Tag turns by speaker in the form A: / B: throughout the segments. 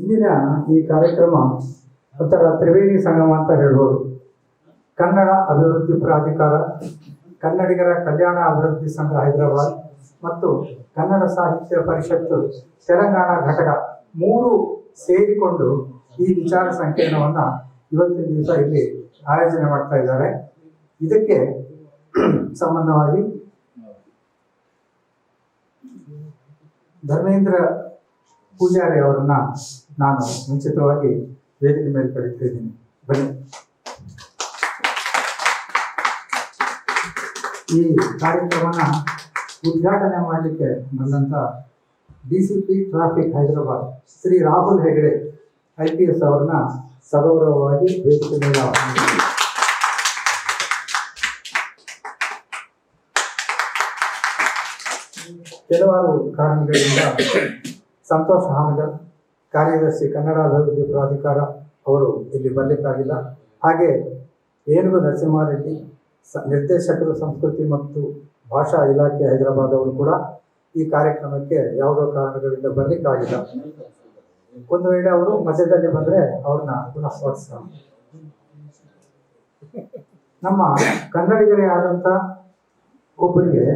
A: ಇಂದಿನ ಈ ಕಾರ್ಯಕ್ರಮ ಒಂಥರ ತ್ರಿವೇಣಿ ಸಂಗಮ ಅಂತ ಹೇಳ್ಬೋದು. ಕನ್ನಡ ಅಭಿವೃದ್ಧಿ ಪ್ರಾಧಿಕಾರ, ಕನ್ನಡಿಗರ ಕಲ್ಯಾಣ ಅಭಿವೃದ್ಧಿ ಸಂಘ ಹೈದರಾಬಾದ್ ಮತ್ತು ಕನ್ನಡ ಸಾಹಿತ್ಯ ಪರಿಷತ್ತು ತೆಲಂಗಾಣ ಘಟಕ ಮೂರು ಸೇರಿಕೊಂಡು ಈ ವಿಚಾರ ಸಂಕಿರಣವನ್ನು ಇವತ್ತಿನ ದಿವಸ ಇಲ್ಲಿ ಆಯೋಜನೆ ಮಾಡ್ತಾ ಇದ್ದಾರೆ. ಇದಕ್ಕೆ ಸಂಬಂಧವಾಗಿ ಧರ್ಮೇಂದ್ರ ಪೂಜಾರಿ ಅವರನ್ನ ನಾನು ಮುಂಚಿತವಾಗಿ ವೇದಿಕೆ ಮೇಲೆ ಕರೀತಾ ಇದ್ದೀನಿ. ಬನ್ನಿ. ಈ ಕಾರ್ಯಕ್ರಮನ ಉದ್ಘಾಟನೆ ಮಾಡಲಿಕ್ಕೆ ಬಂದಂಥ DCP traffic Hyderabad Shri Rahul Hegde IPS ಅವರನ್ನ ಸಗೌರವವಾಗಿ ವೇದಿಕೆ ಮೇಲೆ ಆಹ್ವಾನಿಸಿದ್ದಾರೆ. ಕೆಲವಾರು ಕಾರಣಗಳಿಂದ ಸಂತೋಷ್ ಹಾನಗಲ್, ಕಾರ್ಯದರ್ಶಿ ಕನ್ನಡ ಅಭಿವೃದ್ಧಿ ಪ್ರಾಧಿಕಾರ ಅವರು ಇಲ್ಲಿ ಬರಲಿಕ್ಕಾಗಿಲ್ಲ. ಹಾಗೆ ಏನುಗು ನರಸಿಂಹಾರೆಡ್ಡಿ, ನಿರ್ದೇಶಕರು ಸಂಸ್ಕೃತಿ ಮತ್ತು ಭಾಷಾ ಇಲಾಖೆ ಹೈದರಾಬಾದ್ ಅವರು ಕೂಡ ಈ ಕಾರ್ಯಕ್ರಮಕ್ಕೆ ಯಾವುದೋ ಕಾರಣಗಳಿಂದ ಬರಲಿಕ್ಕಾಗಿಲ್ಲ. ಒಂದು ವೇಳೆ ಅವರು ಮಧ್ಯದಲ್ಲಿ ಬಂದರೆ ಅವ್ರನ್ನ ಪುನಃ ಸ್ವಾಗತಿಸೋಣ. ನಮ್ಮ ಕನ್ನಡಿಗರೇ ಆದಂಥ ಒಬ್ಬರಿಗೆ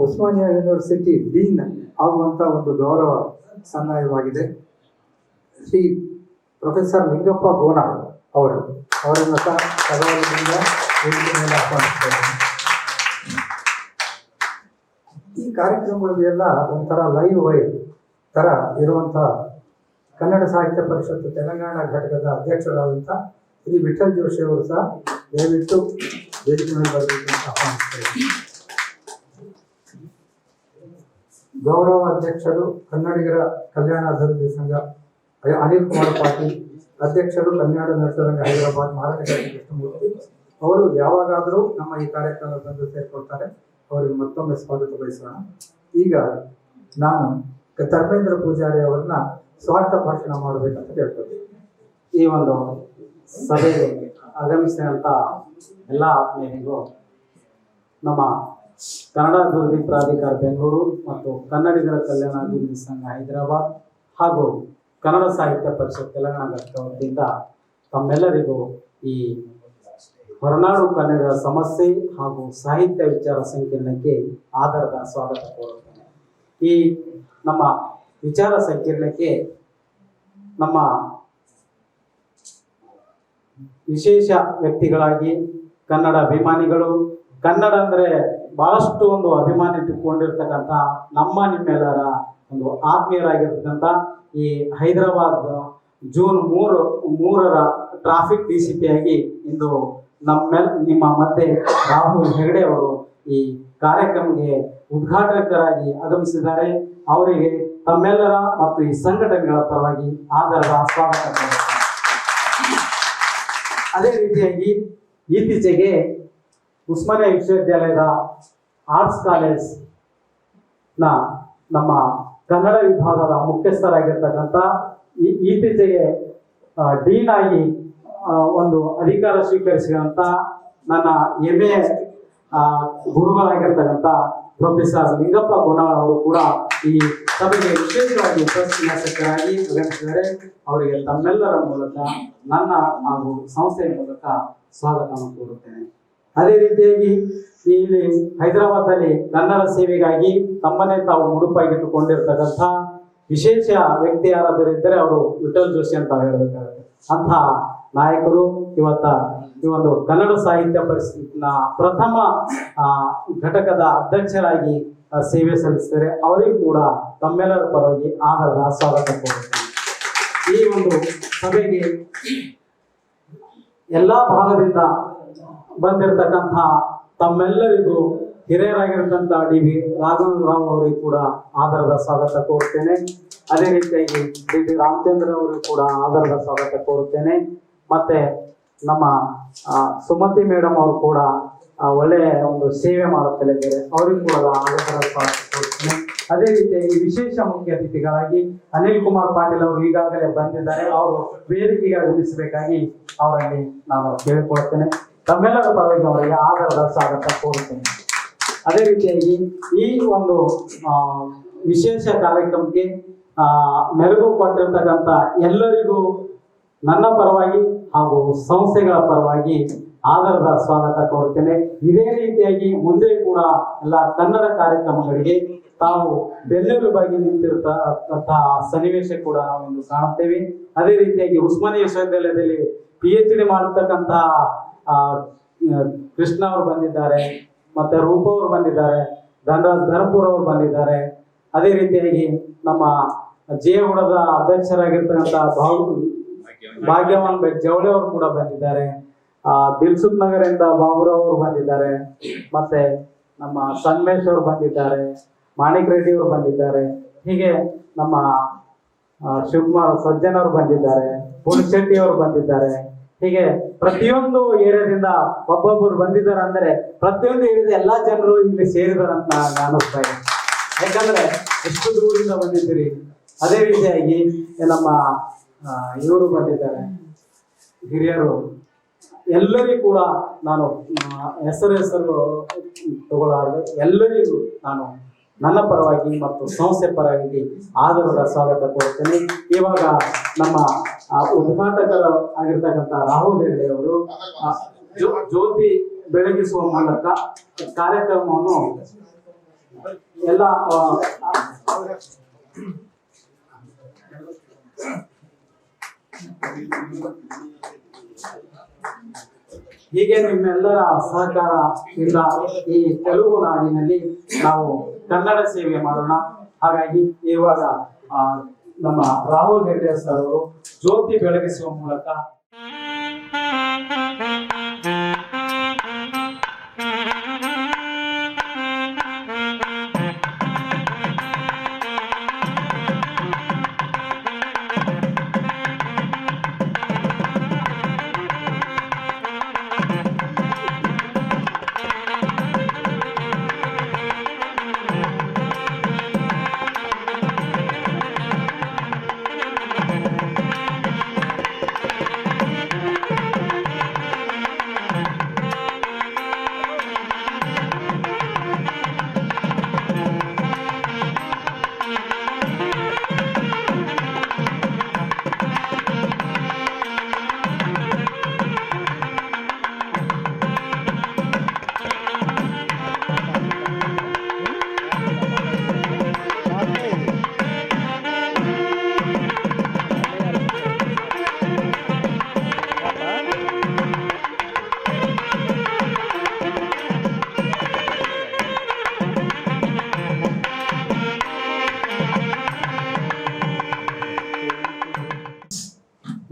A: ಉಸ್ಮಾನಿಯಾ ಯೂನಿವರ್ಸಿಟಿ ಡೀನ್ ಆಗುವಂಥ ಒಂದು ಗೌರವ ಸನ್ನಾಯವಾಗಿದೆ. ಶ್ರೀ ಪ್ರೊಫೆಸರ್ ಲಿಂಗಪ್ಪ ಗೋನಾಳ್ ಅವರನ್ನು ಸಹ ಸಭೆಯಿಂದ ವೇದಿಕೆ ಮೇಲೆ ಆಹ್ವಾನಿಸ್ತಾರೆ. ಈ ಕಾರ್ಯಕ್ರಮಗಳಿಗೆಲ್ಲ ಒಂಥರ ಲೈವ್ ವೈವ್ ಥರ ಇರುವಂಥ ಕನ್ನಡ ಸಾಹಿತ್ಯ ಪರಿಷತ್ತು ತೆಲಂಗಾಣ ಘಟಕದ ಅಧ್ಯಕ್ಷರಾದಂಥ ಶ್ರೀ ವಿಠಲ್ ಜೋಶಿ ಅವರು ಸಹ ದಯವಿಟ್ಟು ವೇದಿಕೆ ಮೇಲೆ ಬರಬೇಕು ಅಂತ ಆಹ್ವಾನಿಸ್ತಾರೆ. ಗೌರವ ಅಧ್ಯಕ್ಷರು ಕನ್ನಡಿಗರ ಕಲ್ಯಾಣ ಅಭಿವೃದ್ಧಿ ಸಂಘ ಅನಿಲ್ ಕುಮಾರ್ ಪಾಟೀಲ್, ಅಧ್ಯಕ್ಷರು ಕನ್ನಡ ನಟರಂಗ ಹೈದರಾಬಾದ್ ಮಾರಾಟಗಾರ ಕೃಷ್ಣಮೂರ್ತಿ ಅವರು ಯಾವಾಗಾದರೂ ನಮ್ಮ ಈ ಕಾರ್ಯಕ್ರಮ ಬಂದು ಸೇರಿಕೊಳ್ತಾರೆ. ಅವರಿಗೆ ಮತ್ತೊಮ್ಮೆ ಸ್ವಾಗತ ಬಯಸೋಣ. ಈಗ ನಾನು ಧರ್ಮೇಂದ್ರ ಪೂಜಾರಿ ಅವರನ್ನ ಸ್ವಾಗತ ಭಾಷಣ ಮಾಡಬೇಕಂತ ಕೇಳ್ಕೊಳ್ತೀನಿ.
B: ಈ ಒಂದು ಸಭೆಗೆ ಆಗಮಿಸಿದಂಥ ಎಲ್ಲ ಆತ್ಮೀಯರಿಗೂ ನಮ್ಮ ಕನ್ನಡ ಅಭಿವೃದ್ಧಿ ಪ್ರಾಧಿಕಾರ ಬೆಂಗಳೂರು ಮತ್ತು ಕನ್ನಡಿಗರ ಕಲ್ಯಾಣ ಅಭಿವೃದ್ಧಿ ಸಂಘ ಹೈದರಾಬಾದ್ ಹಾಗೂ ಕನ್ನಡ ಸಾಹಿತ್ಯ ಪರಿಷತ್ ತೆಲಂಗಾಣ ಘಟಕ ವತಿಯಿಂದ ತಮ್ಮೆಲ್ಲರಿಗೂ ಈ ಹೊರನಾಡು ಕನ್ನಡಿಗರ ಸಮಸ್ಯೆ ಹಾಗೂ ಸಾಹಿತ್ಯ ವಿಚಾರ ಸಂಕಿರಣಕ್ಕೆ ಆಧಾರದ ಸ್ವಾಗತ ಕೋರುತ್ತೇನೆ. ಈ ನಮ್ಮ ವಿಚಾರ ಸಂಕಿರಣಕ್ಕೆ ನಮ್ಮ ವಿಶೇಷ ವ್ಯಕ್ತಿಗಳಾಗಿ ಕನ್ನಡ ಅಭಿಮಾನಿಗಳು, ಕನ್ನಡ ಅಂದರೆ ಬಹಳಷ್ಟು ಒಂದು ಅಭಿಮಾನಿ ಇಟ್ಟುಕೊಂಡಿರ್ತಕ್ಕಂಥ ನಿಮ್ಮೆಲ್ಲರ ಒಂದು ಆತ್ಮೀಯರಾಗಿರ್ತಕ್ಕಂಥ ಈ ಹೈದರಾಬಾದ್ ಜೂನ್ 3ರ ಟ್ರಾಫಿಕ್ DCP ಆಗಿ ಇಂದು ನಿಮ್ಮ ಮಧ್ಯೆ ರಾಹುಲ್ ಹೆಗಡೆ ಅವರು ಈ ಕಾರ್ಯಕ್ರಮಕ್ಕೆ ಉದ್ಘಾಟಕರಾಗಿ ಆಗಮಿಸಿದ್ದಾರೆ. ಅವರಿಗೆ ತಮ್ಮೆಲ್ಲರ ಮತ್ತು ಈ ಸಂಘಟನೆಗಳ ಪರವಾಗಿ ಆಧಾರದ ಸ್ವಾಗತ. ಅದೇ ರೀತಿಯಾಗಿ ಇತ್ತೀಚೆಗೆ ಉಸ್ಮಾನಿಯಾ ವಿಶ್ವವಿದ್ಯಾಲಯದ ಆರ್ಟ್ಸ್ ಕಾಲೇಜ್ ನಮ್ಮ ಕನ್ನಡ ವಿಭಾಗದ ಮುಖ್ಯಸ್ಥರಾಗಿರ್ತಕ್ಕಂಥ ಇತ್ತೀಚೆಗೆ ಡೀನ್ ಆಗಿ ಒಂದು ಅಧಿಕಾರ ಸ್ವೀಕರಿಸಿದಂಥ ನನ್ನ MA ಗುರುಗಳಾಗಿರ್ತಕ್ಕಂಥ ಪ್ರೊಫೆಸರ್ ಲಿಂಗಪ್ಪ ಗೋನಾಳ್ ಅವರು ಕೂಡ ಈ ಸಭೆಗೆ ವಿಶೇಷವಾಗಿ ಉಪನ್ಯಾಸಕರಾಗಿ ಆಗಮಿಸಿದ್ದಾರೆ. ಅವರಿಗೆ ತಮ್ಮೆಲ್ಲರ ಮೂಲಕ ನನ್ನ ಹಾಗೂ ಸಂಸ್ಥೆಯ ಮೂಲಕ ಸ್ವಾಗತವನ್ನು ಕೋರುತ್ತೇನೆ. ಅದೇ ರೀತಿಯಾಗಿ ಇಲ್ಲಿ ಹೈದರಾಬಾದ್ನಲ್ಲಿ ಕನ್ನಡ ಸೇವೆಗಾಗಿ ತಮ್ಮನ್ನೇ ತಾವು ಮುಡುಪಾಗಿಟ್ಟುಕೊಂಡಿರ್ತಕ್ಕಂಥ ವಿಶೇಷ ವ್ಯಕ್ತಿ ಯಾರಾದರಿದ್ದರೆ ಅವರು ವಿಠಲ್ ಜೋಶಿ ಅಂತ ಹೇಳಬೇಕಾಗುತ್ತೆ. ಅಂತಹ ನಾಯಕರು ಈ ಒಂದು ಕನ್ನಡ ಸಾಹಿತ್ಯ ಪರಿಷತ್ನ ಪ್ರಥಮ ಘಟಕದ ಅಧ್ಯಕ್ಷರಾಗಿ ಸೇವೆ ಸಲ್ಲಿಸಿದರೆ ಅವರಿಗೂ ಕೂಡ ತಮ್ಮೆಲ್ಲರ ಪರವಾಗಿ ಆಧಾರದ ಸ್ವಾಗತ ಕೋರುತ್ತೇನೆ. ಈ ಒಂದು ಸಭೆಗೆ ಎಲ್ಲ ಭಾಗದಿಂದ ಬಂದಿರತಕ್ಕಂಥ ತಮ್ಮೆಲ್ಲರಿಗೂ ಹಿರಿಯರಾಗಿರ್ತಕ್ಕಂಥ DB ರಾಘವೇಂದ್ರ ರಾವ್ ಅವರಿಗೂ ಕೂಡ ಆಧಾರದ ಸ್ವಾಗತ ಕೋರುತ್ತೇನೆ. ಅದೇ ರೀತಿಯಾಗಿ DB ರಾಮಚಂದ್ರ ಅವರಿಗೂ ಕೂಡ ಆಧಾರದ ಸ್ವಾಗತ ಕೋರುತ್ತೇನೆ. ಮತ್ತೆ ನಮ್ಮ ಸುಮತಿ ಮೇಡಮ್ ಅವರು ಕೂಡ ಒಳ್ಳೆಯ ಒಂದು ಸೇವೆ ಮಾಡುತ್ತಲಿದ್ದಾರೆ, ಅವರಿಗೂ ಕೂಡ ಆಧಾರದ ಸ್ವಾಗತ ಕೋರುತ್ತೇನೆ. ಅದೇ ರೀತಿಯಾಗಿ ವಿಶೇಷ ಮುಖ್ಯ ಅತಿಥಿಗಳಾಗಿ ಅನಿಲ್ ಕುಮಾರ್ ಪಾಟೀಲ್ ಅವರು ಈಗಾಗಲೇ ಬಂದಿದ್ದಾರೆ. ಅವರು ವೇದಿಕೆಗೆ ಆಗಮಿಸಬೇಕಾಗಿ ಅವರಲ್ಲಿ ನಾನು ಕೇಳಿಕೊಳ್ತೇನೆ. ತಮ್ಮೆಲ್ಲರ ಪರವಾಗಿ ಅವರಿಗೆ ಆಧಾರದ ಸ್ವಾಗತ ಕೋರುತ್ತೇನೆ. ಅದೇ ರೀತಿಯಾಗಿ ಈ ಒಂದು ವಿಶೇಷ ಕಾರ್ಯಕ್ರಮಕ್ಕೆ ಮೆರುಗು ಕೊಟ್ಟಿರ್ತಕ್ಕಂಥ ಎಲ್ಲರಿಗೂ ನನ್ನ ಪರವಾಗಿ ಹಾಗೂ ಸಂಸ್ಥೆಗಳ ಪರವಾಗಿ ಆಧಾರದ ಸ್ವಾಗತ ಕೋರುತ್ತೇನೆ. ಇದೇ ರೀತಿಯಾಗಿ ಮುಂದೆ ಕೂಡ ಎಲ್ಲ ಕನ್ನಡ ಕಾರ್ಯಕ್ರಮಗಳಿಗೆ ತಾವು ಬೆನ್ನೆಲುಬಾಗಿ ನಿಂತಿರತಕ್ಕಂತಹ ಸನ್ನಿವೇಶ ಕೂಡ ನಾವು ಇಂದು ಕಾಣುತ್ತೇವೆ. ಅದೇ ರೀತಿಯಾಗಿ ಉಸ್ಮಾನಿಯಾ ವಿಶ್ವವಿದ್ಯಾಲಯದಲ್ಲಿ PhD ಮಾಡತಕ್ಕಂತಹ ಕೃಷ್ಣ ಅವರು ಬಂದಿದ್ದಾರೆ, ಮತ್ತೆ ರೂಪ ಅವರು ಬಂದಿದ್ದಾರೆ, ಧನರಾಜ್ ಧರ್ಮಪುರ ಅವರು ಬಂದಿದ್ದಾರೆ. ಅದೇ ರೀತಿಯಾಗಿ ನಮ್ಮ ಜೇಗುಡದ ಅಧ್ಯಕ್ಷರಾಗಿರ್ತಕ್ಕಂಥ ಭಾಗ್ಯವಾನ್ ಜವಳಿ ಅವರು ಕೂಡ ಬಂದಿದ್ದಾರೆ. ದಿಲ್ಸುಖ್ ನಗರದಿಂದ ಬಾಬುರಾವ್ ಅವರು ಬಂದಿದ್ದಾರೆ, ಮತ್ತೆ ನಮ್ಮ ಸಂಗಮೇಶ್ ಅವರು ಬಂದಿದ್ದಾರೆ, ಮಾಣಿಕ್ ರೆಡ್ಡಿ ಅವರು ಬಂದಿದ್ದಾರೆ. ಹೀಗೆ ನಮ್ಮ ಶಿವಕುಮಾರ್ ಸಜ್ಜನ್ ಅವರು ಬಂದಿದ್ದಾರೆ, ಪುಣಶೆಟ್ಟಿ ಅವರು ಬಂದಿದ್ದಾರೆ. ಹೀಗೆ ಪ್ರತಿಯೊಂದು ಏರಿಯಾದಿಂದ ಒಬ್ಬೊಬ್ಬರು ಬಂದಿದ್ದಾರೆ. ಅಂದರೆ ಪ್ರತಿಯೊಂದು ಏರಿಯಾದ ಎಲ್ಲಾ ಜನರು ಇಲ್ಲಿ ಸೇರಿದಾರೆ ಅಂತ ಅನಿಸ್ತಾ ಇದೆ. ಯಾಕಂದ್ರೆ ಎಷ್ಟು ದೂರದಿಂದ ಬಂದಿದ್ದೀರಿ. ಅದೇ ರೀತಿಯಾಗಿ ನಮ್ಮ ಇವರು ಬಂದಿದ್ದಾರೆ, ಹಿರಿಯರು. ಎಲ್ಲರಿಗೂ ಕೂಡ ನಾನು ಹೆಸರು ತಗೊಳ್ಳಾರದೆ ಎಲ್ಲರಿಗೂ ನಾನು ನನ್ನ ಪರವಾಗಿ ಮತ್ತು ಸಂಸ್ಥೆ ಪರವಾಗಿ ಆಧಾರದ ಸ್ವಾಗತ ಕೋರುತ್ತೇನೆ. ಇವಾಗ ನಮ್ಮ ಉದ್ಘಾಟಕರು ಆಗಿರ್ತಕ್ಕಂಥ ರಾಹುಲ್ ಹೆಗ್ಡೆ ಅವರು ಜ್ಯೋತಿ ಬೆಳಗಿಸುವ ಮೂಲಕ ಕಾರ್ಯಕ್ರಮವನ್ನು ಎಲ್ಲ ಹೀಗೆ ನಿಮ್ಮೆಲ್ಲರ ಸಹಕಾರದಿಂದ ಈ ತೆಲುಗು ನಾಡಿನಲ್ಲಿ ನಾವು ಕನ್ನಡ ಸೇವೆ ಮಾಡೋಣ. ಹಾಗಾಗಿ ಇವಾಗ ನಮ್ಮ ರಾಹುಲ್ ಹೆಗ್ಡೆ ಸರ್ ಅವರು ಜ್ಯೋತಿ ಬೆಳಗಿಸುವ ಮೂಲಕ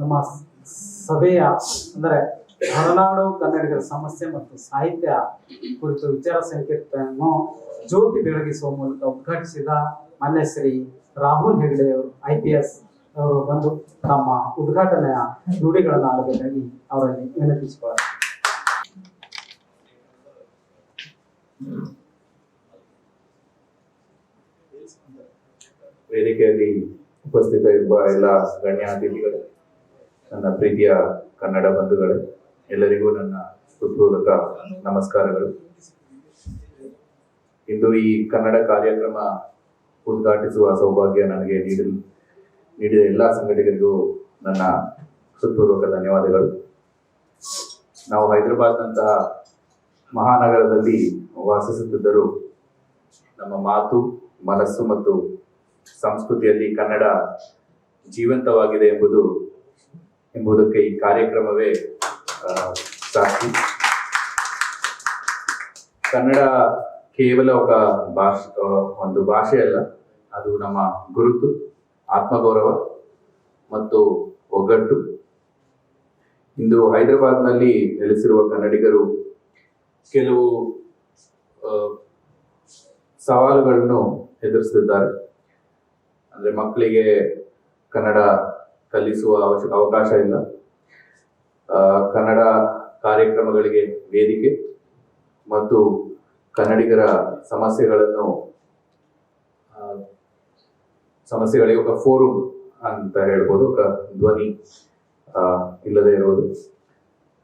B: ನಮ್ಮ ಸಭೆಯ ಅಂದರೆ ಹೊರನಾಡು ಕನ್ನಡಿಗರ ಸಮಸ್ಯೆ ಮತ್ತು ಸಾಹಿತ್ಯ ಕುರಿತು ವಿಚಾರ ಸಂಕಿರಣವನ್ನು ಜ್ಯೋತಿ ಬೆಳಗಿಸುವ ಮೂಲಕ ಉದ್ಘಾಟಿಸಿದ ಮಾನ್ಯ ಶ್ರೀ ರಾಹುಲ್ ಹೆಗ್ಡೆ ಅವರು IPS ಅವರು ಬಂದು ತಮ್ಮ ಉದ್ಘಾಟನೆಯ ನುಡಿಗಳನ್ನು ಆಡಬೇಕಾಗಿ ಅವರಲ್ಲಿ ವಿನಂತಿಸಿಕೊಳ್ಳುತ್ತಾರೆ.
C: ವೇದಿಕೆಯಲ್ಲಿ ಉಪಸ್ಥಿತ ಇರುವ ಎಲ್ಲ ಗಣ್ಯ ಅತಿಥಿಗಳು, ನನ್ನ ಪ್ರೀತಿಯ ಕನ್ನಡ ಬಂಧುಗಳೇ, ಎಲ್ಲರಿಗೂ ನನ್ನ ಹೃತ್ಪೂರ್ವಕ ನಮಸ್ಕಾರಗಳು. ಇಂದು ಈ ಕನ್ನಡ ಕಾರ್ಯಕ್ರಮ ಉದ್ಘಾಟಿಸುವ ಸೌಭಾಗ್ಯ ನನಗೆ ನೀಡಿದ ಎಲ್ಲ ಸಂಘಟಕರಿಗೂ ನನ್ನ ಹೃತ್ಪೂರ್ವಕ ಧನ್ಯವಾದಗಳು. ನಾವು ಹೈದರಾಬಾದ್ನಂತಹ ಮಹಾನಗರದಲ್ಲಿ ವಾಸಿಸುತ್ತಿದ್ದರೂ ನಮ್ಮ ಮಾತು, ಮನಸ್ಸು ಮತ್ತು ಸಂಸ್ಕೃತಿಯಲ್ಲಿ ಕನ್ನಡ ಜೀವಂತವಾಗಿದೆ ಎಂಬುದಕ್ಕೆ ಈ ಕಾರ್ಯಕ್ರಮವೇ ಸಾಕ್ಷಿ. ಕನ್ನಡ ಕೇವಲ ಒಂದು ಭಾಷೆ ಅಲ್ಲ, ಅದು ನಮ್ಮ ಗುರುತು, ಆತ್ಮಗೌರವ ಮತ್ತು ಒಗ್ಗಟ್ಟು. ಇಂದು ಹೈದರಾಬಾದ್ನಲ್ಲಿ ನೆಲೆಸಿರುವ ಕನ್ನಡಿಗರು ಕೆಲವು ಸವಾಲುಗಳನ್ನು ಎದುರಿಸುತ್ತಿದ್ದಾರೆ. ಅಂದ್ರೆ ಮಕ್ಕಳಿಗೆ ಕನ್ನಡ ಕಲಿಸುವ ಅವಕಾಶ ಇಲ್ಲ, ಕನ್ನಡ ಕಾರ್ಯಕ್ರಮಗಳಿಗೆ ವೇದಿಕೆ ಮತ್ತು ಕನ್ನಡಿಗರ ಸಮಸ್ಯೆಗಳಿಗೆ ఒక ಫೋರಂ ಅಂತ ಹೇಳ್ಬೋದು, ఒక ಧ್ವನಿ ಇಲ್ಲದೆ ಇರುವುದು.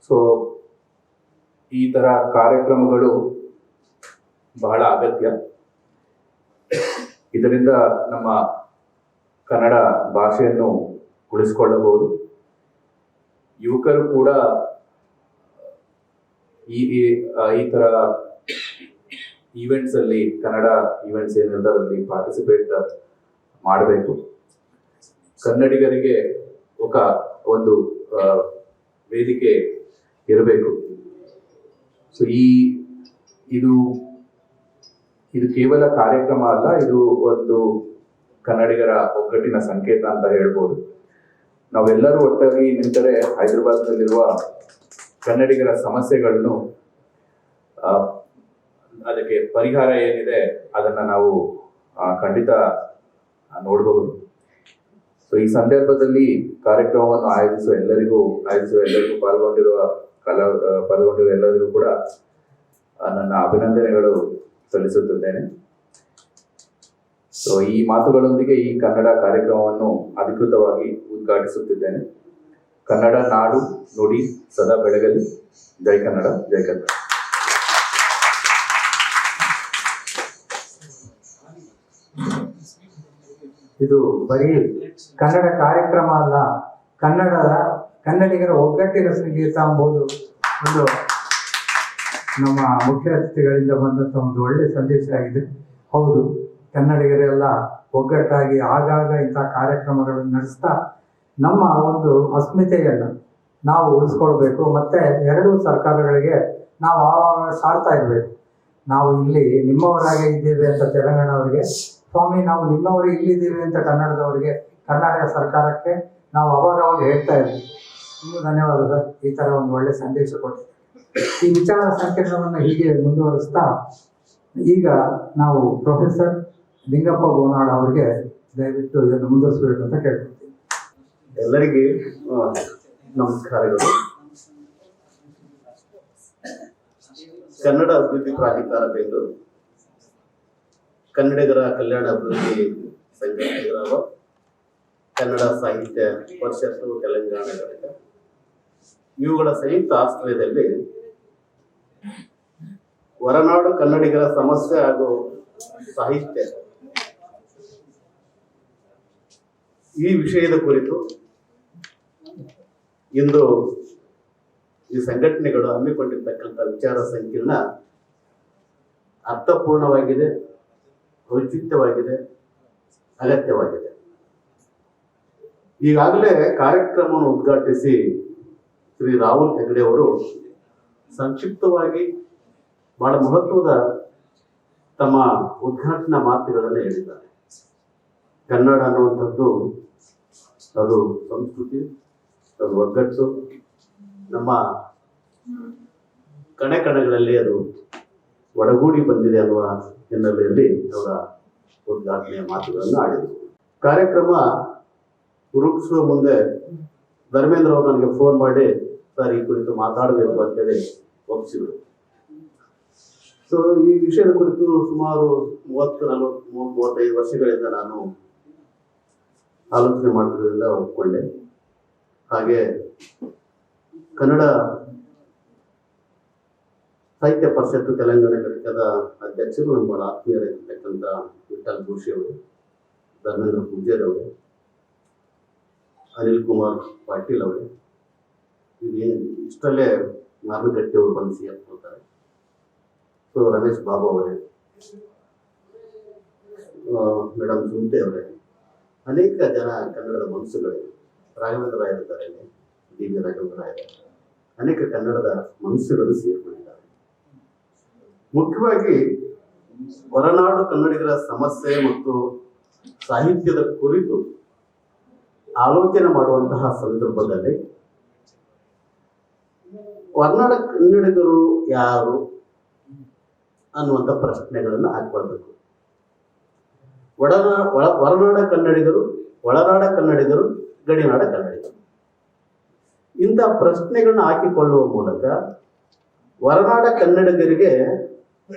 C: ಸೊ ಈ ತರ ಕಾರ್ಯಕ್ರಮಗಳು ಬಹಳ ಅಗತ್ಯ. ಇದರಿಂದ ನಮ್ಮ ಕನ್ನಡ ಭಾಷೆಯನ್ನು ಉಳಿಸಿಕೊಳ್ಳಬಹುದು. ಯುವಕರು ಕೂಡ ಈ ತರ ಈವೆಂಟ್ಸ್ ಅಲ್ಲಿ, ಕನ್ನಡ ಈವೆಂಟ್ಸ್ ಏನಿದೆ ಅದರಲ್ಲಿ ಪಾರ್ಟಿಸಿಪೇಟ್ ಮಾಡಬೇಕು. ಕನ್ನಡಿಗರಿಗೆ ಒಂದು ವೇದಿಕೆ ಇರಬೇಕು. ಸೊ ಇದು ಕೇವಲ ಕಾರ್ಯಕ್ರಮ ಅಲ್ಲ, ಇದು ಒಂದು ಕನ್ನಡಿಗರ ಒಗ್ಗಟ್ಟಿನ ಸಂಕೇತ ಅಂತ ಹೇಳ್ಬೋದು. ನಾವೆಲ್ಲರೂ ಒಟ್ಟಾಗಿ ನಿಂತರೆ ಹೈದರಾಬಾದ್ನಲ್ಲಿರುವ ಕನ್ನಡಿಗರ ಸಮಸ್ಯೆಗಳನ್ನು, ಅದಕ್ಕೆ ಪರಿಹಾರ ಏನಿದೆ ಅದನ್ನ ನಾವು ಖಂಡಿತ ನೋಡಬಹುದು. ಸೊ ಈ ಸಂದರ್ಭದಲ್ಲಿ ಕಾರ್ಯಕ್ರಮವನ್ನು ಆಯೋಜಿಸುವ ಎಲ್ಲರಿಗೂ ಪಾಲ್ಗೊಂಡಿರುವ ಎಲ್ಲರಿಗೂ ಕೂಡ ನನ್ನ ಅಭಿನಂದನೆಗಳು ಸಲ್ಲಿಸುತ್ತಿದ್ದೇನೆ. ಸೊ ಈ ಮಾತುಗಳೊಂದಿಗೆ ಈ ಕನ್ನಡ ಕಾರ್ಯಕ್ರಮವನ್ನು ಅಧಿಕೃತವಾಗಿ ಉದ್ಘಾಟಿಸುತ್ತಿದ್ದೇನೆ. ಕನ್ನಡ ನಾಡು ನುಡಿ ಸದಾ ಬೆಳಗಲಿ. ಜೈ ಕನ್ನಡ, ಜೈ ಕನ್ನಡ.
A: ಇದು ಬರೀ ಕನ್ನಡ ಕಾರ್ಯಕ್ರಮ ಅಲ್ಲ, ಕನ್ನಡಿಗರ ಒಗ್ಗಟ್ಟಿನ ಸಂಗೀತ ಎಂಬುದು ಒಂದು ನಮ್ಮ ಮುಖ್ಯ ಅತಿಥಿಗಳಿಂದ ಬಂದಂಥ ಒಂದು ಒಳ್ಳೆ ಸಂದೇಶ ಆಗಿದೆ. ಹೌದು, ಕನ್ನಡಿಗರೆಲ್ಲ ಒಗ್ಗಟ್ಟಾಗಿ ಆಗಾಗ ಇಂಥ ಕಾರ್ಯಕ್ರಮಗಳನ್ನು ನಡೆಸ್ತಾ ನಮ್ಮ ಒಂದು ಅಸ್ಮಿತೆಯನ್ನು ನಾವು ಉಳಿಸ್ಕೊಳ್ಬೇಕು. ಮತ್ತೆ ಎರಡೂ ಸರ್ಕಾರಗಳಿಗೆ ನಾವು ಆವಾಗ ಸಾರ್ತಾ ಇರಬೇಕು. ನಾವು ಇಲ್ಲಿ ನಿಮ್ಮವರಾಗೆ ಇದ್ದೇವೆ ಅಂತ ತೆಲಂಗಾಣವರಿಗೆ, ಸ್ವಾಮಿ ನಾವು ನಿಮ್ಮವರೇ ಇಲ್ಲಿದ್ದೀವಿ ಅಂತ ಕನ್ನಡದವರಿಗೆ, ಕರ್ನಾಟಕ ಸರ್ಕಾರಕ್ಕೆ ನಾವು ಅವಾಗ ಹೇಳ್ತಾ ಇದ್ವಿ. ತುಂಬ ಧನ್ಯವಾದ ಸರ್, ಈ ಥರ ಒಂದು ಒಳ್ಳೆ ಸಂದೇಶ ಕೊಟ್ಟಿದ್ದೀವಿ. ಈ ವಿಚಾರ ಸಂಕಿರಣವನ್ನು ಹೀಗೆ ಮುಂದುವರಿಸ್ತಾ ಈಗ ನಾವು ಪ್ರೊಫೆಸರ್ ಲಿಂಗಪ್ಪ ಗೋನಾಳ್ ಅವರಿಗೆ ದಯವಿಟ್ಟು ಇದನ್ನು ಮುಂದುವರಿಸಬೇಕು ಅಂತ ಕೇಳ್ಕೊಳ್ತೀವಿ.
D: ಎಲ್ಲರಿಗೆ ನಮಸ್ಕಾರಗಳು. ಕನ್ನಡ ಅಭಿವೃದ್ಧಿ ಪ್ರಾಧಿಕಾರ ಬೆಂಗಳೂರು, ಕನ್ನಡಿಗರ ಕಲ್ಯಾಣ ಅಭಿವೃದ್ಧಿ ಸಂಘ ಹೈದರಾಬಾದ್, ಕನ್ನಡ ಸಾಹಿತ್ಯ ಪರಿಷತ್ತು ತೆಲಂಗಾಣ ಘಟಕ, ಇವುಗಳ ಸಂಯುಕ್ತ ಆಶ್ರಯದಲ್ಲಿ ಹೊರನಾಡು ಕನ್ನಡಿಗರ ಸಮಸ್ಯೆ ಹಾಗೂ ಸಾಹಿತ್ಯ ಈ ವಿಷಯದ ಕುರಿತು ಇಂದು ಈ ಸಂಘಟನೆಗಳು ಹಮ್ಮಿಕೊಂಡಿರ್ತಕ್ಕಂಥ ವಿಚಾರ ಸಂಕಿರಣ ಅರ್ಥಪೂರ್ಣವಾಗಿದೆ, ಔಚಿತ್ಯವಾಗಿದೆ, ಅಗತ್ಯವಾಗಿದೆ. ಈಗಾಗಲೇ ಕಾರ್ಯಕ್ರಮವನ್ನು ಉದ್ಘಾಟಿಸಿ ಶ್ರೀ ರಾಹುಲ್ ಹೆಗಡೆ ಅವರು ಸಂಕ್ಷಿಪ್ತವಾಗಿ ಬಹಳ ಮಹತ್ವದ ತಮ್ಮ ಉದ್ಘಾಟನಾ ಮಾತುಗಳನ್ನು ಹೇಳಿದ್ದಾರೆ. ಕನ್ನಡ ಅನ್ನುವಂಥದ್ದು ಅದು ಸಂಸ್ಕೃತಿ, ಅದು ಒಗ್ಗಟ್ಟು, ನಮ್ಮ ಕಣಗಳಲ್ಲಿ ಅದು ಒಡಗೂಡಿ ಬಂದಿದೆ ಅನ್ನುವ ಹಿನ್ನೆಲೆಯಲ್ಲಿ ಅವರ ಉದ್ಘಾಟನೆಯ ಮಾತುಗಳನ್ನು ಆಡಿದರು. ಕಾರ್ಯಕ್ರಮ ರೂಪಿಸುವ ಮುಂದೆ ಧರ್ಮೇಂದ್ರ ಅವರು ನನಗೆ ಫೋನ್ ಮಾಡಿ, ಸರ್ ಈ ಕುರಿತು ಮಾತಾಡಬೇಕು ಅಂತೇಳಿ ಒಪ್ಪಿಸಿದರು. ಸೊ ಈ ವಿಷಯದ ಕುರಿತು ಸುಮಾರು 30-35 ವರ್ಷಗಳಿಂದ ನಾನು ಆಲೋಚನೆ ಮಾಡ್ತಿರೋದ್ರಿಂದ ಒಪ್ಕೊಂಡೆ. ಹಾಗೆ ಕನ್ನಡ ಸಾಹಿತ್ಯ ಪರಿಷತ್ತು ತೆಲಂಗಾಣ ಘಟಕದ ಅಧ್ಯಕ್ಷರು ನಮ್ಮ ಬಹಳ ಆತ್ಮೀಯರಾಗಿರ್ತಕ್ಕಂಥ ವಿಠಲ್ ಜೋಶಿ ಅವರು, ಧರ್ಮೇಂದ್ರ ಪೂಜಾರಿ ಅವರು, ಅನಿಲ್ ಕುಮಾರ್ ಪಾಟೀಲ್ ಅವರು, ಇಷ್ಟಲ್ಲೇ ಮಾರ್ನಗಟ್ಟಿ ಅವರು ಬಂದು ಸೇರ್ಕೊಳ್ತಾರೆ. ಸೊ ರಮೇಶ್ ಬಾಬು ಅವರೇ, ಮೇಡಮ್ ಸುಂತೆ ಅವರೇ, ಅನೇಕ ಜನ ಕನ್ನಡದ ಮನಸ್ಸುಗಳೇ, ರಾಘವೇಂದ್ರ ರಾಯರ್ ಇದ್ದಾರೆ, ಡಿ ವಿ ರಾಘವೇಂದ್ರ ರಾಯರ್, ಅನೇಕ ಕನ್ನಡದ ಮನಸ್ಸುಗಳು ಸೇರ್ಕೊಂಡಿದ್ದಾರೆ. ಮುಖ್ಯವಾಗಿ ಹೊರನಾಡು ಕನ್ನಡಿಗರ ಸಮಸ್ಯೆ ಮತ್ತು ಸಾಹಿತ್ಯದ ಕುರಿತು ಆಲೋಚನೆ ಮಾಡುವಂತಹ ಸಂದರ್ಭದಲ್ಲಿ ಹೊರನಾಡ ಕನ್ನಡಿಗರು ಯಾರು ಅನ್ನುವಂಥ ಪ್ರಶ್ನೆಗಳನ್ನು ಹಾಕೊಳ್ಬೇಕು. ಹೊರನಾಡ ಕನ್ನಡಿಗರು, ಒಳನಾಡ ಕನ್ನಡಿಗರು, ಗಡಿನಾಡ ಕನ್ನಡಿಗರು, ಇಂಥ ಪ್ರಶ್ನೆಗಳನ್ನ ಹಾಕಿಕೊಳ್ಳುವ ಮೂಲಕ ಹೊರನಾಡ ಕನ್ನಡಿಗರಿಗೆ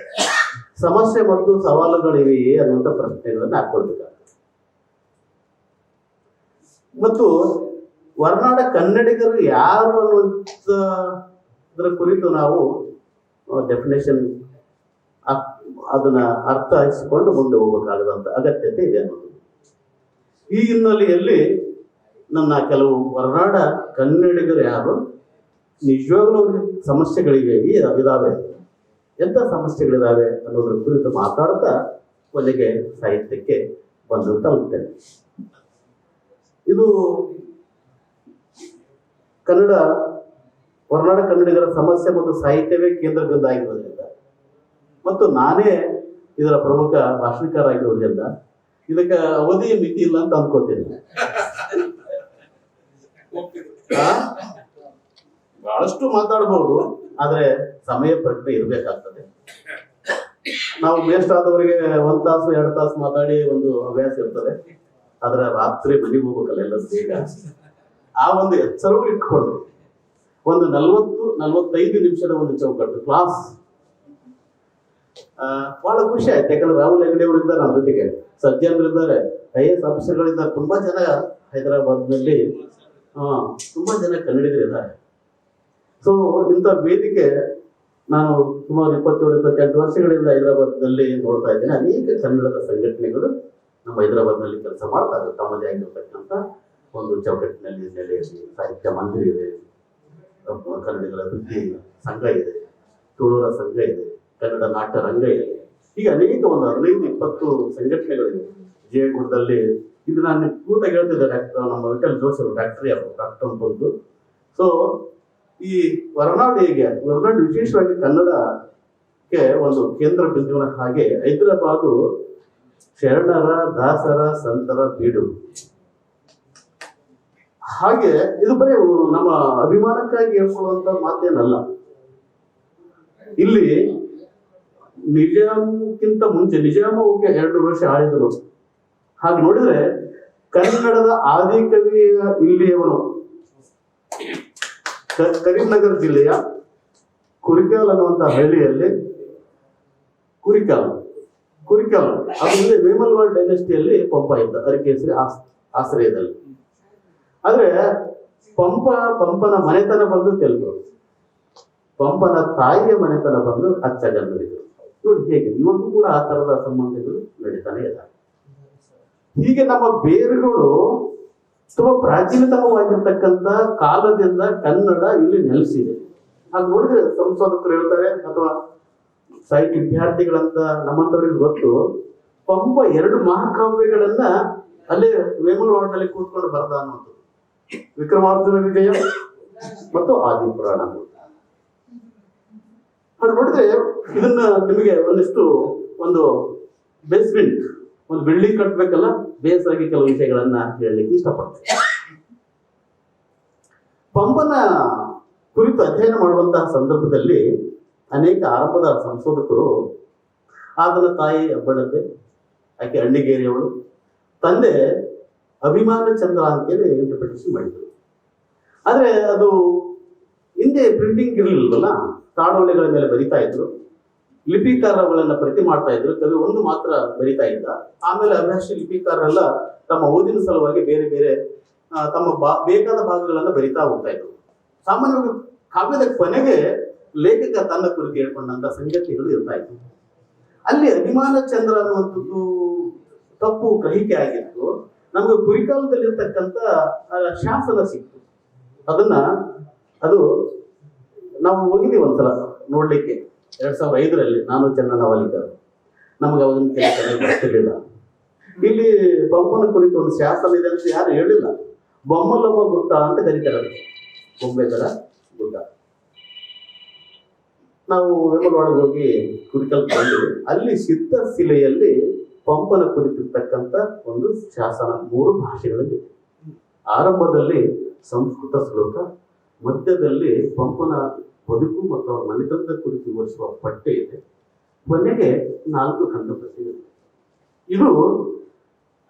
D: ಸಮಸ್ಯೆ ಮತ್ತು ಸವಾಲುಗಳಿವೆಯೇ ಅನ್ನುವಂಥ ಪ್ರಶ್ನೆಗಳನ್ನು ಹಾಕೊಳ್ಬೇಕಾಗ್ತದೆ. ಮತ್ತು ಹೊರನಾಡ ಕನ್ನಡಿಗರು ಯಾರು ಅನ್ನುವಂಥದ್ರ ಕುರಿತು ನಾವು ಡೆಫಿನೇಷನ್ ಅದನ್ನ ಅರ್ಥ ಹಚ್ಚಿಕೊಂಡು ಮುಂದೆ ಹೋಗಬೇಕಾಗದಂತ ಅಗತ್ಯತೆ ಇದೆ ಅನ್ನೋದು. ಈ ಹಿನ್ನೆಲೆಯಲ್ಲಿ ನನ್ನ ಕೆಲವು ಹೊರನಾಡ ಕನ್ನಡಿಗರು ಯಾರು ನಿಜವಾಗ್ಲೂ ಅವ್ರಿಗೆ ಸಮಸ್ಯೆಗಳಿವೆ ಇದಾವೆ, ಎಂಥ ಸಮಸ್ಯೆಗಳಿದಾವೆ ಅನ್ನೋದ್ರ ಕುರಿತು ಮಾತಾಡ್ತಾ ಕೊನೆಗೆ ಸಾಹಿತ್ಯಕ್ಕೆ ಬಂದು ತಲುಪ್ತೇನೆ. ಇದು ಕನ್ನಡ ಹೊರನಾಡ ಕನ್ನಡಿಗರ ಸಮಸ್ಯೆ ಮತ್ತು ಸಾಹಿತ್ಯವೇ ಕೇಂದ್ರ ಬಿಂದು ಆಗಿರೋದ್ರಿಂದ ಮತ್ತು ನಾನೇ ಇದರ ಪ್ರಮುಖ ಭಾಷಣಕಾರ ಆಗಿರೋದ್ರಿಂದ ಇದಕ್ಕೆ ಅವಧಿಯ ಮಿತಿ ಇಲ್ಲ ಅಂತ ಅನ್ಕೋತೀನಿ. ಬಹಳಷ್ಟು ಮಾತಾಡಬಹುದು, ಆದ್ರೆ ಸಮಯ ಪ್ರಜ್ಞೆ ಇರಬೇಕಾಗ್ತದೆ. ನಾವು ಬೇಸ್ಟ್ ಆದವರಿಗೆ 1 ತಾಸು 2 ತಾಸು ಮಾತಾಡಿ ಒಂದು ಹವ್ಯಾಸ ಇರ್ತದೆ, ಆದ್ರೆ ರಾತ್ರಿ ಮನೆಗೆ ಹೋಗ್ಬೇಕಲ್ಲ ಎಲ್ಲ ಬೇಗ. ಆ ಒಂದು ಎಚ್ಚರವೂ ಇಟ್ಕೊಂಡು ಒಂದು 40-45 ನಿಮಿಷದ ಒಂದು ಚೌಕಟ್ಟು ಕ್ಲಾಸ್ ಬಹಳ ಖುಷಿ ಆಯ್ತು. ಯಾಕಂದ್ರೆ ರಾಹುಲ್ ಹೆಗಡೆ ಅವರು ಇದ್ದಾರೆ ನಮ್ಮ ಜೊತೆಗೆ, ಸಜ್ಜನರಿದ್ದಾರೆ, IAS ಆಫೀಸರ್ಗಳಿದ್ದಾರೆ, ತುಂಬಾ ಜನ ಹೈದರಾಬಾದ್ನಲ್ಲಿ ತುಂಬಾ ಜನ ಕನ್ನಡಿಗರಿದ್ದಾರೆ. ಸೊ ಇಂಥ ವೇದಿಕೆ ನಾನು ಸುಮಾರು 27-28 ವರ್ಷಗಳಿಂದ ಹೈದರಾಬಾದ್ನಲ್ಲಿ ನೋಡ್ತಾ ಇದ್ದೇನೆ. ಅನೇಕ ಕನ್ನಡದ ಸಂಘಟನೆಗಳು ನಮ್ಮ ಹೈದರಾಬಾದ್ನಲ್ಲಿ ಕೆಲಸ ಮಾಡ್ತಾರೆ. ತಮ್ಮದೇ ಆಗಿರ್ತಕ್ಕಂಥ ಒಂದು ಚೌಕಟ್ಟಿನಲ್ಲಿ ನೆಲೆಯಲ್ಲಿ ಸಾಹಿತ್ಯ ಮಂದಿರ ಇದೆ, ಕನ್ನಡಿಗರ ವೃತ್ತಿ ಸಂಘ ಇದೆ, ತುಳುವರ ಸಂಘ ಇದೆ, ಕನ್ನಡ ನಾಟ್ಯ ರಂಗ ಇದೆ. ಈಗ ಅನೇಕ ಒಂದು 15-20 ಸಂಘಟನೆಗಳಿವೆ ಜಯಗುಡದಲ್ಲಿ. ಇದು ನಾನು ಕೂತಾಗಿ ಹೇಳ್ತಿದ್ದೆ, ನಮ್ಮ ವಿಠಲ್ ಜೋಶಿ ಅವರು ಡಾಕ್ಟರ್ ಬಂದು. ಸೊ ಈ ಹೊರನಾಡು ವಿಶೇಷವಾಗಿ ಕನ್ನಡಕ್ಕೆ ಒಂದು ಕೇಂದ್ರ ಬಿಂದುವಿನ ಹಾಗೆ ಹೈದರಾಬಾದು ಶರಣರ, ದಾಸರ, ಸಂತರ ಬೀಡು. ಹಾಗೆ ಇದು ಬರೀ ನಮ್ಮ ಅಭಿಮಾನಕ್ಕಾಗಿ ಹೇಳ್ಕೊಳ್ಳುವಂತ ಮಾತೇನಲ್ಲ. ಇಲ್ಲಿ ನಿಜಾಮಕ್ಕಿಂತ ಮುಂಚೆ ನಿಜಾಮ 2 ವರ್ಷ ಆಳಿದರು. ಹಾಗೆ ನೋಡಿದ್ರೆ ಕನ್ನಡದ ಆದಿಕವಿಯ ಇಲ್ಲಿಯವನು ಕರೀಂನಗರ ಜಿಲ್ಲೆಯ ಕುರಿಕಾಲ್ ಅನ್ನುವಂತಹ ಹಳ್ಳಿಯಲ್ಲಿ ಕುರಿಕಾಲ್ ಅದು ವೇಮಲ್ವಾಡ್ ಡೈನೆಸ್ಟಿಯಲ್ಲಿ ಪಂಪ ಇದ್ದ, ಅರಕೇಸರಿ ಆಶ್ರಯದಲ್ಲಿ. ಆದ್ರೆ ಪಂಪನ ಮನೆತನ ಬಂದು ತೆಲುಗು, ಪಂಪನ ತಾಯಿಯ ಮನೆತನ ಬಂದು ಅಚ್ಚಗನ್ನಡಿಗರು. ನೋಡಿ ಹೇಗೆ ಇವತ್ತು ಕೂಡ ಆ ತರದ ಸಂಬಂಧಗಳು ನಡೀತಾನೆ ಇದ್ದಾರೆ. ಹೀಗೆ ನಮ್ಮ ಬೇರುಗಳು ತುಂಬಾ ಪ್ರಾಚೀನತಮವಾಗಿರ್ತಕ್ಕಂಥ ಕಾಲದಿಂದ ಕನ್ನಡ ಇಲ್ಲಿ ನೆಲೆಸಿದೆ. ಹಾಗೆ ನೋಡಿದ್ರೆ ಸಂಶೋಧಕರು ಹೇಳ್ತಾರೆ, ಅಥವಾ ಸಾಹಿತ್ಯ ವಿದ್ಯಾರ್ಥಿಗಳಂತ ನಮ್ಮಂತವ್ರಿಗೆ ಗೊತ್ತು, ಪಂಪ 2 ಮಹಾಕಾವ್ಯಗಳನ್ನ ಅಲ್ಲೇ ವೇಮುಲವಾಡ್ನಲ್ಲಿ ಕೂತ್ಕೊಂಡು ಬರದ ಅನ್ನೋದು, ವಿಕ್ರಮಾರ್ಜುನ ವಿಜಯ ಮತ್ತು ಆದಿಪುರಾಣ. ಹಾಗೆ ನೋಡಿದ್ರೆ ಇದನ್ನ ನಿಮಗೆ ಒಂದು ಬೇಸ್ಮೆಂಟ್, ಒಂದು ಬಿಲ್ಡಿಂಗ್ ಕಟ್ಟಬೇಕಲ್ಲ, ಬೇಸಾಗಿ ಕೆಲವು ವಿಷಯಗಳನ್ನ ಹೇಳಲಿಕ್ಕೆ ಇಷ್ಟಪಡ್ತೇನೆ. ಪಂಪನ ಕುರಿತು ಅಧ್ಯಯನ ಮಾಡುವಂತಹ ಸಂದರ್ಭದಲ್ಲಿ ಅನೇಕ ಆರಂಭದ ಸಂಶೋಧಕರು ಆತನ ತಾಯಿ ಅಬ್ಬಣತೆ, ಆಕೆ ಅಣ್ಣಿಗೇರಿಯವಳು, ತಂದೆ ಅಭಿಮಾನ ಚಂದ್ರ ಅಂತೇಳಿ ಇಂಟರ್ಪ್ರಿಟೇಷನ್ ಮಾಡಿದ್ರು. ಆದ್ರೆ ಅದು ಹಿಂದೆ ಪ್ರಿಂಟಿಂಗ್ ಇರಲಿಲ್ವಲ್ಲ, ತಾಡೋಲೆಗಳ ಮೇಲೆ ಬರಿತಾ ಇದ್ರು, ಲಿಪಿಕಾರಗಳನ್ನ ಪ್ರತಿ ಮಾಡ್ತಾ ಇದ್ರು. ಕವಿ ಒಂದು ಮಾತ್ರ ಬರಿತಾ ಇದ್ದ. ಆಮೇಲೆ ಅಭ್ಯಾಸಿ ಲಿಪಿಕಾರರೆಲ್ಲ ತಮ್ಮ ಓದಿನ ಸಲುವಾಗಿ ಬೇರೆ ಬೇರೆ ತಮ್ಮ ಬೇಕಾದ ಭಾಗಗಳನ್ನ ಬರಿತಾ ಹೋಗ್ತಾ ಇದ್ರು. ಸಾಮಾನ್ಯವಾಗಿ ಕಾವ್ಯದ ಕೊನೆಗೆ ಲೇಖಕ ತನ್ನ ಕುರಿತು ಹೇಳ್ಕೊಂಡಂತ ಸಂಗತಿಗಳು ಇರ್ತಾ ಇತ್ತು. ಅಲ್ಲಿ ಅಭಿಮಾನ ಚಂದ್ರ ಅನ್ನುವಂಥದ್ದು ತಪ್ಪು ಗ್ರಹಿಕೆ ಆಗಿತ್ತು. ನಮ್ಗೆ ಕುರಿಕಾಲದಲ್ಲಿರ್ತಕ್ಕಂಥ ಶಾಸನ ಸಿಕ್ತು. ಅದು ನಾವು ಹೋಗಿದ್ದೀವಿ ಒಂದ್ಸಲ ನೋಡ್ಲಿಕ್ಕೆ 2005ರಲ್ಲಿ, ನಾನು ಚೆನ್ನನ ವಾಲಿಕರ್. ನಮಗೆ ಅವಾಗಿನ ಕೆಲಸ ಬರ್ತಿರ್ಲಿಲ್ಲ. ಇಲ್ಲಿ ಪಂಪನ ಕುರಿತು ಒಂದು ಶಾಸನ ಇದೆ ಅಂತ ಯಾರು ಹೇಳಿಲ್ಲ. ಬೊಮ್ಮಲಮ್ಮ ಗುಡ್ಡ ಅಂತ ಕರೀತಾರೆ, ಬೊಂಬೆಗರ ಗುಡ್ಡ. ನಾವು ವೇಮಲವಾಡಿಗೆ ಹೋಗಿ ಕುರಿಕಲ್ ಬಂದ್ವಿ. ಅಲ್ಲಿ ಸಿದ್ಧಶಿಲೆಯಲ್ಲಿ ಪಂಪನ ಕುರಿತಿರ್ತಕ್ಕಂಥ ಒಂದು ಶಾಸನ 3 ಭಾಷೆಗಳಲ್ಲಿ. ಆರಂಭದಲ್ಲಿ ಸಂಸ್ಕೃತ ಶ್ಲೋಕ, ಮಧ್ಯದಲ್ಲಿ ಪಂಪನ ಬದುಕು ಮತ್ತು ಅವರ ಮನೆತನದ ಕುರಿತು ವಿವರಿಸುವ ಪಠ್ಯ ಇದೆ, ಕೊನೆಗೆ 4 ಕಂದಪದ್ಯಗಳು. ಇದು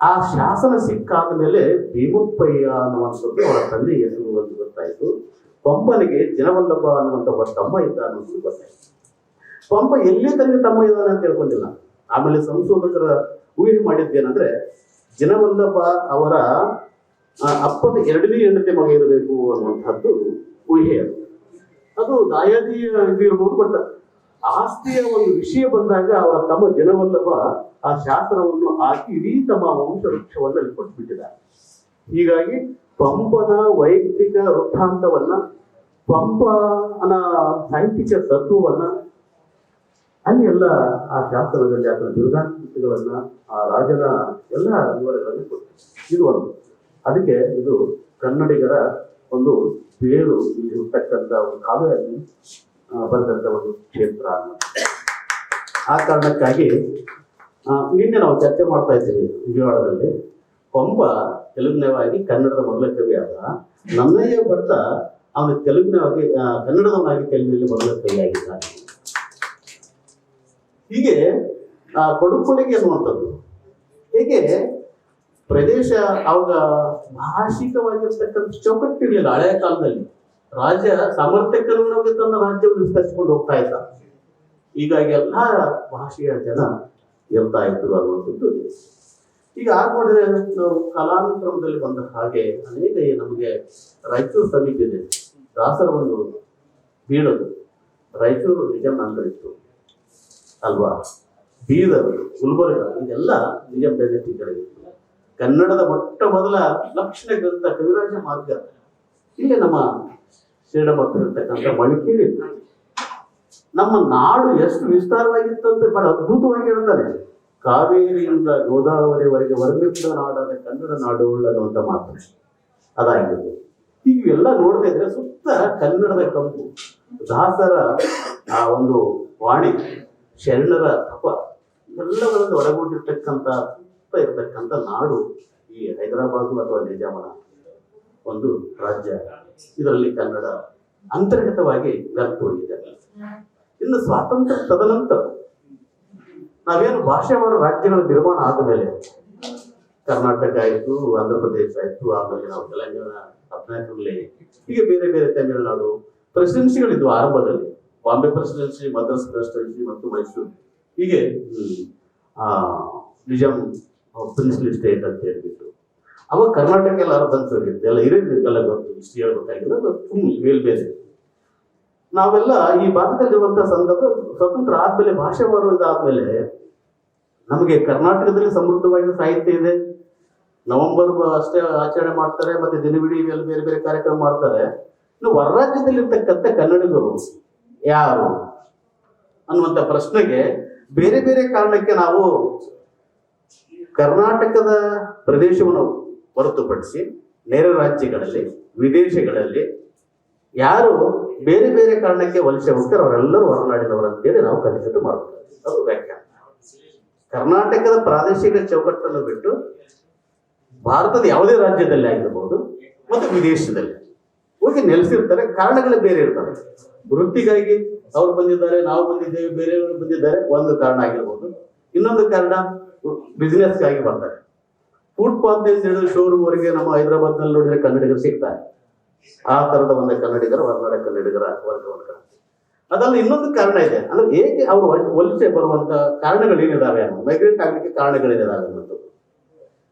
D: ಆ ಶಾಸನ ಸಿಕ್ಕಾದ ಮೇಲೆ ಭೀಮಪ್ಪಯ್ಯ ಅನ್ನುವಂಥದ್ದು ಅವರ ತಂದೆ ಹೆಸರು ಅಂತ ಗೊತ್ತಾಯಿತು. ಪಂಪನಿಗೆ ಜನವಲ್ಲಭ ಅನ್ನುವಂಥ ಒಬ್ಬ ತಮ್ಮ ಇದ್ದ ಅನ್ನೋದು ಗೊತ್ತಾಯಿತು. ಪಂಪ ಎಲ್ಲಿ ತನಗೆ ತಮ್ಮ ಇದ್ದಾನೆ ಅಂತ ಹೇಳ್ಕೊಂಡಿಲ್ಲ. ಆಮೇಲೆ ಸಂಶೋಧಕರ ಊಹೆ ಮಾಡಿದ್ದೇನೆಂದ್ರೆ, ಜನವಲ್ಲಭ ಅವರ ಅಪ್ಪನ 2ನೇ ಹೆಂಡತಿ ಮಗ ಇರಬೇಕು ಅನ್ನುವಂಥದ್ದು ಊಹೆ. ಅದು ದಾಯಾದಿ ಇದು ಇರ್ಬೋದು, ಬಟ್ ಆಸ್ತಿಯ ಒಂದು ವಿಷಯ ಬಂದಾಗ ಅವರ ತಮ್ಮ ಜನವಲ್ಲಭ ಆ ಶಾಸ್ತ್ರವನ್ನು ಹಾಕಿ ಇಡೀ ತಮ್ಮ ವಂಶ ವೃಕ್ಷವನ್ನು ಅಲ್ಲಿ ಕೊಟ್ಬಿಟ್ಟಿದ್ದಾರೆ. ಹೀಗಾಗಿ ಪಂಪನ ವೈಯಕ್ತಿಕ ವೃತ್ತಾಂತವನ್ನ, ಪಂಪನ ಸಾಹಿತ್ಯಿಕ ತತ್ವವನ್ನ ಅಲ್ಲಿ ಎಲ್ಲ ಆ ಶಾಸ್ತ್ರದಲ್ಲಿ ಅದರ ದುರ್ಗಾಂತಿಗಳನ್ನ, ಆ ರಾಜನ ಎಲ್ಲ ವಿವರಗಳನ್ನು ಕೊಟ್ಟು ಇದು ಒಂದು. ಅದಕ್ಕೆ ಇದು ಕನ್ನಡಿಗರ ಒಂದು ಬೇರು ಇಲ್ಲಿ ಇರ್ತಕ್ಕಂಥ ಒಂದು ಕಾವ್ಯದಲ್ಲಿ ಬರೆದಂಥ ಒಂದು ಕ್ಷೇತ್ರ. ಆ ಕಾರಣಕ್ಕಾಗಿ ನಿನ್ನೆ ನಾವು ಚರ್ಚೆ ಮಾಡ್ತಾ ಇದ್ದೀವಿ ವಿಜಯವಾಡದಲ್ಲಿ. ಪಂಪ ತೆಲುಗಿನವಾಗಿ ಕನ್ನಡದ ಮೊದಲ ಕವಿ ಆದ. ನನ್ನಯ್ಯ ಭಟ್ಟ ಅವನು ತೆಲುಗಿನವಾಗಿ ಕನ್ನಡದವನಾಗಿ ತೆಲುಗಿನಲ್ಲಿ ಮೊದಲ ಕವಿ ಆಗಿದ್ದಾನೆ. ಹೀಗೆ ಕೊಡುಕೊಡುಗೆ ಅನ್ನುವಂಥದ್ದು ಹೇಗೆ ಪ್ರದೇಶ ಅವಾಗ ಭಾಷಿಕವಾಗಿರ್ತಕ್ಕಂಥ ಚೌಕಟ್ಟಿರಲಿಲ್ಲ. ಹಳೆಯ ಕಾಲದಲ್ಲಿ ರಾಜ್ಯ ಸಾಮರ್ಥ್ಯಕ್ಕನುಗುಣವಾಗಿ ತನ್ನ ರಾಜ್ಯವನ್ನು ವಿಸ್ತರಿಸಿಕೊಂಡು ಹೋಗ್ತಾ ಇದ್ದ. ಹೀಗಾಗಿ ಎಲ್ಲ ಭಾಷೆಯ ಜನ ಇರ್ತಾ ಇದ್ರು ಅನ್ನುವಂಥದ್ದು. ಈಗ ನೋಡಿದ್ರೆ ನಾವು ಕಾಲಾನುಕ್ರಮದಲ್ಲಿ ಬಂದ ಹಾಗೆ ಅನೇಕ ನಮಗೆ ರಾಯಚೂರು ಸಮೀಪ ಇದೆ, ದಾಸರ ಒಂದು ಬೀಳದು. ರಾಯಚೂರು ನಿಜಾಂ ಅಂಗಡಿತ್ತು ಅಲ್ವಾ, ಬೀದರ್, ಗುಲ್ಬರ್ಗ ಇದೆಲ್ಲ ನಿಜಾಂ ಡೈನೆಸ್ಟಿ ಕಡೆಗೆ. ಕನ್ನಡದ ಮೊಟ್ಟ ಮೊದಲ ಲಕ್ಷಣ ಗ್ರಂಥ ಕವಿರಾಜ ಮಾರ್ಗ ಇಲ್ಲಿ ನಮ್ಮ ಶ್ರೀಡಮತ್ತಿರತಕ್ಕಂಥ ಮಡಿಕೇರಿ. ನಮ್ಮ ನಾಡು ಎಷ್ಟು ವಿಸ್ತಾರವಾಗಿತ್ತು ಅಂತ ಬಹಳ ಅದ್ಭುತವಾಗಿ ಹೇಳ್ತಾನೆ. ಕಾವೇರಿಯಿಂದ ಗೋದಾವರಿವರೆಗೆ ವರ್ಣಿಸಿದ ನಾಡಾದ ಕನ್ನಡ ನಾಡು ಅನ್ನುವಂಥ ಮಾತು ಅದಾಗಿರುತ್ತೆ. ಈಗ ಎಲ್ಲ ನೋಡದೇ ಇದ್ರೆ ಸುತ್ತ ಕನ್ನಡದ ಕಂಪು, ದಾಸರ ಆ ಒಂದು ವಾಣಿ, ಶರಣರ ತಪ ಎಲ್ಲಗಳನ್ನು ಒಳಗೊಂಡಿರ್ತಕ್ಕಂಥ ಇರತಕ್ಕಂಥ ನಾಡು ಈ ಹೈದರಾಬಾದ್ ಅಥವಾ ನಿಜಾಮನ ಒಂದು ರಾಜ್ಯ. ಇದರಲ್ಲಿ ಕನ್ನಡ ಅಂತರ್ಗತವಾಗಿ ವ್ಯರ್ಥ ಹೋಗಿದೆ. ಇನ್ನು ಸ್ವಾತಂತ್ರ್ಯ ತದನಂತರ ನಾವೇನು ಭಾಷಾವಾರ ರಾಜ್ಯಗಳ ನಿರ್ಮಾಣ ಆದ ಮೇಲೆ ಕರ್ನಾಟಕ ಆಯಿತು, ಆಂಧ್ರ ಪ್ರದೇಶ ಆಯಿತು, ಆಮೇಲೆ ನಾವು ತೆಲಂಗಾಣ, ಹದಿನಾಲ್ಕರಲ್ಲಿ ಹೀಗೆ ಬೇರೆ ಬೇರೆ ತಮಿಳುನಾಡು ಪ್ರೆಸಿಡೆನ್ಸಿಗಳಿದ್ವು ಆರಂಭದಲ್ಲಿ. ಬಾಂಬೆ ಪ್ರೆಸಿಡೆನ್ಸಿ, ಮದ್ರಾಸ್ ಪ್ರೆಸಿಡೆನ್ಸಿ ಮತ್ತು ಮೈಸೂರು. ಹೀಗೆ ನಿಜಾಂ ಪ್ರಿನ್ಸ್ಲಿ ಸ್ಟೇಟ್ ಅಂತ ಹೇಳ್ಬಿಟ್ಟು ಅವಾಗ ಕರ್ನಾಟಕ ಎಲ್ಲ ಅರ್ಧಂತ ಹೋಗಿತ್ತು. ಎಲ್ಲ ಇರೋದಿಲ್ಲ ಗೊತ್ತು, ಇಷ್ಟು ಹೇಳ್ಬೇಕಾಗಿಲ್ಲ, ಮೇಲ್ಬೇರೆ. ನಾವೆಲ್ಲ ಈ ಭಾಗದಲ್ಲಿರುವಂತಹ ಸಂದರ್ಭ ಸ್ವತಂತ್ರ ಆದ್ಮೇಲೆ ಭಾಷಾವಾರು ಇದಾದ್ಮೇಲೆ ನಮಗೆ ಕರ್ನಾಟಕದಲ್ಲಿ ಸಮೃದ್ಧವಾಗಿ ಸಾಹಿತ್ಯ ಇದೆ. ನವೆಂಬರ್ ಅಷ್ಟೇ ಆಚರಣೆ ಮಾಡ್ತಾರೆ, ಮತ್ತೆ ದಿನವಿಡೀ ಬೇರೆ ಬೇರೆ ಕಾರ್ಯಕ್ರಮ ಮಾಡ್ತಾರೆ. ಇನ್ನು ಹೊರ ರಾಜ್ಯದಲ್ಲಿರ್ತಕ್ಕಂಥ ಕನ್ನಡಿಗರು ಯಾರು ಅನ್ನುವಂಥ ಪ್ರಶ್ನೆಗೆ ಬೇರೆ ಬೇರೆ ಕಾರಣಕ್ಕೆ ನಾವು ಕರ್ನಾಟಕದ ಪ್ರದೇಶವನ್ನು ಹೊರತುಪಡಿಸಿ ನೆರೆ ರಾಜ್ಯಗಳಲ್ಲಿ, ವಿದೇಶಗಳಲ್ಲಿ ಯಾರು ಬೇರೆ ಬೇರೆ ಕಾರಣಕ್ಕೆ ವಲಸೆ ಹೋಗ್ತಾರೆ ಅವರೆಲ್ಲರೂ ಹೊರನಾಡಿನವರು ಅಂತೇಳಿ ನಾವು ಕನ್ಸಿಡರ್ ಮಾಡ್ತೀವಿ. ಅದು ವ್ಯಾಖ್ಯಾನ. ಕರ್ನಾಟಕದ ಪ್ರಾದೇಶಿಕ ಚೌಕಟ್ಟನ್ನು ಬಿಟ್ಟು ಭಾರತದ ಯಾವುದೇ ರಾಜ್ಯದಲ್ಲಿ ಆಗಿರ್ಬೋದು ಮತ್ತು ವಿದೇಶದಲ್ಲಿ ಹೋಗಿ ನೆಲೆಸಿರ್ತಾರೆ. ಕಾರಣಗಳು ಬೇರೆ ಇರ್ತವೆ. ವೃತ್ತಿಗಾಗಿ ಅವ್ರು ಬಂದಿದ್ದಾರೆ, ನಾವು ಬಂದಿದ್ದೇವೆ, ಬೇರೆಯವರು ಬಂದಿದ್ದಾರೆ, ಒಂದು ಕಾರಣ ಆಗಿರ್ಬೋದು. ಇನ್ನೊಂದು ಕಾರಣ ಬಿಸ್ನೆಸ್ಗಾಗಿ ಬರ್ತಾರೆ. ಫುಟ್ಪಾತ್ ಹಿಡಿದು ಶೋರೂಮ್ ವರೆಗೆ ನಮ್ಮ ಹೈದರಾಬಾದ್ ನಲ್ಲಿ ನೋಡಿದ್ರೆ ಕನ್ನಡಿಗರು ಸಿಗ್ತಾರೆ. ಆ ತರದ ಒಂದು ಕನ್ನಡಿಗರ ಹೊರನಾಡ ಕನ್ನಡಿಗರ ವರ್ಗವನ್ನು. ಅದಲ್ಲ ಇನ್ನೊಂದು ಕಾರಣ ಇದೆ, ಅಂದ್ರೆ ಹೇಗೆ ಅವರು ವಲಸೆ ಬರುವಂತ ಕಾರಣಗಳೇನಿದಾವೆ ಅನ್ನೋ, ಮೈಗ್ರೇಟ್ ಆಗ್ಲಿಕ್ಕೆ ಕಾರಣಗಳೇನಿದಾವೆ ಅನ್ನೋದು.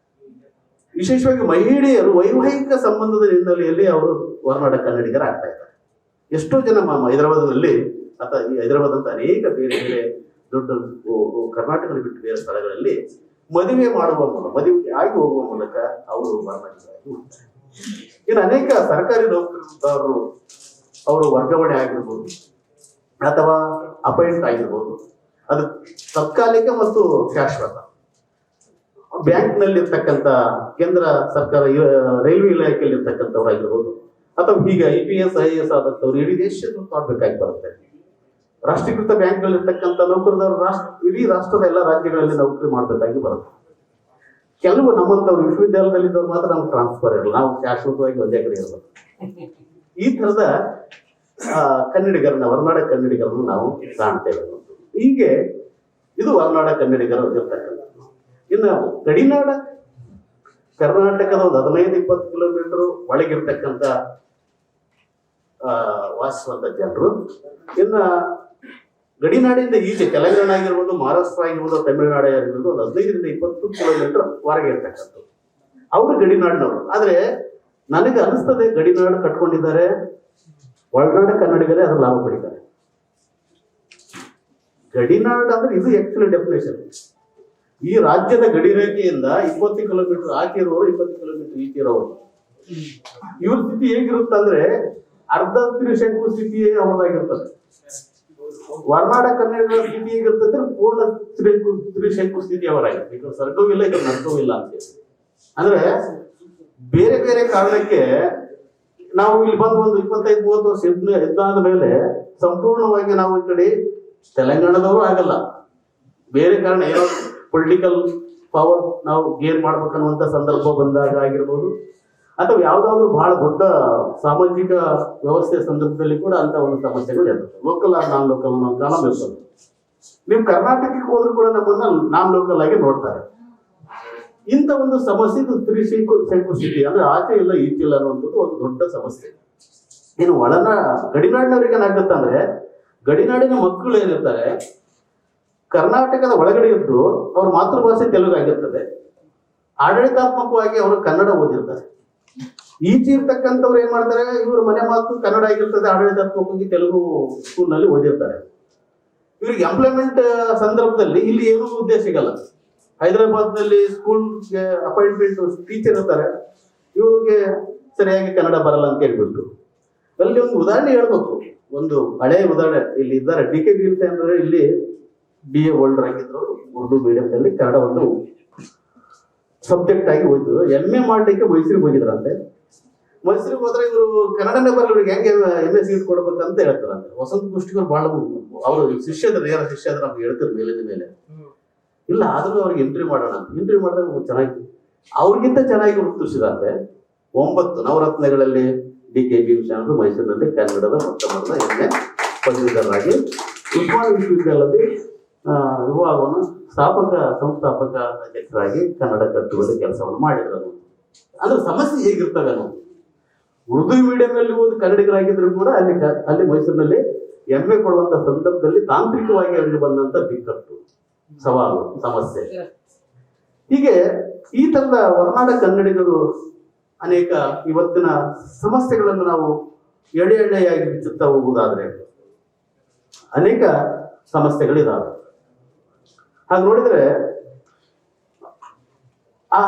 D: ವಿಶೇಷವಾಗಿ ಮಹಿಳೆಯರು ವೈವಾಹಿಕ ಸಂಬಂಧದ ಹಿನ್ನೆಲೆಯಲ್ಲಿ ಅವರು ಹೊರನಾಡ ಕನ್ನಡಿಗರ ಆಗ್ತಾ ಇದ್ದಾರೆ. ಎಷ್ಟೋ ಜನ ಹೈದರಾಬಾದ್ನಲ್ಲಿ ಅಥವಾ ಈ ಹೈದರಾಬಾದ್ ಅಂತ ಅನೇಕ ಬೇರೆ ಬೇರೆ ದೊಡ್ಡ ಕರ್ನಾಟಕದ ಬಿಟ್ಟು ಬೇರೆ ಸ್ಥಳಗಳಲ್ಲಿ ಮದುವೆ ಮಾಡುವ ಮೂಲಕ, ಮದುವೆ ಆಗಿ ಹೋಗುವ ಮೂಲಕ ಅವರು ಹೊರನಾಡಿದ್ದಾರೆ. ಇನ್ನು ಅನೇಕ ಸರ್ಕಾರಿ ನೌಕರರು ಅವರು ವರ್ಗಾವಣೆ ಆಗಿರ್ಬೋದು ಅಥವಾ ಅಪಾಯಿಂಟ್ ಆಗಿರ್ಬೋದು, ಅದು ತಾತ್ಕಾಲಿಕ ಮತ್ತು ಶಾಶ್ವತ. ಬ್ಯಾಂಕ್ನಲ್ಲಿ ಇರ್ತಕ್ಕಂಥ ಕೇಂದ್ರ ಸರ್ಕಾರ ರೈಲ್ವೆ ಇಲಾಖೆಯಲ್ಲಿ ಇರ್ತಕ್ಕಂಥವ್ರು ಆಗಿರ್ಬೋದು, ಅಥವಾ ಈಗ IPS IAS ಆದಂಥವ್ರು ಇಡೀ ದೇಶದ ಮಾಡಬೇಕಾಗಿ ಬರುತ್ತೆ. ರಾಷ್ಟ್ರೀಕೃತ ಬ್ಯಾಂಕ್ನಲ್ಲಿ ಇರ್ತಕ್ಕಂಥ ನೌಕರದವರು ಇಡೀ ರಾಷ್ಟ್ರದ ಎಲ್ಲ ರಾಜ್ಯಗಳಲ್ಲಿ ನೌಕರಿ ಮಾಡಬೇಕಾಗಿ ಬರುತ್ತೆ. ಕೆಲವು ನಮ್ಮಂಥವ್ರು ವಿಶ್ವವಿದ್ಯಾಲಯದಲ್ಲಿದ್ದವ್ರು ಮಾತ್ರ ನಮ್ಗೆ ಟ್ರಾನ್ಸ್ಫರ್ ಇರಲ್ಲ, ನಾವು ಶಾಶ್ವತವಾಗಿ ಒಂದೇ ಕಡೆ ಇರಬೇಕು. ಈ ಥರದ ಕನ್ನಡಿಗರನ್ನ, ಹೊರನಾಡ ಕನ್ನಡಿಗರನ್ನು ನಾವು ಕಾಣ್ತೇವೆ. ಹೀಗೆ ಇದು ಹೊರನಾಡ ಕನ್ನಡಿಗರು ಇರ್ತಕ್ಕಂಥದ್ದು. ಇನ್ನು ಗಡಿನಾಡ ಕರ್ನಾಟಕದ ಒಂದು 15-20 ಕಿಲೋಮೀಟರ್ ಒಳಗಿರ್ತಕ್ಕಂಥ ವಾಸಿಸುವಂತ ಜನರು. ಇನ್ನ ಗಡಿನಾಡಿಂದ ಈಚೆ ತೆಲಂಗಾಣ ಆಗಿರ್ಬೋದು, ಮಹಾರಾಷ್ಟ್ರ ಆಗಿರ್ಬೋದು, ತಮಿಳುನಾಡು ಆಗಿರ್ಬೋದು, ಒಂದು 15-20 ಕಿಲೋಮೀಟರ್ ಹೊರಗೆ ಇರ್ತಕ್ಕಂಥದ್ದು ಅವರು ಗಡಿನಾಡಿನವರು. ಆದ್ರೆ ನನಗೆ ಅನಿಸ್ತದೆ ಗಡಿನಾಡು ಕಟ್ಕೊಂಡಿದ್ದಾರೆ ಒಳನಾಡ ಕನ್ನಡಿಗರೇ ಅದ್ರ ಲಾಭ ಪಡಿತಾರೆ. ಗಡಿನಾಡು ಅಂದ್ರೆ ಇದು ಆಕ್ಚುಲಿ ಡೆಫಿನೇಷನ್. ಈ ರಾಜ್ಯದ ಗಡಿ ರೇಖೆಯಿಂದ 20 ಕಿಲೋಮೀಟರ್ ಆಚೆ ಇರೋರು, 20 ಕಿಲೋಮೀಟರ್ ಈಚೆ ಇರೋರು, ಇವ್ರ ಸ್ಥಿತಿ ಹೇಗಿರುತ್ತಂದ್ರೆ ಅರ್ಧ ತ್ರಿಶಂಕು ಸ್ಥಿತಿಯೇ ಅವರಾಗಿರ್ತದೆ. ವರ್ನಾಡ ಕನ್ನಡಿಗರ ಸ್ಥಿತಿ ಹೇಗಿರ್ತದೆ, ಪೂರ್ಣ ತ್ರಿಶಂಕು ಸ್ಥಿತಿ ಅವರಾಗಿರುತ್ತೆ. ಈಗ ಸ್ವರ್ಗವೂ ಇಲ್ಲ, ಈಗ ನರ್ಕವೂ ಇಲ್ಲ ಅಂತ. ಅಂದ್ರೆ ಬೇರೆ ಬೇರೆ ಕಾರಣಕ್ಕೆ ನಾವು ಇಲ್ಲಿ ಬಂದು ಒಂದು 25-30 ವರ್ಷ ಎದ್ದಾದ ಮೇಲೆ ಸಂಪೂರ್ಣವಾಗಿ ನಾವು ಈ ಕಡೆ ತೆಲಂಗಾಣದವರು ಆಗಲ್ಲ. ಬೇರೆ ಕಾರಣ ಏನೋ ಪೊಲಿಟಿಕಲ್ ಪವರ್ ನಾವು ಗೇನ್ ಮಾಡ್ಬೇಕನ್ನುವಂತ ಸಂದರ್ಭ ಬಂದಾಗ ಆಗಿರ್ಬೋದು, ಅಥವಾ ಯಾವ್ದಾದ್ರು ಬಹಳ ದೊಡ್ಡ ಸಾಮಾಜಿಕ ವ್ಯವಸ್ಥೆ ಸಂದರ್ಭದಲ್ಲಿ ಕೂಡ ಅಂತ ಒಂದು ಸಮಸ್ಯೆಗಳು ಇರ್ತದೆ. ಲೋಕಲ್ ಆರ್ ನಾನ್ ಲೋಕಲ್ ಅನ್ನೋ ಕಾಲ ಬರ್ತದೆ. ನೀವು ಕರ್ನಾಟಕಕ್ಕೆ ಹೋದ್ರು ಕೂಡ ನಮ್ಮನ್ನ ನಾನ್ ಲೋಕಲ್ ಆಗಿ ನೋಡ್ತಾರೆ. ಇಂಥ ಒಂದು ಸಮಸ್ಯೆ ತ್ರಿಶಂಕು ಸ್ಥಿತಿ, ಅಂದ್ರೆ ಆಚೆ ಇಲ್ಲ ಈಚೆ ಇಲ್ಲ ಅನ್ನುವಂಥದ್ದು ಒಂದು ದೊಡ್ಡ ಸಮಸ್ಯೆ. ಇನ್ನು ಗಡಿನಾಡಿನವ್ರಿಗೆ ಏನಾಗುತ್ತಂದ್ರೆ, ಗಡಿನಾಡಿನ ಮಕ್ಕಳು ಏನಿರ್ತಾರೆ ಕರ್ನಾಟಕದ ಒಳಗಡೆ ಇದ್ದು ಅವ್ರ ಮಾತೃಭಾಷೆ ತೆಲುಗು ಆಗಿರ್ತದೆ, ಆಡಳಿತಾತ್ಮಕವಾಗಿ ಅವರು ಕನ್ನಡ ಓದಿರ್ತಾರೆ. ಈಚೆ ಇರ್ತಕ್ಕಂಥವ್ರು ಏನ್ ಮಾಡ್ತಾರೆ, ಇವ್ರ ಮನೆ ಮಾತು ಕನ್ನಡ ಆಗಿರ್ತದೆ, ಆಡಳಿತಾತ್ಮಕವಾಗಿ ತೆಲುಗು ಸ್ಕೂಲ್ ನಲ್ಲಿ ಓದಿರ್ತಾರೆ. ಇವ್ರಿಗೆ ಎಂಪ್ಲಾಯ್ಮೆಂಟ್ ಸಂದರ್ಭದಲ್ಲಿ ಇಲ್ಲಿ ಏನೂ ಉದ್ದೇಶ ಸಿಗಲ್ಲ. ಹೈದರಾಬಾದ್ ನಲ್ಲಿ ಸ್ಕೂಲ್ಗೆ ಅಪಾಯಿಂಟ್ಮೆಂಟ್ ಟೀಚರ್ ಇರ್ತಾರೆ, ಇವ್ರಿಗೆ ಸರಿಯಾಗಿ ಕನ್ನಡ ಬರಲ್ಲ ಅಂತ ಹೇಳ್ಬಿಟ್ಟು. ಅಲ್ಲಿ ಒಂದು ಉದಾಹರಣೆ ಹೇಳ್ಬೇಕು, ಒಂದು ಹಳೆಯ ಉದಾಹರಣೆ ಇಲ್ಲಿ ಇದ್ದಾರೆ. ಡಿ ಕೆ ಬೀರ್ಸೆ ಅಂದ್ರೆ ಇಲ್ಲಿ BA ಹೋಲ್ಡರ್ ಆಗಿದ್ರು, ಉರ್ದು ಮೀಡಿಯಂನಲ್ಲಿ ಕನ್ನಡ ಒಂದು ಸಬ್ಜೆಕ್ಟ್ ಆಗಿ ಓದಿದ್ರು. MA ಮಾಡ್ಲಿಕ್ಕೆ ಮೈಸೂರಿಗೆ ಹೋಗಿದ್ರಂತೆ. ಮೈಸೂರಿಗೆ ಹೋದ್ರೆ ಇವರು ಕನ್ನಡನೇ ಬರಲ್ಲ, ಇವ್ರಿಗೆ ಹೆಂಗೆ MA ಸೀಟ್ ಕೊಡ್ಬೇಕಂತ ಹೇಳ್ತಾರಂತೆ. ವಸಂತ ಕುಷ್ಟಿಗರು ಬಹಳ ಅವರು ಶಿಷ್ಯದ್ರು, ನೇರ ಶಿಷ್ಯದ್ರು ನಮ್ಗೆ ಹೇಳ್ತಾರೆ ಮೇಲಿನ ಮೇಲೆ. ಇಲ್ಲ ಆದ್ರೂ ಅವ್ರಿಗೆ ಇಂಟರ್ವ್ಯೂ ಮಾಡೋಣ, ಇಂಟರ್ವ್ಯೂ ಮಾಡಿದಾಗ ಚೆನ್ನಾಗಿ ಅವ್ರಿಗಿಂತ ಚೆನ್ನಾಗಿ ಗುರುತಿಸಿದಂತೆ. 9 ನವರತ್ನಗಳಲ್ಲಿ DK ಭೀಮಸೇನ್ ಅವರು ಮೈಸೂರಿನಲ್ಲಿ ಕನ್ನಡದ ಮೊಟ್ಟ ಮೊದಲ MA ಪದವೀಧರರಾಗಿ ಉಸ್ಮಾನ್ ವಿಶ್ವವಿದ್ಯಾಲಯದಲ್ಲಿ ವಿಭಾಗವನ್ನು ಸಂಸ್ಥಾಪಕ ಅಧ್ಯಕ್ಷರಾಗಿ ಕನ್ನಡ ಕಟ್ಟುವಲ್ಲಿ ಕೆಲಸವನ್ನು ಮಾಡಿದ್ರು. ಅಂದ್ರೆ ಸಮಸ್ಯೆ ಹೇಗಿರ್ತವೆ ನಾವು ಉರ್ದು ಮೀಡಿಯಂ ಅಲ್ಲಿ ಓದಿ ಕನ್ನಡಿಗರಾಗಿದ್ರು ಕೂಡ ಅಲ್ಲಿ ಮೈಸೂರಿನಲ್ಲಿ MA ಕೊಡುವಂತ ಸಂದರ್ಭದಲ್ಲಿ ತಾಂತ್ರಿಕವಾಗಿ ಅವರಿಗೆ ಬಂದಂತ ಬಿಕ್ಕಟ್ಟು, ಸವಾಲು, ಸಮಸ್ಯೆ. ಹೀಗೆ ಈ ತರದ ವರ್ನಾಡ ಕನ್ನಡಿಗರು ಅನೇಕ ಇವತ್ತಿನ ಸಮಸ್ಯೆಗಳನ್ನು ನಾವು ಎಳೆಯಾಗಿ ಬಿಚ್ಚುತ್ತಾ ಹೋಗುವುದಾದ್ರೆ ಅನೇಕ ಸಮಸ್ಯೆಗಳಿದಾವೆ. ಹಾಗೆ ನೋಡಿದ್ರೆ ಆ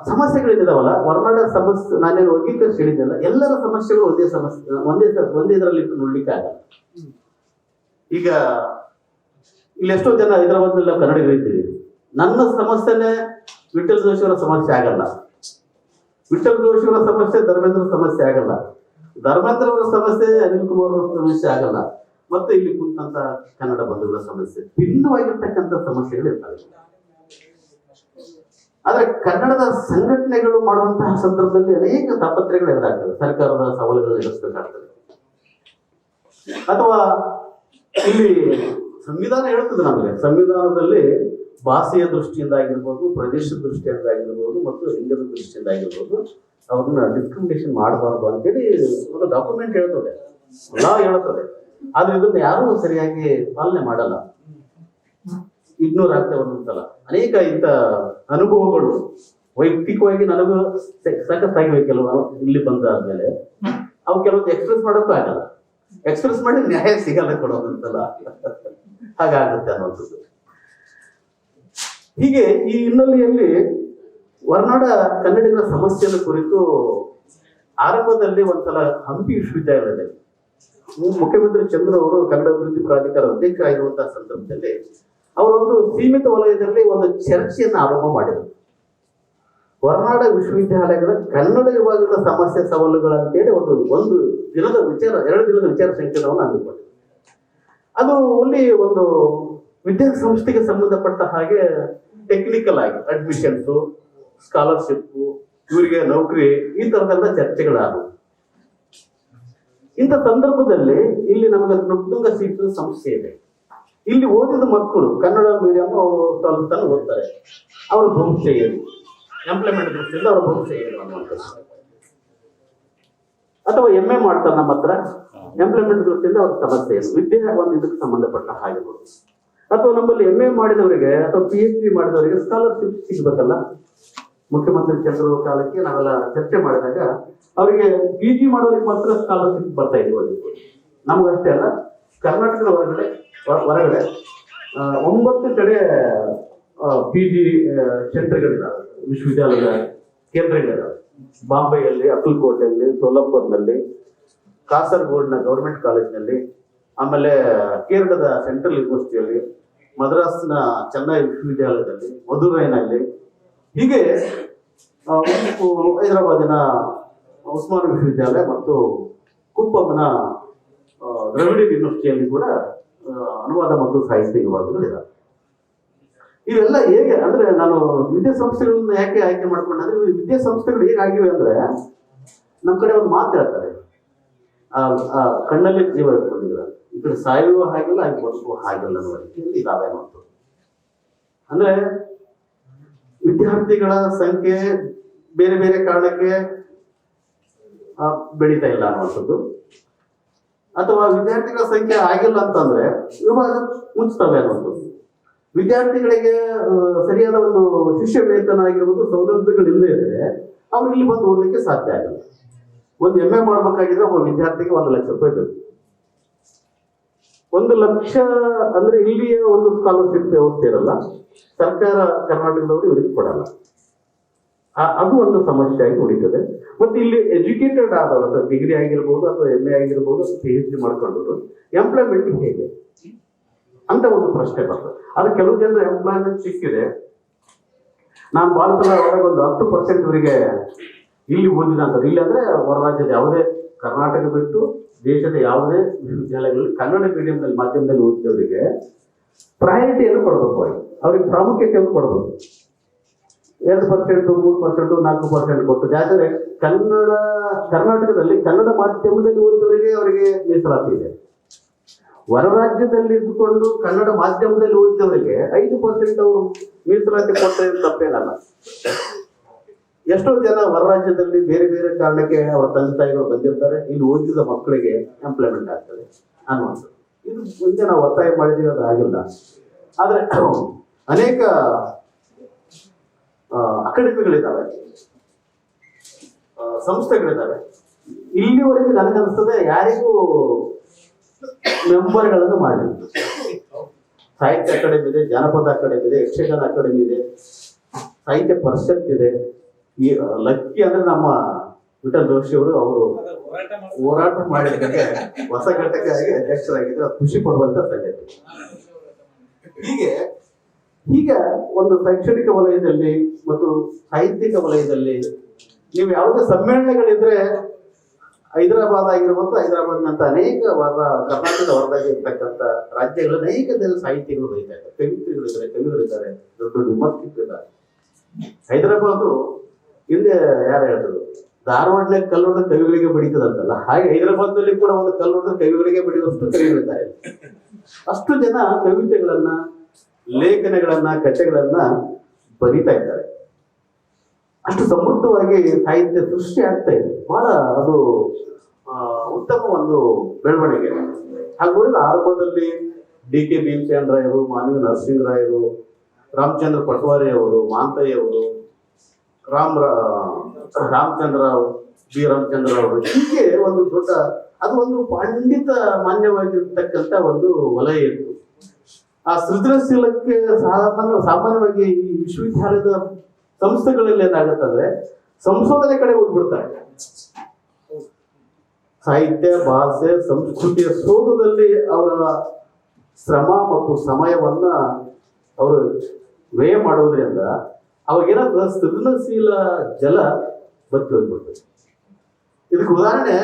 D: ಸಮಸ್ಯೆಗಳೇನಿದಾವಲ್ಲ, ವರ್ನಾಡ ಸಮಸ್ಯೆ ನಾನೇನು ವರ್ಗೀಕರಿಸಿ ಹೇಳಿದ್ದೆಲ್ಲ, ಎಲ್ಲರ ಸಮಸ್ಯೆಗಳು ಒಂದೇ ಸಮಸ್ಯೆ, ಒಂದೇ ಇದರಲ್ಲಿ ನೋಡ್ಲಿಕ್ಕೆ ಆಗಲ್ಲ. ಈಗ ಇಲ್ಲಿ ಎಷ್ಟೋ ಜನ ಹೈದರಾಬಾದ್ನಲ್ಲಿ ನಾವು ಕನ್ನಡಿಗರಿದ್ದೀವಿ. ನನ್ನ ಸಮಸ್ಯೆನೇ ವಿಠಲ್ ಜೋಶಿಯವರ ಸಮಸ್ಯೆ ಆಗಲ್ಲ, ವಿಠಲ್ ಜೋಶಿಯವರ ಸಮಸ್ಯೆ ಧರ್ಮೇಂದ್ರ ಸಮಸ್ಯೆ ಆಗಲ್ಲ, ಧರ್ಮೇಂದ್ರ ಅವರ ಸಮಸ್ಯೆ ಅನಿಲ್ ಕುಮಾರ್ ಅವರ ಸಮಸ್ಯೆ ಆಗಲ್ಲ, ಮತ್ತೆ ಇಲ್ಲಿ ಕುಂತಂತ ಕನ್ನಡ ಬಂಧುಗಳ ಸಮಸ್ಯೆ, ಭಿನ್ನವಾಗಿರ್ತಕ್ಕಂಥ ಸಮಸ್ಯೆಗಳು ಇರ್ತವೆ. ಆದ್ರೆ ಕನ್ನಡದ ಸಂಘಟನೆಗಳು ಮಾಡುವಂತಹ ಸಂದರ್ಭದಲ್ಲಿ ಅನೇಕ ತಾಪತ್ರೆಗಳು ಎದುರಾಗ್ತವೆ. ಸರ್ಕಾರದ ಸವಾಲುಗಳನ್ನು ಎದುರಿಸಬೇಕಾಗ್ತದೆ. ಅಥವಾ ಇಲ್ಲಿ ಸಂವಿಧಾನ ಹೇಳ್ತದೆ ನಮಗೆ, ಸಂವಿಧಾನದಲ್ಲಿ ಭಾಷೆಯ ದೃಷ್ಟಿಯಿಂದ ಆಗಿರ್ಬೋದು, ಪ್ರದೇಶದ ದೃಷ್ಟಿಯಿಂದ ಆಗಿರ್ಬೋದು, ಮತ್ತು ಲಿಂಗದ ದೃಷ್ಟಿಯಿಂದ ಆಗಿರ್ಬೋದು ಅವ್ರನ್ನ ಡಿಸ್ಕ್ರಿಮಿನೇಷನ್ ಮಾಡಬಾರ್ದು ಅಂತೇಳಿ ಒಂದು ಡಾಕ್ಯುಮೆಂಟ್ ಹೇಳ್ತದೆ, ಲಾ ಹೇಳ್ತದೆ. ಆದ್ರೆ ಇದನ್ನ ಯಾರೂ ಸರಿಯಾಗಿ ಪಾಲನೆ ಮಾಡಲ್ಲ, ಇಗ್ನೋರ್ ಆಗ್ತೇವೆ ಒಂದೊಂದ್ಸಲ. ಅನೇಕ ಇಂಥ ಅನುಭವಗಳು ವೈಯಕ್ತಿಕವಾಗಿ ನನಗೂ ಸಾಕಷ್ಟಾಗಿವೆ. ಕೆಲವರು ಇಲ್ಲಿ ಬಂದಾದ್ಮೇಲೆ ಅವು ಕೆಲವೊಂದು ಎಕ್ಸ್ಪ್ರೆಸ್ ಮಾಡೋಕ್ಕೂ ಆಗಲ್ಲ, ಎಕ್ಸ್ಪ್ರೆಸ್ ಮಾಡಿ ನ್ಯಾಯ ಸಿಗಲ್ಲ ಕೊಡೋದಂತಲ್ಲ, ಹಾಗಾಗುತ್ತೆ ಅನ್ನೋದು. ಹೀಗೆ ಈ ಹಿನ್ನೆಲೆಯಲ್ಲಿ ವರ್ನಾಡ ಕನ್ನಡಿಗರ ಸಮಸ್ಯೆಯ ಕುರಿತು ಆರಂಭದಲ್ಲಿ ಒಂದ್ಸಲ ಹಂಪಿ ವಿಶ್ವವಿದ್ಯಾಲಯದಲ್ಲಿ ಮುಖ್ಯಮಂತ್ರಿ ಚಂದ್ರ ಅವರು ಕನ್ನಡ ಅಭಿವೃದ್ಧಿ ಪ್ರಾಧಿಕಾರ ಅಧ್ಯಕ್ಷ ಆಗಿರುವಂತಹ ಸಂದರ್ಭದಲ್ಲಿ ಅವರೊಂದು ಸೀಮಿತ ವಲಯದಲ್ಲಿ ಒಂದು ಚರ್ಚೆಯನ್ನು ಆರಂಭ ಮಾಡಿದರು. ವರ್ನಾಡ ವಿಶ್ವವಿದ್ಯಾಲಯಗಳ ಕನ್ನಡ ವಿಭಾಗದ ಸಮಸ್ಯೆ ಸವಾಲುಗಳಂತೇಳಿ ಒಂದು ದಿನದ ವಿಚಾರ, 2 ದಿನದ ವಿಚಾರ ಸಂಕಿರಣವನ್ನು ಹಮ್ಮಿಕೊಂಡಿದೆ. ಅದು ಅಲ್ಲಿ ಒಂದು ವಿದ್ಯಾಸಂಸ್ಥೆಗೆ ಸಂಬಂಧಪಟ್ಟ ಹಾಗೆ ಟೆಕ್ನಿಕಲ್ ಆಗಿ ಅಡ್ಮಿಷನ್ಸು, ಸ್ಕಾಲರ್ಶಿಪ್, ಇವರಿಗೆ ನೌಕರಿ, ಈ ತರದೆಲ್ಲ ಚರ್ಚೆಗಳಾದವು. ಇಂಥ ಸಂದರ್ಭದಲ್ಲಿ ಇಲ್ಲಿ ನಮಗೆ ನೃಪತುಂಗ ಸೀಟು ಸಮಸ್ಯೆ ಇದೆ. ಇಲ್ಲಿ ಓದಿದ ಮಕ್ಕಳು ಕನ್ನಡ ಮೀಡಿಯಂ ಅವರು ಸ್ವಲ್ಪ ಓದ್ತಾರೆ, ಅವ್ರ ಭವಿಷ್ಯ ಏನು, ಎಂಪ್ಲಾಯ್ಮೆಂಟ್ ದೃಷ್ಟಿಯಿಂದ ಅವ್ರ ಭವಿಷ್ಯ ಏನು ಅನ್ನುವಂಥದ್ದು. ಅಥವಾ MA ಮಾಡ್ತಾರೆ ನಮ್ಮ ಹತ್ರ, ಎಂಪ್ಲಾಯ್ಮೆಂಟ್ ದೃಷ್ಟಿಯಿಂದ ಅವ್ರ ಸಮಸ್ಯೆ ಏನು, ವಿದ್ಯೆ ಒಂದು ಇದಕ್ಕೆ ಸಂಬಂಧಪಟ್ಟ ಹಾಗೆಗಳು. ಅಥವಾ ನಮ್ಮಲ್ಲಿ MA ಮಾಡಿದವರಿಗೆ ಅಥವಾ PhD ಮಾಡಿದವರಿಗೆ ಸ್ಕಾಲರ್ಶಿಪ್ ಸಿಗ್ಬೇಕಲ್ಲ. ಮುಖ್ಯಮಂತ್ರಿ ಚಂದ್ರ ಕಾಲಕ್ಕೆ ನಾವೆಲ್ಲ ಚರ್ಚೆ ಮಾಡಿದಾಗ ಅವರಿಗೆ PG ಮಾಡೋರಿಗೆ ಮಾತ್ರ ಸ್ಕಾಲರ್ಶಿಪ್ ಬರ್ತಾ ಇದೆ. ನಮಗಷ್ಟೇ ಅಲ್ಲ, ಕರ್ನಾಟಕದ ಹೊರಗಡೆ 9 ಕಡೆ PG ಸೆಂಟರ್ಗಳಿದ್ದಾವೆ, ವಿಶ್ವವಿದ್ಯಾಲಯದ ಕೇಂದ್ರಗಳಿದ್ದಾವೆ. ಬಾಂಬೆಯಲ್ಲಿ, ಅಕ್ಕಲಕೋಟೆಯಲ್ಲಿ, ಸೋಲಾಪುರ್ನಲ್ಲಿ, ಕಾಸರಗೋಡ್ನ ಗೌರ್ಮೆಂಟ್ ಕಾಲೇಜ್ನಲ್ಲಿ, ಆಮೇಲೆ ಕೇರಳದ ಸೆಂಟ್ರಲ್ ಯೂನಿವರ್ಸಿಟಿಯಲ್ಲಿ, ಮದ್ರಾಸ್ನ ಚೆನ್ನೈ ವಿಶ್ವವಿದ್ಯಾಲಯದಲ್ಲಿ, ಮದುರೈನಲ್ಲಿ, ಹೀಗೆ ಹೈದರಾಬಾದಿನ ಉಸ್ಮಾನ್ ವಿಶ್ವವಿದ್ಯಾಲಯ ಮತ್ತು ಕುಪ್ಪಂನ ದ್ರವಿಡ ಯೂನಿವರ್ಸಿಟಿಯಲ್ಲಿ ಕೂಡ ಅನುವಾದ ಮತ್ತು ಸಾಹಿತ್ಯ ವಿಭಾಗಗಳಿದ್ದಾವೆ. ಇವೆಲ್ಲ ಹೇಗೆ ಅಂದ್ರೆ, ನಾನು ವಿದ್ಯಾಸಂಸ್ಥೆಗಳನ್ನ ಯಾಕೆ ಆಯ್ಕೆ ಮಾಡ್ಕೊಂಡೆ ಅಂದ್ರೆ, ವಿದ್ಯಾಸಂಸ್ಥೆಗಳು ಹೇಗಾಗಿವೆ ಅಂದ್ರೆ, ನಮ್ಮ ಕಡೆ ಒಂದು ಮಾತು ಹೇಳ್ತಾರೆ, ಕಣ್ಣಲ್ಲಿ ಜೀವ ಇಟ್ಕೊಂಡಿಲ್ಲ, ಈ ಕಡೆ ಸಾಯುವ ಹಾಗಿಲ್ಲ, ಹಾಗೆ ಬದುಕುವ ಹಾಗಿಲ್ಲ ಅನ್ನೋ ರೀತಿಯಲ್ಲಿ ಇದಾವೆ ಅನ್ನೋದು. ಅಂದ್ರೆ ವಿದ್ಯಾರ್ಥಿಗಳ ಸಂಖ್ಯೆ ಬೇರೆ ಬೇರೆ ಕಾರಣಕ್ಕೆ ಬೆಳೀತಾ ಇಲ್ಲ ಅನ್ನುವಂಥದ್ದು, ಅಥವಾ ವಿದ್ಯಾರ್ಥಿಗಳ ಸಂಖ್ಯೆ ಆಗಿಲ್ಲ ಅಂತಂದ್ರೆ ವಿಭಾಗ ಮುಚ್ಚುತ್ತವೆ ಅನ್ನುವಂಥದ್ದು. ವಿದ್ಯಾರ್ಥಿಗಳಿಗೆ ಸರಿಯಾದ ಒಂದು ಶಿಷ್ಯ ವೇತನ ಆಗಿರ್ಬೋದು, ಸೌಲಭ್ಯಗಳಿಲ್ಲದೆ ಇದ್ರೆ ಅವ್ರು ಇಲ್ಲಿ ಬಂದು ಓದಲಿಕ್ಕೆ ಸಾಧ್ಯ ಆಗಲ್ಲ. ಒಂದು MA ಮಾಡ್ಬೇಕಾಗಿದ್ರೆ ಒಬ್ಬ ವಿದ್ಯಾರ್ಥಿಗೆ 1 ಲಕ್ಷ ರೂಪಾಯಿ ಬೇಕು. 1 ಲಕ್ಷ ಅಂದ್ರೆ ಇಲ್ಲಿಯ ಒಂದು ಸ್ಕಾಲರ್ಶಿಪ್ ವ್ಯವಸ್ಥೆ ಇರಲ್ಲ, ಸರ್ಕಾರ ಕರ್ನಾಟಕದವರು ಇವರಿಗೆ ಕೊಡಲ್ಲ. ಅದು ಒಂದು ಸಮಸ್ಯೆ ಆಗಿ ಉಳಿತದೆ. ಮತ್ತೆ ಇಲ್ಲಿ ಎಜುಕೇಟೆಡ್ ಆದವರು, ಅಥವಾ ಡಿಗ್ರಿ ಆಗಿರ್ಬೋದು, ಅಥವಾ MA ಆಗಿರ್ಬೋದು, PhD ಮಾಡ್ಕೊಂಡ್ರು ಎಂಪ್ಲಾಯ್ಮೆಂಟ್ ಹೇಗೆ ಅಂತ ಒಂದು ಪ್ರಶ್ನೆ ಬರ್ತದೆ. ಅದು ಕೆಲವು ಜನರು ಎಂಪ್ಲಾಯ್ಮೆಂಟ್ ಸಿಕ್ಕಿದೆ. ನಾನು ಭಾಳ ಸಲ ಒಳಗೆ ಒಂದು 10% ಇವರಿಗೆ ಇಲ್ಲಿ ಓದಿದ ಅಂತ, ಇಲ್ಲಿ ಅಂದ್ರೆ ಹೊರ ರಾಜ್ಯದ ಯಾವುದೇ, ಕರ್ನಾಟಕ ಬಿಟ್ಟು ದೇಶದ ಯಾವುದೇ ವಿಶ್ವವಿದ್ಯಾಲಯಗಳಲ್ಲಿ ಕನ್ನಡ ಮೀಡಿಯಂನಲ್ಲಿ, ಮಾಧ್ಯಮದಲ್ಲಿ ಓದಿದವರಿಗೆ ಪ್ರಯಾರಿಟಿಯನ್ನು ಕೊಡಬೇಕು, ಅವ್ರಿಗೆ ಪ್ರಾಮುಖ್ಯತೆಯನ್ನು ಕೊಡಬೇಕು. 2%, 3%, 4% ಕೊಟ್ಟು, ಯಾಕಂದ್ರೆ ಕರ್ನಾಟಕದಲ್ಲಿ ಕನ್ನಡ ಮಾಧ್ಯಮದಲ್ಲಿ ಓದಿದವರಿಗೆ ಅವರಿಗೆ ಮೀಸಲಾತಿ ಇದೆ. ಹೊರ ರಾಜ್ಯದಲ್ಲಿ ಇದ್ದುಕೊಂಡು ಕನ್ನಡ ಮಾಧ್ಯಮದಲ್ಲಿ ಓದಿದವರಿಗೆ 5% ಅವರು ಮೀಸಲಾತಿ ಕೊಟ್ಟರೆ ತಪ್ಪೇನಲ್ಲ. ಎಷ್ಟೋ ಜನ ಹೊರ ರಾಜ್ಯದಲ್ಲಿ ಬೇರೆ ಬೇರೆ ಕಾರಣಕ್ಕೆ ಅವರ ತಂದೆ ತಾಯಿಗಳು ಬಂದಿರ್ತಾರೆ, ಇಲ್ಲಿ ಓದಿದ ಮಕ್ಕಳಿಗೆ ಎಂಪ್ಲಾಯ್ಮೆಂಟ್ ಆಗ್ತದೆ ಅನ್ನುವಂಥದ್ದು. ಇದು ಮುಂದೆ ನಾವು ಒತ್ತಾಯ ಮಾಡಿದೀವಿ, ಅದು ಆಗಿಲ್ಲ. ಆದ್ರೆ ಅನೇಕ ಅಕಾಡೆಮಿಗಳಿದ್ದಾವೆ, ಸಂಸ್ಥೆಗಳಿದ್ದಾವೆ. ಇಲ್ಲಿವರೆಗೆ ನನಗನ್ನಿಸ್ತದೆ ಯಾರಿಗೂ ಮೆಂಬರ್ಗಳನ್ನು ಮಾಡಲಿಲ್ಲ. ಸಾಹಿತ್ಯ ಅಕಾಡೆಮಿ ಇದೆ, ಜಾನಪದ ಅಕಾಡೆಮಿ ಇದೆ, ಯಕ್ಷಗಾನ ಅಕಾಡೆಮಿ ಇದೆ, ಸಾಹಿತ್ಯ ಪರಿಷತ್ ಇದೆ. ಈ ಲಕ್ಕಿ ಅಂದ್ರೆ ನಮ್ಮ ವಿಠಲ್ ಜೋಶಿ ಅವರು ಹೋರಾಟ ಮಾಡಿದ್ದಕ್ಕೆ ಹೊಸ ಘಟಕವಾಗಿ ಅಧ್ಯಕ್ಷರಾಗಿದ್ರೆ ಖುಷಿ ಪಡುವಂತ ಸಂಗತಿ. ಹೀಗೆ ಒಂದು ಶೈಕ್ಷಣಿಕ ವಲಯದಲ್ಲಿ ಮತ್ತು ಸಾಹಿತ್ಯಿಕ ವಲಯದಲ್ಲಿ ನೀವು ಯಾವುದೇ ಸಮ್ಮೇಳನಗಳಿದ್ರೆ, ಹೈದರಾಬಾದ್ ಆಗಿರ್ಬೋದು, ಹೈದರಾಬಾದ್ನಂತ ಅನೇಕ ಕರ್ನಾಟಕದ ಹೊರದಾಗಿ ಇರ್ತಕ್ಕಂಥ ರಾಜ್ಯಗಳ ಅನೇಕ ಸಾಹಿತ್ಯಗಳು ಬರೀತಾ ಇದ್ದಾರೆ, ಕವಿತ್ರಿಗಳಿದ್ದಾರೆ, ಕವಿಗಳಿದ್ದಾರೆ, ದೊಡ್ಡ ದೊಡ್ಡ ವಿಮರ್ಶಕರಿದ್ದಾರೆ. ಹೈದರಾಬಾದು ಹಿಂದೆ ಯಾರು ಹೇಳಿದ್ರು, ಧಾರವಾಡನಾಗ ಕಲ್ಲೊಡೆದ ಕವಿಗಳಿಗೆ ಬಡಿತದಂತಲ್ಲ, ಹಾಗೆ ಹೈದರಾಬಾದ್ನಲ್ಲಿ ಕೂಡ ಒಂದು ಕಲ್ಲೊಡೆದ ಕವಿಗಳಿಗೆ ಬಡಿಯುವಷ್ಟು ಕವಿಗಳಿದ್ದಾರೆ. ಅಷ್ಟು ಜನ ಕವಿತೆಗಳನ್ನ, ಲೇಖನಗಳನ್ನ, ಕಥೆಗಳನ್ನ ಬರೀತಾ ಇದ್ದಾರೆ. ಅಷ್ಟು ಸಮೃದ್ಧವಾಗಿ ಸಾಹಿತ್ಯ ಸೃಷ್ಟಿ ಆಗ್ತಾ ಇದೆ. ಬಹಳ ಅದು ಉತ್ತಮ ಒಂದು ಬೆಳವಣಿಗೆ. ಹಾಗೆ ನೋಡಿದ್ರೆ ಆರಂಭದಲ್ಲಿ DK ಭೀಮಸೇನ್ ರಾಯರು, ಮಾನವಿ ನರಸಿಂಹರಾಯರು, ರಾಮಚಂದ್ರ ಪಟ್ವಾರಿ ಅವರು, ಮಾಂತಯ್ಯ ಅವರು, ರಾಮಚಂದ್ರ ಬಿ ರಾಮಚಂದ್ರ ಅವರು, ಹೀಗೆ ಒಂದು ದೊಡ್ಡ, ಅದು ಒಂದು ಪಂಡಿತ ಮಾನ್ಯವಾಗಿರ್ತಕ್ಕಂಥ ಒಂದು ವಲಯ ಇತ್ತು. ಆ ಸೃಜನಶೀಲಕ್ಕೆ ಸಾಮಾನ್ಯವಾಗಿ ಈ ವಿಶ್ವವಿದ್ಯಾಲಯದ ಸಂಸ್ಥೆಗಳಲ್ಲಿ ಏನಾಗುತ್ತಂದ್ರೆ ಸಂಶೋಧನೆ ಕಡೆ ಹೋಗ್ಬಿಡ್ತಾರೆ. ಸಾಹಿತ್ಯ, ಭಾಷೆ, ಸಂಸ್ಕೃತಿಯ ಶೋಧದಲ್ಲಿ ಅವರ ಶ್ರಮ ಮತ್ತು ಸಮಯವನ್ನ ಅವರು ವ್ಯಯ ಮಾಡೋದ್ರಿಂದ ಅವಾಗೇನಾದ್ರು ಸೃಜನಶೀಲ ಜಲ ಬತ್ತಿ ಹೋಗ್ಬಿಡ್ತದೆ. ಇದಕ್ಕೆ ಉದಾಹರಣೆ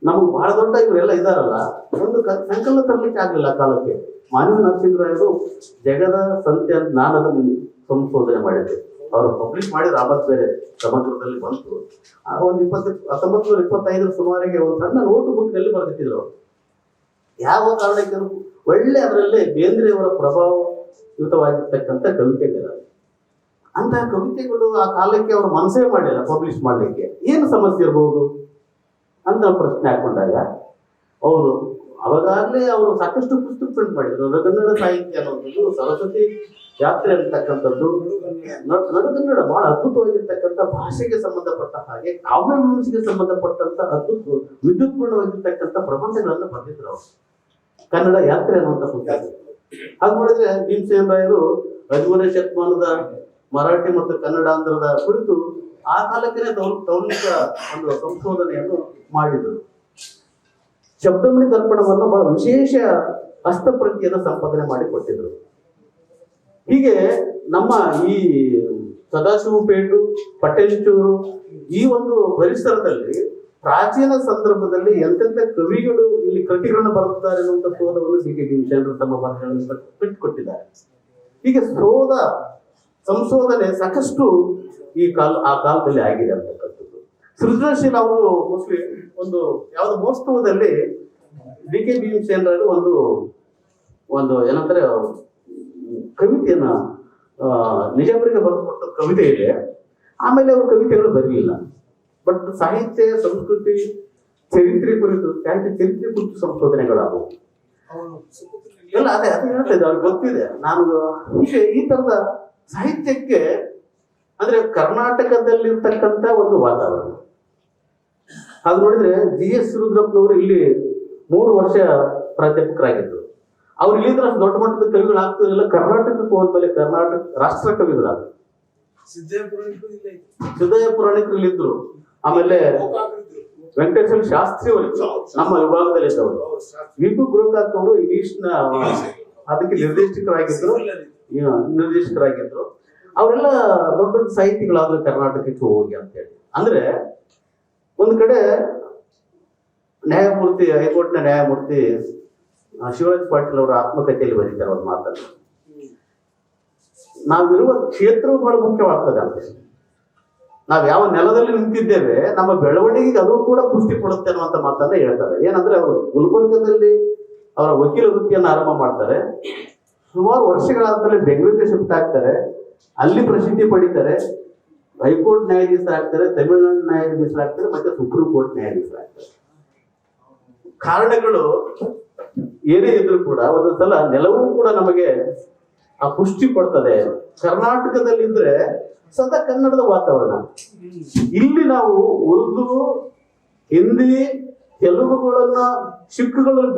D: ನಮಗೆ ಬಹಳ ದೊಡ್ಡ ಇವರೆಲ್ಲ ಇದ್ದಾರಲ್ಲ, ಒಂದು ಸಂಕಲನ ತರಲಿಕ್ಕೆ ಆಗಲಿಲ್ಲ ಕಾಲಕ್ಕೆ. ಮಾನವಿ ನರಸಿಂಹರಾಯರು ಜಗದ ಸಂತ್ಯ ಜ್ಞಾನದ ಸಂಶೋಧನೆ ಮಾಡಿದ್ರು. ಅವರು ಪಬ್ಲಿಷ್ ಮಾಡಿದ್ರೆ ಆವತ್ತು ಬೇರೆ ಸಮಗ್ರದಲ್ಲಿ ಬಂತು. ಒಂದು 1925 ಸುಮಾರಿಗೆ ಒಂದು ಸಣ್ಣ ನೋಟ್ ಬುಕ್ ನಲ್ಲಿ ಬರೆದಿಟ್ಟಿದ್ರು ಅವರು. ಯಾವ ಕಾರಣಕ್ಕೆ ಒಳ್ಳೆ ಅದರಲ್ಲೇ ಬೇಂದ್ರೆಯವರ ಪ್ರಭಾವಯುತವಾಗಿರ್ತಕ್ಕಂಥ ಕವಿತೆಗಳು. ಅಂತಹ ಕವಿತೆಗಳು ಆ ಕಾಲಕ್ಕೆ ಅವರು ಮನಸ್ಸೇ ಮಾಡಲಿಲ್ಲ ಪಬ್ಲಿಷ್ ಮಾಡಲಿಕ್ಕೆ. ಏನು ಸಮಸ್ಯೆ ಇರಬಹುದು ಅಂತ ಪ್ರಶ್ನೆ ಹಾಕೊಂಡಾಗ ಅವರು ಅವಾಗಲೇ ಅವರು ಸಾಕಷ್ಟು ಪುಸ್ತಕ ಪ್ರಿಂಟ್ ಮಾಡಿದ್ರು. ನಡುಗನ್ನಡ ಸಾಹಿತ್ಯ ಅನ್ನೋದು, ಸರಸ್ವತಿ ಯಾತ್ರೆ ಅಂತಕ್ಕಂಥದ್ದು, ನಡುಗನ್ನಡ ಬಹಳ ಅದ್ಭುತವಾಗಿರ್ತಕ್ಕಂಥ ಭಾಷೆಗೆ ಸಂಬಂಧಪಟ್ಟ ಹಾಗೆ ಕಾವ್ಯ ಮೀಮಾಂಸೆಗೆ ಸಂಬಂಧಪಟ್ಟಂತ ವಿದ್ಯುತ್ಪೂರ್ಣವಾಗಿರ್ತಕ್ಕಂಥ ಪ್ರಬಂಧಗಳನ್ನು ಬರೆದಿದ್ರು ಅವರು. ಕನ್ನಡ ಯಾತ್ರೆ ಅನ್ನುವಂಥ ಪುಸ್ತಕ ಹಾಗೆ ನೋಡಿದ್ರೆ ಭೀಮಸೇನ ರಾಯರು 13ನೇ ಶತಮಾನದ ಮರಾಠಿ ಮತ್ತು ಕನ್ನಡಾಂಧ್ರದ ಕುರಿತು ಆ ಕಾಲಕ್ಕೆ ತೌಲಿಕ ಒಂದು ಸಂಶೋಧನೆಯನ್ನು ಮಾಡಿದರು. ಶಬ್ದಮಣಿ ದರ್ಪಣವನ್ನು ಬಹಳ ವಿಶೇಷ ಹಸ್ತಪ್ರತಿಯನ್ನು ಸಂಪಾದನೆ ಮಾಡಿ ಕೊಟ್ಟಿದ್ರು. ಹೀಗೆ ನಮ್ಮ ಈ ಸದಾಶಿವಪೇಟು, ಪಟೇಲ್ಚೂರು ಈ ಒಂದು ಪರಿಸರದಲ್ಲಿ ಪ್ರಾಚೀನ ಸಂದರ್ಭದಲ್ಲಿ ಎಂತೆಂಥ ಕವಿಗಳು ಇಲ್ಲಿ ಕೃತಿಗಳನ್ನು ಬರೆದಿದ್ದಾರೆ ಎನ್ನುವಂಥ ಶೋಧವನ್ನು ಡಿ.ಕೆ. ಭೀಮಸೇನರು ತಮ್ಮ ಭಾಷೆಗಳನ್ನು ಕಟ್ಟಿಕೊಟ್ಟಿದ್ದಾರೆ. ಹೀಗೆ ಶೋಧ ಸಂಶೋಧನೆ ಸಾಕಷ್ಟು ಆ ಕಾಲದಲ್ಲಿ ಆಗಿದೆ ಅಂತಕ್ಕಂಥದ್ದು. ಸೃಜನಶೀಲ ಅವರು ಮೋಸ್ಟ್ಲಿ ಒಂದು ಯಾವ್ದು ಮಹೋತ್ಸವದಲ್ಲಿ ಡಿ.ಕೆ. ಭೀಮಸೇನರು ಒಂದು ಏನಂತಾರೆ ಕವಿತೆಯನ್ನ ನಿಜಾಮರಿಗೆ ಬರೆದುಕೊಟ್ಟ ಕವಿತೆ ಇದೆ. ಆಮೇಲೆ ಅವರು ಕವಿತೆಗಳು ಬರಲಿಲ್ಲ. ಬಟ್ ಸಾಹಿತ್ಯ, ಸಂಸ್ಕೃತಿ, ಚರಿತ್ರೆ ಕುರಿತು ಸಂಶೋಧನೆಗಳಾದವು ಎಲ್ಲ ಅದೇ ಹೇಳ್ತಾ ಇದ್ದೆ, ಅವ್ರಿಗೆ ಗೊತ್ತಿದೆ. ನಾನು ಹೀಗೆ ಈ ತರದ ಸಾಹಿತ್ಯಕ್ಕೆ ಅಂದ್ರೆ ಕರ್ನಾಟಕದಲ್ಲಿರ್ತಕ್ಕಂಥ ಒಂದು ವಾತಾವರಣ. ಅದು ನೋಡಿದ್ರೆ ಜಿ.ಎಸ್. ರುದ್ರಪ್ಪನವರು ಇಲ್ಲಿ 3 ವರ್ಷ ಪ್ರಾಧ್ಯಾಪಕರಾಗಿದ್ದರು. ಅವ್ರು ಇಲ್ಲಿಂದ ದೊಡ್ಡ ಮಟ್ಟದ ಕವಿಗಳಾಗ್ತಿರಲಿಲ್ಲ. ಕರ್ನಾಟಕಕ್ಕೆ ಹೋದ್ಮೇಲೆ ಕರ್ನಾಟಕ ರಾಷ್ಟ್ರ ಕವಿಗಳಾದ್ರು. ಸಿದ್ದಯ್ಯ ಪುರಾಣಿಕರು ಇಲ್ಲಿದ್ರು. ಆಮೇಲೆ ವೆಂಕಟೇಶ್ವರ ಶಾಸ್ತ್ರಿ ಅವರು ನಮ್ಮ ವಿಭಾಗದಲ್ಲಿ ಇದ್ದವರು. ವಿ.ಪಿ. ಗುರುಕಾತ್ ಅವರು ಇಂಗ್ಲಿಷ್ನ ಅದಕ್ಕೆ ನಿರ್ದೇಶಕರಾಗಿದ್ರು. ಅವರೆಲ್ಲ ದೊಡ್ಡ ದೊಡ್ಡ ಸಾಹಿತಿಗಳಾದ್ರು ಕರ್ನಾಟಕಕ್ಕೆ ಹೋಗಿ ಅಂತ ಹೇಳಿ. ಅಂದ್ರೆ ಒಂದು ಕಡೆ ನ್ಯಾಯಮೂರ್ತಿ, ಹೈಕೋರ್ಟ್ನ ನ್ಯಾಯಮೂರ್ತಿ ಶಿವರಾಜ್ ಪಾಟೀಲ್ ಅವರ ಆತ್ಮಕಥೆಯಲ್ಲಿ ಬರೀತಾರೆ ಒಂದು ಮಾತನ್ನು, ನಾವಿರುವ ಕ್ಷೇತ್ರವು ಬಹಳ ಮುಖ್ಯವಾಗ್ತದೆ ಅಂತ. ನಾವ್ ಯಾವ ನೆಲದಲ್ಲಿ ನಿಂತಿದ್ದೇವೆ ನಮ್ಮ ಬೆಳವಣಿಗೆಗೆ ಅದು ಕೂಡ ಪುಷ್ಟಿ ಕೊಡುತ್ತೆ ಅನ್ನುವಂಥ ಮಾತನ್ನ ಹೇಳ್ತಾರೆ. ಏನಂದ್ರೆ ಅವರು ಗುಲ್ಬರ್ಗದಲ್ಲಿ ಅವರ ವಕೀಲ ವೃತ್ತಿಯನ್ನು ಆರಂಭ ಮಾಡ್ತಾರೆ. ಸುಮಾರು ವರ್ಷಗಳಾದ್ಮೇಲೆ ಬೆಂಗಳೂರಿಗೆ ಶಿಫ್ಟ್ ಆಗ್ತಾರೆ. ಅಲ್ಲಿ ಪ್ರಸಿದ್ಧಿ ಪಡಿತಾರೆ. ಹೈಕೋರ್ಟ್ ನ್ಯಾಯಾಧೀಶರಾಗ್ತಾರೆ, ತಮಿಳುನಾಡು ನ್ಯಾಯಾಧೀಶರಾಗ್ತಾರೆ, ಮತ್ತೆ ಸುಪ್ರೀಂ ಕೋರ್ಟ್ ನ್ಯಾಯಾಧೀಶರಾಗ್ತಾರೆ. ಕಾರಣಗಳು ಏನೇ ಇದ್ರೂ ಕೂಡ ಒಂದೊಂದ್ಸಲ ನೆಲವೂ ಕೂಡ ನಮಗೆ ಆ ಪುಷ್ಟಿ ಕೊಡ್ತದೆ. ಕರ್ನಾಟಕದಲ್ಲಿದ್ರೆ ಸದಾ ಕನ್ನಡದ ವಾತಾವರಣ. ಇಲ್ಲಿ ನಾವು ಉರ್ದು, ಹಿಂದಿ, ತೆಲುಗುಗಳನ್ನ ಶಿಕ್ಕುಗಳನ್ನು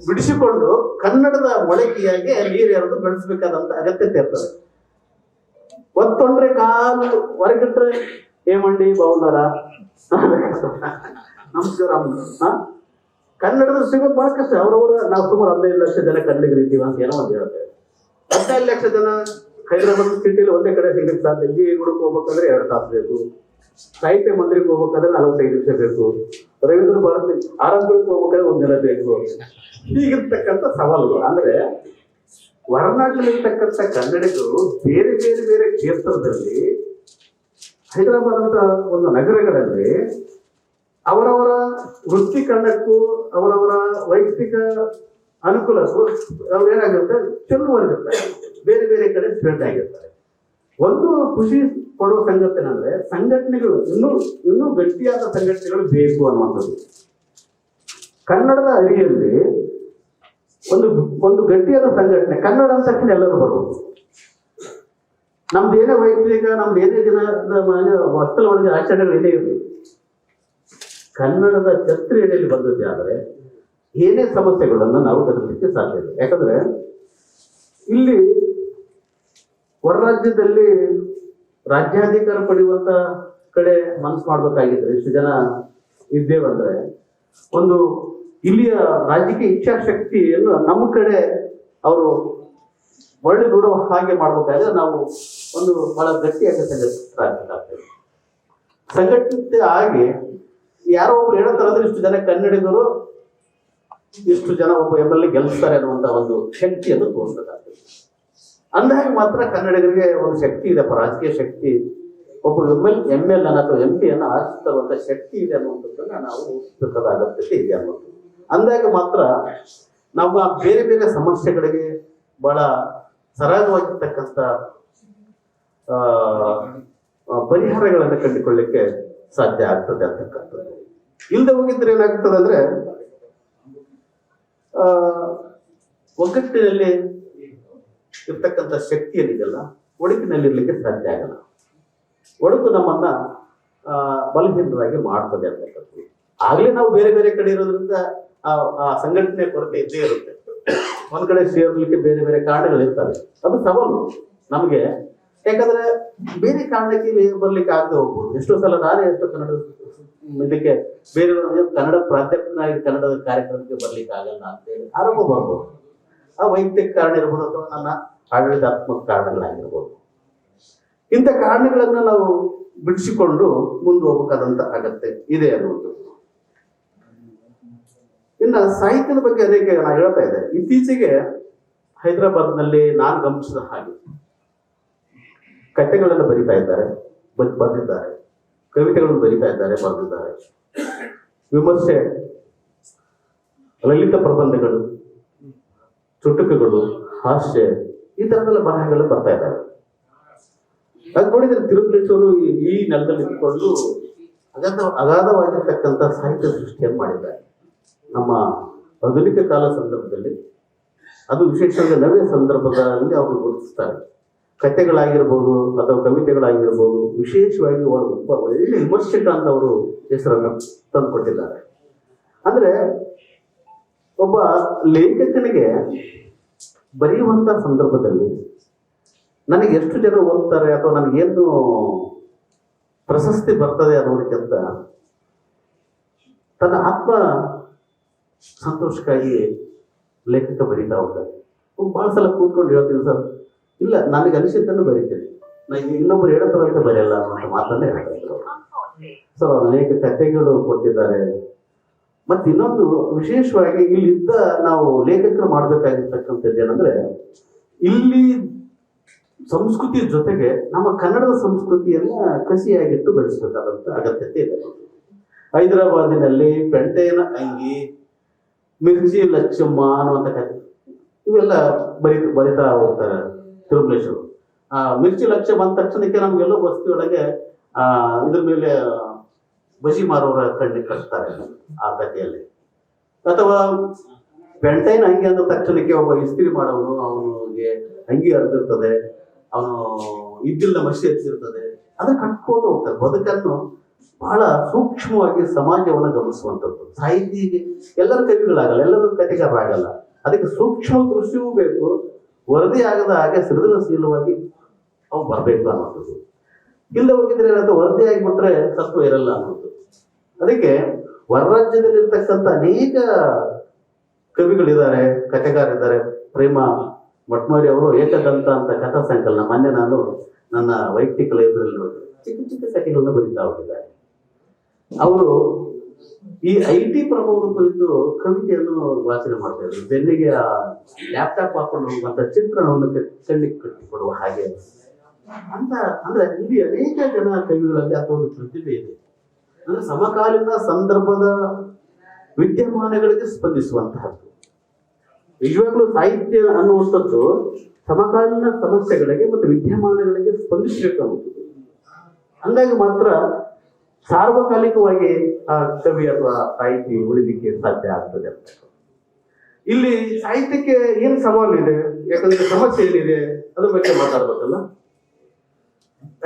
D: ಬಿಡಿಸಿಕೊಂಡು ಕನ್ನಡದ ಮೊಳಕೆಯಾಗಿ ನೀರು ಎರೆದು ಬೆಳೆಸಬೇಕಾದಂತ ಅಗತ್ಯತೆ ಇರ್ತದೆ. ಒತ್ತೊಂಡ್ರೆ ಕಾಲು ಹೊರಗಿಟ್ರೆ ಏಮಂಡಿ ಬಾವುದಾರ ನಮಸ್ಕಾರ. ಕನ್ನಡದ ಸಿಗೋದು ಬಹಳ ಕಷ್ಟ. ಅವರವರ ನಾವು ಸುಮಾರು 15 ಲಕ್ಷ ಜನ ಕನ್ನಡಿಗರಿದ್ದೀವಿ ಅಂತ ಏನೋ ಒಂದು ಹೇಳ್ತೇವೆ. 15 ಲಕ್ಷ ಜನ ಹೈದರಾಬಾದ್ ಸಿಟಿಯಲ್ಲಿ ಒಂದೇ ಕಡೆ ಸಿಗಕ್ಕೆ ಸಾಧ್ಯ. ಗುಡಕ್ಕೆ ಹೋಗ್ಬೇಕಂದ್ರೆ 2 ತಾಸು ಬೇಕು. ಸಾಹಿತ್ಯ ಮಂದಿರಕ್ಕೆ ಹೋಗ್ಬೇಕಾದ್ರೆ 45 ನಿಮಿಷ ಬೇಕು. ರವೀಂದ್ರ ಭಾರತಿ ಆರಂಭಕ್ಕೆ ಹೋಗ್ಬೇಕಾದ್ರೆ 1 ದಿನ ಬೇಕು. ಹೀಗಿರ್ತಕ್ಕಂಥ ಸವಾಲುಗಳು. ಅಂದ್ರೆ ಹೊರನಾಡಿನಲ್ಲಿರ್ತಕ್ಕಂಥ ಕನ್ನಡಿಗರು ಬೇರೆ ಬೇರೆ ಬೇರೆ ಕ್ಷೇತ್ರದಲ್ಲಿ ಹೈದರಾಬಾದ್ ಅಂತ ಒಂದು ನಗರಗಳಲ್ಲಿ ಅವರವರ ವೃತ್ತಿಕರಣಕ್ಕೂ ಅವರವರ ವೈಯಕ್ತಿಕ ಅನುಕೂಲಕ್ಕೂ ಅವ್ರು ಏನಾಗುತ್ತೆ ಚೆಲ್ಲುವರೆಗಿರ್ತಾರೆ. ಬೇರೆ ಬೇರೆ ಕಡೆ ಸ್ಪ್ರೆಡ್ ಆಗಿರ್ತಾರೆ. ಒಂದು ಖುಷಿ ಪಡುವ ಸಂಗತಿ ಏನಂದ್ರೆ ಸಂಘಟನೆಗಳು ಇನ್ನೂ ಗಟ್ಟಿಯಾದ ಸಂಘಟನೆಗಳು ಬೇಕು ಅನ್ನುವಂಥದ್ದು. ಕನ್ನಡದ ಅಡಿಯಲ್ಲಿ ಒಂದು ಗಟ್ಟಿಯಾದ ಸಂಘಟನೆ. ಕನ್ನಡ ಅಂತ ತಕ್ಷಣ ಎಲ್ಲರೂ ಬರ್ಬೋದು. ನಮ್ದೇನೇ ವೈಯಕ್ತಿಕ, ನಮ್ದು ಏನೇ ದಿನದ ವಸ್ತುಲ ಒಳಗೆ ಆಚರಣೆಗಳು ಏನೇ ಇರಲಿ, ಕನ್ನಡದ ಛತ್ರಿ ಅಡಿಯಲ್ಲಿ ಬಂದದ್ದೇ ಆದರೆ ಏನೇ ಸಮಸ್ಯೆಗಳನ್ನು ನಾವು ಎದುರಿಸಲಿಕ್ಕೆ ಸಾಧ್ಯ ಇಲ್ಲ. ಯಾಕಂದ್ರೆ ಇಲ್ಲಿ ಹೊರ ರಾಜ್ಯದಲ್ಲಿ ರಾಜ್ಯಾಧಿಕಾರ ಪಡೆಯುವಂತ ಕಡೆ ಮನಸ್ಸು ಮಾಡ್ಬೇಕಾಗಿದ್ರೆ ಇಷ್ಟು ಜನ ಇದ್ದೇವಂದ್ರೆ ಒಂದು ಇಲ್ಲಿಯ ರಾಜಕೀಯ ಇಚ್ಛಾಶಕ್ತಿಯನ್ನು ನಮ್ಮ ಕಡೆ ಅವರು ಒಳ್ಳೆ ನೋಡುವ ಹಾಗೆ ಮಾಡ್ಬೇಕಾದ್ರೆ ನಾವು ಒಂದು ಬಹಳ ಗಟ್ಟಿಯಾಗಿ ಸಂಘಟಿತರಾಗಬೇಕಾಗ್ತದೆ. ಸಂಘಟಿತ ಆಗಿ ಯಾರೋ ಒಬ್ರು ಹೇಳ್ತಾರೆ ಅಂದ್ರೆ ಇಷ್ಟು ಜನ ಕನ್ನಡಿಗರು, ಇಷ್ಟು ಜನ ಒಬ್ಬ MLA ಗೆಲ್ಲಿಸ್ತಾರೆ ಅನ್ನುವಂತ ಒಂದು ಶಕ್ತಿಯನ್ನು ತೋರಿಸಬೇಕಾಗ್ತದೆ. ಅಂದಾಗ ಮಾತ್ರ ಕನ್ನಡಿಗರಿಗೆ ಒಂದು ಶಕ್ತಿ ಇದೆ, ರಾಜಕೀಯ ಶಕ್ತಿ, ಒಬ್ಬ MLA ಅಥವಾ MP ಆರಿಸುವಂತ ಶಕ್ತಿ ಇದೆ ಅನ್ನುವಂಥದ್ದನ್ನ ನಾವು ಬೇಕಾದ ಅಗತ್ಯತೆ ಇದೆ ಅನ್ನುವಂಥದ್ದು. ಅಂದಾಗ ಮಾತ್ರ ನಮ್ಮ ಬೇರೆ ಬೇರೆ ಸಮಸ್ಯೆಗಳಿಗೆ ಬಹಳ ಸರಾಗವಾಗಿರ್ತಕ್ಕಂಥ ಪರಿಹಾರಗಳನ್ನು ಕಂಡುಕೊಳ್ಳಿಕ್ಕೆ ಸಾಧ್ಯ ಆಗ್ತದೆ ಅಂತಕ್ಕಂಥದ್ದು. ಇಲ್ಲದೆ ಹೋಗಿದ್ರೆ ಏನಾಗ್ತದೆ ಅಂದ್ರೆ ಒಗ್ಗಟ್ಟಿನಲ್ಲಿ ಇರ್ತಕ್ಕಂಥ ಶಕ್ತಿ ಏನಿದೆಯಲ್ಲ ಒಡಕಿನಲ್ಲಿರ್ಲಿಕ್ಕೆ ಸಾಧ್ಯ ಆಗಲ್ಲ. ಒಡಕು ನಮ್ಮನ್ನ ಬಲಹೀನರಾಗಿ ಮಾಡ್ತದೆ ಅಂತಕ್ಕಂಥದ್ದು. ಆಗ್ಲೇ ನಾವು ಬೇರೆ ಬೇರೆ ಕಡೆ ಇರೋದ್ರಿಂದ ಆ ಸಂಘಟನೆ ಕೊರತೆ ಇದ್ದೇ ಇರುತ್ತೆ. ಒಂದ್ ಕಡೆ ಸೇರ್ಲಿಕ್ಕೆ ಬೇರೆ ಬೇರೆ ಕಾರಣಗಳಿರ್ತವೆ. ಅದು ಸವಾಲು ನಮಗೆ. ಯಾಕಂದ್ರೆ ಬೇರೆ ಕಾರಣಕ್ಕೆ ಇಲ್ಲಿ ಬರ್ಲಿಕ್ಕೆ ಆಗದೆ ಹೋಗ್ಬೋದು. ಎಷ್ಟೋ ಸಲ ನಾನೇ ಕನ್ನಡ ಇದಕ್ಕೆ ಬೇರೆ ಕನ್ನಡ ಪ್ರಾಧ್ಯಾಪಕನಾಗಿ ಕನ್ನಡದ ಕಾರ್ಯಕ್ರಮಕ್ಕೆ ಬರ್ಲಿಕ್ಕೆ ಆಗಲ್ಲ ಅಂತೇಳಿ ಆರೋಪ ಬರ್ಬೋದು. ಆ ವೈಯಕ್ತಿಕ ಕಾರಣ ಇರ್ಬೋದು ಅಥವಾ ನನ್ನ ಆಡಳಿತಾತ್ಮಕ ಕಾರಣಗಳಾಗಿರ್ಬೋದು. ಇಂಥ ಕಾರಣಗಳನ್ನ ನಾವು ಬಿಡಿಸಿಕೊಂಡು ಮುಂದೆ ಹೋಗ್ಬೇಕಾದಂತ ಅಗತ್ಯ ಇದೆ ಅನ್ನುವಂಥದ್ದು. ಇನ್ನ ಸಾಹಿತ್ಯದ ಬಗ್ಗೆ ಅನೇಕ ನಾನು ಹೇಳ್ತಾ ಇದ್ದೆ. ಇತ್ತೀಚೆಗೆ ಹೈದರಾಬಾದ್ನಲ್ಲಿ ನಾನು ಗಮನಿಸಿದ ಹಾಗೆ ಕಥೆಗಳನ್ನು ಬರಿತಾ ಇದ್ದಾರೆ, ಬರೆದಿದ್ದಾರೆ, ಕವಿತೆಗಳನ್ನು ಬರಿತಾ ಇದ್ದಾರೆ, ಬರೆದಿದ್ದಾರೆ, ವಿಮರ್ಶೆ, ಲಲಿತ ಪ್ರಬಂಧಗಳು, ಚುಟುಕುಗಳು, ಹಾಸ್ಯ, ಈ ತರದೆಲ್ಲ ಬರಹಗಳು ಬರ್ತಾ ಇದ್ದಾರೆ. ಅದು ನೋಡಿದ್ರೆ ತಿರುಮಲೇಶ್ವರು ಈ ನೆಲದಲ್ಲಿ ಇಟ್ಕೊಂಡು ಅಗಾಧವಾಗಿರ್ತಕ್ಕಂಥ ಸಾಹಿತ್ಯ ಸೃಷ್ಟಿಯನ್ನು ಮಾಡಿದ್ದಾರೆ. ನಮ್ಮ ಆಧುನಿಕ ಕಾಲ ಸಂದರ್ಭದಲ್ಲಿ, ಅದು ವಿಶೇಷವಾಗಿ ನವ್ಯ ಸಂದರ್ಭದಲ್ಲಿ ಅವರು ಗುರುತಿಸ್ತಾರೆ. ಕಥೆಗಳಾಗಿರ್ಬೋದು ಅಥವಾ ಕವಿತೆಗಳಾಗಿರ್ಬೋದು, ವಿಶೇಷವಾಗಿ ಒಬ್ಬ ಒಳ್ಳೆ ವಿಮರ್ಶಕ ಅಂತ ಅವರು ಹೆಸರನ್ನು ತಂದುಕೊಟ್ಟಿದ್ದಾರೆ. ಅಂದ್ರೆ ಒಬ್ಬ ಲೇಖಕನಿಗೆ ಬರೆಯುವಂತ ಸಂದರ್ಭದಲ್ಲಿ ನನಗೆ ಎಷ್ಟು ಜನ ಓದ್ತಾರೆ ಅಥವಾ ನನಗೇನು ಪ್ರಶಸ್ತಿ ಬರ್ತದೆ ಅನ್ನೋದಕ್ಕಿಂತ ತನ್ನ ಆತ್ಮ ಸಂತೋಷಕ್ಕಾಗಿ ಲೇಖಕ ಬರೀತಾ ಹೋಗ್ತಾರೆ. ಭಾಳ ಸಲ ಕೂತ್ಕೊಂಡು ಹೇಳ್ತೀನಿ, ಸರ್ ಇಲ್ಲ ನನಗೆ ಅನಿಸಿದ್ದನ್ನು ಬರೀತೇನೆ, ನನಗೆ ಇನ್ನೊಬ್ಬರು ಹೇಳೋದ್ರೊಳಗೆ ಬರೆಯಲ್ಲ ಅನ್ನೋ ಮಾತನ್ನೇ ಹೇಳ್ತಾ ಇದ್ರು. ಸೊ ಅನೇಕ ಕಥೆಗಳು ಕೊಟ್ಟಿದ್ದಾರೆ. ಮತ್ತೆ ಇನ್ನೊಂದು ವಿಶೇಷವಾಗಿ ಇಲ್ಲಿದ್ದ ನಾವು ಲೇಖಕರು ಮಾಡ್ಬೇಕಾಗಿರ್ತಕ್ಕಂಥದ್ದು ಏನಂದ್ರೆ, ಇಲ್ಲಿ ಸಂಸ್ಕೃತಿ ಜೊತೆಗೆ ನಮ್ಮ ಕನ್ನಡದ ಸಂಸ್ಕೃತಿಯನ್ನ ಕಸಿಯಾಗಿಟ್ಟು ಬೆಳೆಸಬೇಕಾದಂತ ಅಗತ್ಯತೆ ಇದೆ. ಹೈದರಾಬಾದಿನಲ್ಲಿ ಪೆಂಟೆಯನ ಅಂಗಿ, ಮಿರ್ಚಿ ಲಚ್ಚಮ್ಮ ಅನ್ನುವಂಥ ಕಥೆ ಇವೆಲ್ಲ ಬರಿತಾ ಹೋಗ್ತಾರೆ ತಿರುಮಲೇಶ್ವರು. ಮಿರ್ಚಿ ಲಕ್ಷ ಬಂದ ತಕ್ಷಣಕ್ಕೆ ನಮ್ಗೆಲ್ಲೋ ಬಸ್ತಿ ಒಳಗೆ ಇದ್ರ ಮೇಲೆ ಬಜಿ ಮಾರೋರ ಕಣ್ಣಿಗೆ ಕಟ್ತಾರೆ ಆ ಕಥೆಯಲ್ಲಿ. ಅಥವಾ ಪೆಂಟೈನ್ ಅಂಗಿ ಅಂದ ತಕ್ಷಣಕ್ಕೆ ಒಬ್ಬ ಇಸ್ತ್ರಿ ಮಾಡೋನು, ಅವನಿಗೆ ಅಂಗಿ ಹರಿದಿರ್ತದೆ, ಅವನು ಇದ್ದಿಲ್ಲ ಮಸಿ ಹಚ್ಚಿರ್ತದೆ, ಅದನ್ನ ಕಟ್ಕೋತ ಹೋಗ್ತಾರೆ. ಬದುಕನ್ನು ಬಹಳ ಸೂಕ್ಷ್ಮವಾಗಿ ಸಮಾಜವನ್ನು ಗಮನಿಸುವಂಥದ್ದು. ಸಾಹಿತಿಗೆ ಎಲ್ಲರ ಕವಿಗಳಾಗಲ್ಲ, ಎಲ್ಲರೂ ಕಥೆಗಾರರಾಗಲ್ಲ. ಅದಕ್ಕೆ ಸೂಕ್ಷ್ಮ ದೃಷ್ಟಿಯೂ ಬೇಕು, ವರದಿ ಆಗದ ಹಾಗೆ ಸೃಜನಶೀಲವಾಗಿ ಅವು ಬರಬೇಕು ಅನ್ನೋದು. ಇಲ್ಲ ಹೋಗಿದ್ರೆ ಏನಾಯ್ತು, ವರದಿ ಆಗಿಬಿಟ್ರೆ ಸತ್ವ ಇರಲ್ಲ ಅನ್ನೋದು. ಅದಕ್ಕೆ ಹೊರರಾಜ್ಯದಲ್ಲಿರ್ತಕ್ಕಂಥ ಅನೇಕ ಕವಿಗಳಿದ್ದಾರೆ, ಕಥೆಗಾರಿದ್ದಾರೆ. ಪ್ರೇಮ ಮಟ್ಮಾರಿ ಅವರು ಏಕದಂತ ಅಂತ ಕಥಾ ಸಂಕಲನ ಮೊನ್ನೆ ನಾನು ನನ್ನ ವೈಯಕ್ತಿಕ ಲೈಬ್ರರಿ ನೋಡಿದೆ. ಚಿಕ್ಕ ಚಿಕ್ಕ ಕಥೆಗಳನ್ನ ಬರೀತಾ ಹೋಗಿದ್ದಾರೆ. ಅವರು ಈ IT ಪ್ರಭಾವದ ಕುರಿತು ಕವಿತೆಯನ್ನು ವಾಚನ ಮಾಡ್ತಾ ಇದ್ರು. ಬೆನ್ನಿಗೆ ಲ್ಯಾಪ್ಟಾಪ್ ಹಾಕೊಂಡು ಹೋಗುವಂತ ಚಿತ್ರಣವನ್ನು ಕಣ್ಣಿಗೆ ಕಟ್ಟಿಕೊಡುವ ಹಾಗೆ ಅಂತ. ಅಂದ್ರೆ ಇಲ್ಲಿ ಅನೇಕ ಜನ ಕವಿಗಳಲ್ಲಿ ಅಥವಾ ಒಂದು ಪ್ರತಿಭೆ ಇದೆ. ಅಂದ್ರೆ ಸಮಕಾಲೀನ ಸಂದರ್ಭದ ವಿದ್ಯಮಾನಗಳಿಗೆ ಸ್ಪಂದಿಸುವಂತಹದ್ದು. ನಿಜವಾಗ್ಲೂ ಸಾಹಿತ್ಯ ಅನ್ನುವಂಥದ್ದು ಸಮಕಾಲೀನ ಸಮಸ್ಯೆಗಳಿಗೆ ಮತ್ತು ವಿದ್ಯಮಾನಗಳಿಗೆ ಸ್ಪಂದಿಸಬೇಕು ಅನ್ನುವಂಥದ್ದು. ಹಂಗಾಗಿ ಮಾತ್ರ ಸಾರ್ವಕಾಲಿಕವಾಗಿ ಆ ಕವಿ ಅಥವಾ ಸಾಹಿತಿ ಉಳಿಲಿಕ್ಕೆ ಸಾಧ್ಯ ಆಗ್ತದೆ ಅಂತ. ಇಲ್ಲಿ ಸಾಹಿತ್ಯಕ್ಕೆ ಏನು ಸವಾಲಿದೆ, ಯಾಕಂದ್ರೆ ಸಮಸ್ಯೆ ಏನಿದೆ ಅದ್ರ ಬಗ್ಗೆ ಮಾತಾಡ್ಬೇಕಲ್ಲ.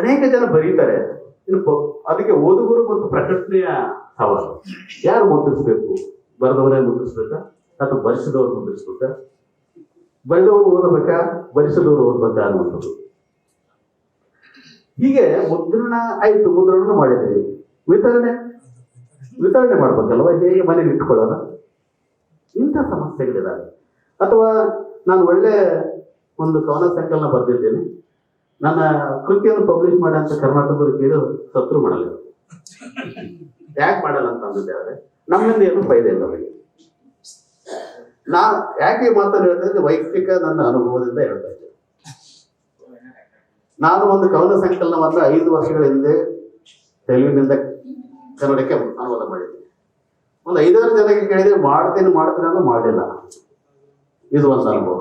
D: ಅನೇಕ ಜನ ಬರೀತಾರೆ, ಅದಕ್ಕೆ ಓದುಗರು ಮತ್ತು ಪ್ರಕಟಣೆಯ ಸವಾಲು. ಯಾರು ಮುದ್ರಿಸ್ಬೇಕು? ಬರೆದವರೇ ಮುದ್ರಿಸ್ಬೇಕಾ ಅಥವಾ ಬರೆಸಿದವ್ರು ಮುದ್ರಿಸ್ಬೇಕಾ? ಬರೆದವರು ಓದಬೇಕಾ, ಬರೆಸಿದವರು ಓದ್ಬೇಕಾ ಅನ್ನುವಂಥದ್ದು. ಹೀಗೆ ಮುದ್ರಣ ಆಯ್ತು, ಮುದ್ರಣ ಮಾಡಿದ್ದೀವಿ, ವಿತರಣೆ ಮಾಡ್ಬೇಕಲ್ವ, ಹೇಗೆ ಮನೇಲಿ ಇಟ್ಕೊಳ್ಳೋದ? ಇಂಥ ಸಮಸ್ಯೆಗಳಿದ್ದಾವೆ. ಅಥವಾ ನಾನು ಒಳ್ಳೆ ಒಂದು ಕವನ ಸಂಕಲನ ಬರೆದಿದ್ದೇನೆ, ನನ್ನ ಕೃತಿಯನ್ನು ಪಬ್ಲಿಷ್ ಮಾಡಿ ಅಂತ ಕರ್ನಾಟಕದವ್ರು ಕೇಳಿ ಸತ್ರು ಮಾಡಲ್ಲ. ಯಾಕೆ ಮಾಡಲ್ಲ ಅಂತ ಅಂದಿದ್ದೆ. ಆದರೆ ನಮ್ಮಿಂದ ಏನು ಫೈದೆ ಇಲ್ಲ ಅವರಿಗೆ. ನಾ ಯಾಕೆ ಮಾತನ್ನು ಹೇಳ್ತಾ ಇದ್ದೆ, ವೈಯಕ್ತಿಕ ನನ್ನ ಅನುಭವದಿಂದ ಹೇಳ್ತಾ ಇದ್ದೆ. ನಾನು ಒಂದು ಕವನ ಸಂಕಲನವನ್ನ 5 ವರ್ಷಗಳ ಹಿಂದೆ ತೆಲುಗಿನಿಂದ ಕನ್ನಡಕ್ಕೆ ಅನುವಾದ ಮಾಡಿದ್ದೀನಿ. ಒಂದು 5-6 ಜನಕ್ಕೆ ಕೇಳಿದ್ರೆ ಮಾಡ್ತೀನಿ ಅಂತ ಮಾಡಲಿಲ್ಲ. ಇದು ಒಂದು ಅನುಭವ.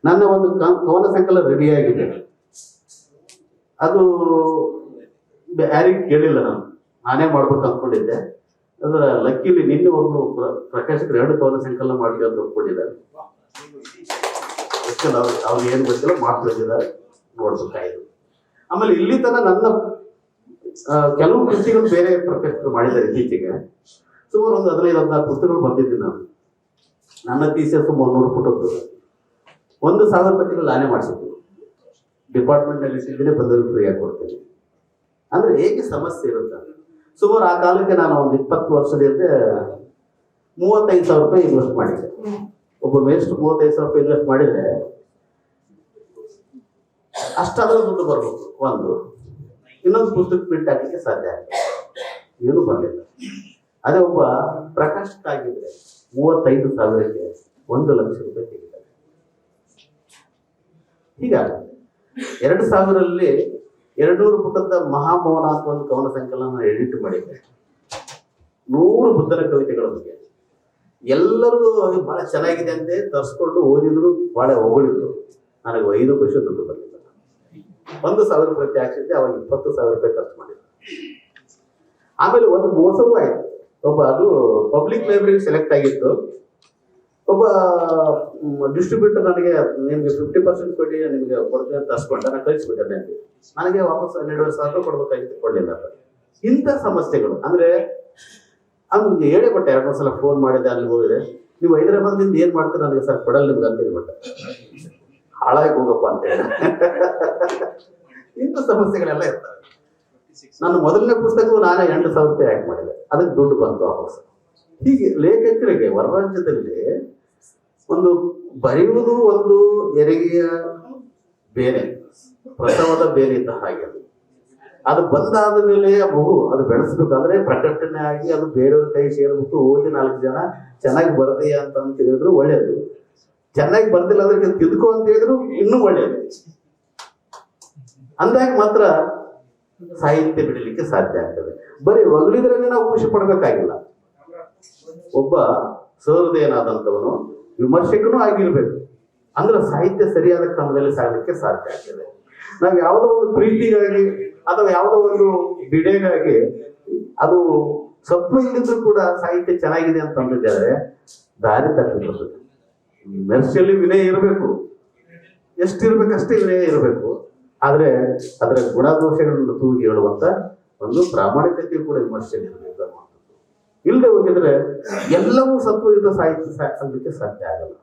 D: ನನ್ನ ಒಂದು ಕವನ ಸಂಕಲನ ರೆಡಿಯಾಗಿದೆ, ಅದು ಯಾರಿಗೆ ಕೇಳಿಲ್ಲ. ನಾನೇ ಮಾಡ್ಬೇಕು ಅಂದ್ಕೊಂಡಿದ್ದೆ. ಅದರ ಲಕ್ಕಿಲಿ ನಿನ್ನೆ ಒಬ್ಬರು ಪ್ರಕಾಶಕರು 2 ಕವನ ಸಂಕಲನ ಮಾಡಿ ಅಂತ ಒಪ್ಕೊಂಡಿದ್ದಾರೆ. ಅವ್ರು ಏನು ಗೊತ್ತಿಲ್ಲ, ಮಾಡ್ತಿದ್ದಾರೆ, ನೋಡ್ಬೇಕಾಯ್ತು. ಆಮೇಲೆ ಇಲ್ಲಿ ತನಕ ನನ್ನ ಕೆಲವು ಕೃತಿಗಳು ಬೇರೆ ಪ್ರಕಾಶಕರು ಮಾಡಿದ್ದಾರೆ. ಇತ್ತೀಚೆಗೆ ಸುಮಾರು ಒಂದು 15-16 ಪುಸ್ತಕಗಳು ಬಂದಿದ್ದೀನಿ ನಾನು. ನನ್ನ ಥೀಸಿಸ್ 300 ಪುಟದ್ದು. 1,000 ಪ್ರತಿಗಳು ನಾನೇ ಮಾಡಿಸಿದ್ವಿ. ಡಿಪಾರ್ಟ್ಮೆಂಟ್ನಲ್ಲಿ ಇಟ್ಟಿದ್ದೀನಿ, ಬಂದವರು ಫ್ರೀಯಾಗಿ ಕೊಡ್ತೀನಿ. ಅಂದರೆ ಹೇಗೆ ಸಮಸ್ಯೆ ಇರುತ್ತೆ. ಸುಮಾರು ಆ ಕಾಲಕ್ಕೆ ನಾನು ಒಂದು 20 ವರ್ಷದಿಂದ 35,000 ರೂಪಾಯಿ ಇನ್ವೆಸ್ಟ್ ಮಾಡಿದ್ದೆ. ಒಬ್ಬ ಮೇಷ್ಟ್ರು 35,000 ರೂಪಾಯಿ ಇನ್ವೆಸ್ಟ್ ಮಾಡಿದರೆ ಅಷ್ಟಾದರೂ ದುಡ್ಡು ಬರ್ಬೇಕು. ಒಂದು ಇನ್ನೊಂದು ಪುಸ್ತಕ ಪ್ರಿಂಟ್ ಹಾಕಲಿಕ್ಕೆ ಸಾಧ್ಯ ಆಗ್ತದೆ, ಏನೂ ಬರಲಿಲ್ಲ. ಅದೇ ಒಬ್ಬ ಪ್ರಕಾಶಕ್ಕಾಗಿದ್ರೆ 35,000ಕ್ಕೆ 1 ಲಕ್ಷ ರೂಪಾಯಿ ತೆಗಿತಾರೆ. ಹೀಗಾಗಿ 2000ರಲ್ಲಿ 200 ಪುಟದ ಮಹಾಮೌನ ಅಂತ ಒಂದು ಕವನ ಸಂಕಲನ ಎಡಿಟ್ ಮಾಡಿದ್ದೆ. 100 ಬುದ್ಧನ ಕವಿತೆಗಳ ಬಗ್ಗೆ ಎಲ್ಲರೂ ಬಹಳ ಚೆನ್ನಾಗಿದೆ ಅಂತ ತರಿಸ್ಕೊಂಡು ಓದಿದ್ರು, ಬಹಳ ಹೊಗಳಿದ್ರು. ನನಗೆ 5 ಪೈಸೆ ದುಡ್ಡು ಬರಲಿಲ್ಲ. 1,000 ಪ್ರತಿ ಹಾಕ್ಸಿದ್ದೆ, ಅವಾಗ 20,000 ರೂಪಾಯಿ ಖರ್ಚು ಮಾಡಿದ್ದೆ. ಆಮೇಲೆ ಒಂದು ಮೋಸವೂ ಆಯ್ತು. ಒಬ್ಬ ಅದು ಪಬ್ಲಿಕ್ ಲೈಬ್ರರಿ ಸೆಲೆಕ್ಟ್ ಆಗಿತ್ತು. ಒಬ್ಬ ಡಿಸ್ಟ್ರಿಬ್ಯೂಟರ್ ನನಗೆ ನಿಮ್ಗೆ 50% ಕೊಡಿ, ನಿಮ್ಗೆ ಕೊಡ್ತೀನಿ ಅಂತ ತರಿಸ್ಕೊಂಡ. ನಾನು ಕಳಿಸ್ಬಿಟ್ಟೆ. ನನಗೆ ವಾಪಸ್ 12,500 ಕೊಡ್ಬೇಕಾಗಿತ್ತು, ಕೊಡಲಿಲ್ಲ. ಇಂಥ ಸಮಸ್ಯೆಗಳು ಅಂದ್ರೆ ಅವ್ನಿಗೆ ಹೇಳೇ ಕೊಟ್ಟೆ. 2-3 ಸಲ ಫೋನ್ ಮಾಡಿದೆ, ಅಲ್ಲಿ ಹೋಗಿದೆ. ನೀವು ಹೈದರಾಬಾದ್ದಿಂದ ಏನ್ ಮಾಡ್ತೀರ ನನಗೆ ಸರ್ ಕೊಡಲ್ಲ ನಿಮ್ಗೆ ಅಂತ ಹೇಳ್ಬಿಟ್ಟೆ. ಹಾಳಾಗಿ ಹೋಗಪ್ಪ ಅಂತ ಹೇಳಿ. ಇಂಥ ಸಮಸ್ಯೆಗಳೆಲ್ಲ ಇರ್ತವೆ. ನನ್ನ ಮೊದಲನೇ ಪುಸ್ತಕವು ನಾನೇ 8,000 ರೂಪಾಯಿ ಹಾಕಿ ಮಾಡಿದೆ, ಅದಕ್ಕೆ ದುಡ್ಡು ಬಂತು ವಾಪಸ್. ಹೀಗೆ ಲೇಖಕರಿಗೆ ಹೊರರಾಜ್ಯದಲ್ಲಿ ಒಂದು ಬರೆಯುವುದು ಒಂದು ಹೆರಿಗೆಯ ಬೇರೆ, ಪ್ರಸವದ ಬೇರೆ ಇದ್ದ ಹಾಗೆ. ಅದು ಬಂದಾದ ಮೇಲೆ ಮಗು ಅದು ಬೆಳೆಸ್ಬೇಕಂದ್ರೆ ಪ್ರಕಟಣೆ ಆಗಿ ಅದು ಬೇರೆಯವ್ರ ಕೈ ಸೇರ್ಬಿಟ್ಟು ಓದಿ 4 ಜನ ಚೆನ್ನಾಗಿ ಬರ್ದೆಯಾ ಅಂತ ಹೇಳಿದ್ರು ಒಳ್ಳೇದು. ಚೆನ್ನಾಗಿ ಬರ್ದಿಲ್ಲ ಅಂದ್ರೆ ತಿದ್ಕೋ ಅಂತ ಹೇಳಿದ್ರು ಇನ್ನೂ ಒಳ್ಳೇದು. ಅಂದಾಗ ಮಾತ್ರ ಸಾಹಿತ್ಯ ಬಿಡಲಿಕ್ಕೆ ಸಾಧ್ಯ ಆಗ್ತದೆ. ಬರೀ ಹೊಗಳಿದ್ರೆ ನಾವು ಖುಷಿ ಪಡ್ಬೇಕಾಗಿಲ್ಲ. ಒಬ್ಬ ಸಹೃದಯನಾದಂಥವನು ವಿಮರ್ಶಕನೂ ಆಗಿರ್ಬೇಕು, ಅಂದ್ರೆ ಸಾಹಿತ್ಯ ಸರಿಯಾದ ಕ್ರಮದಲ್ಲಿ ಸಾಗಲಿಕ್ಕೆ ಸಾಧ್ಯ ಆಗ್ತದೆ. ನಾವು ಯಾವುದೋ ಒಂದು ಪ್ರೀತಿಗಾಗಿ ಅಥವಾ ಯಾವುದೋ ಒಂದು ಬಿಡೆಗಾಗಿ ಅದು ಸ್ವಲ್ಪ ಇಲ್ಲಿದ್ರು ಕೂಡ ಸಾಹಿತ್ಯ ಚೆನ್ನಾಗಿದೆ ಅಂತ ಅಂದಿದ್ದಾರೆ, ದಾರಿ ತಪ್ಪಿರ್ತದೆ. ಮೆರ್ಸಿಯಲ್ಲಿ ವಿನಯ ಇರಬೇಕು, ಎಷ್ಟಿರ್ಬೇಕು ಅಷ್ಟೇ ವಿನಯ ಇರಬೇಕು. ಆದ್ರೆ ಅದರ ಗುಣದೋಷಗಳನ್ನು ತೂಗಿ ಹೇಳುವಂತ ಒಂದು ಪ್ರಾಮಾಣಿಕತೆ ಕೂಡ ವಿಮರ್ಶೆಯಲ್ಲಿ ಇರಬೇಕು. ಇಲ್ಲದೆ ಹೋಗಿದ್ರೆ ಎಲ್ಲವೂ ಸತ್ವಯುತ ಸಾಹಿತ್ಯ ಆಗಲಿಕ್ಕೆ ಸಾಧ್ಯ ಆಗಲ್ಲ.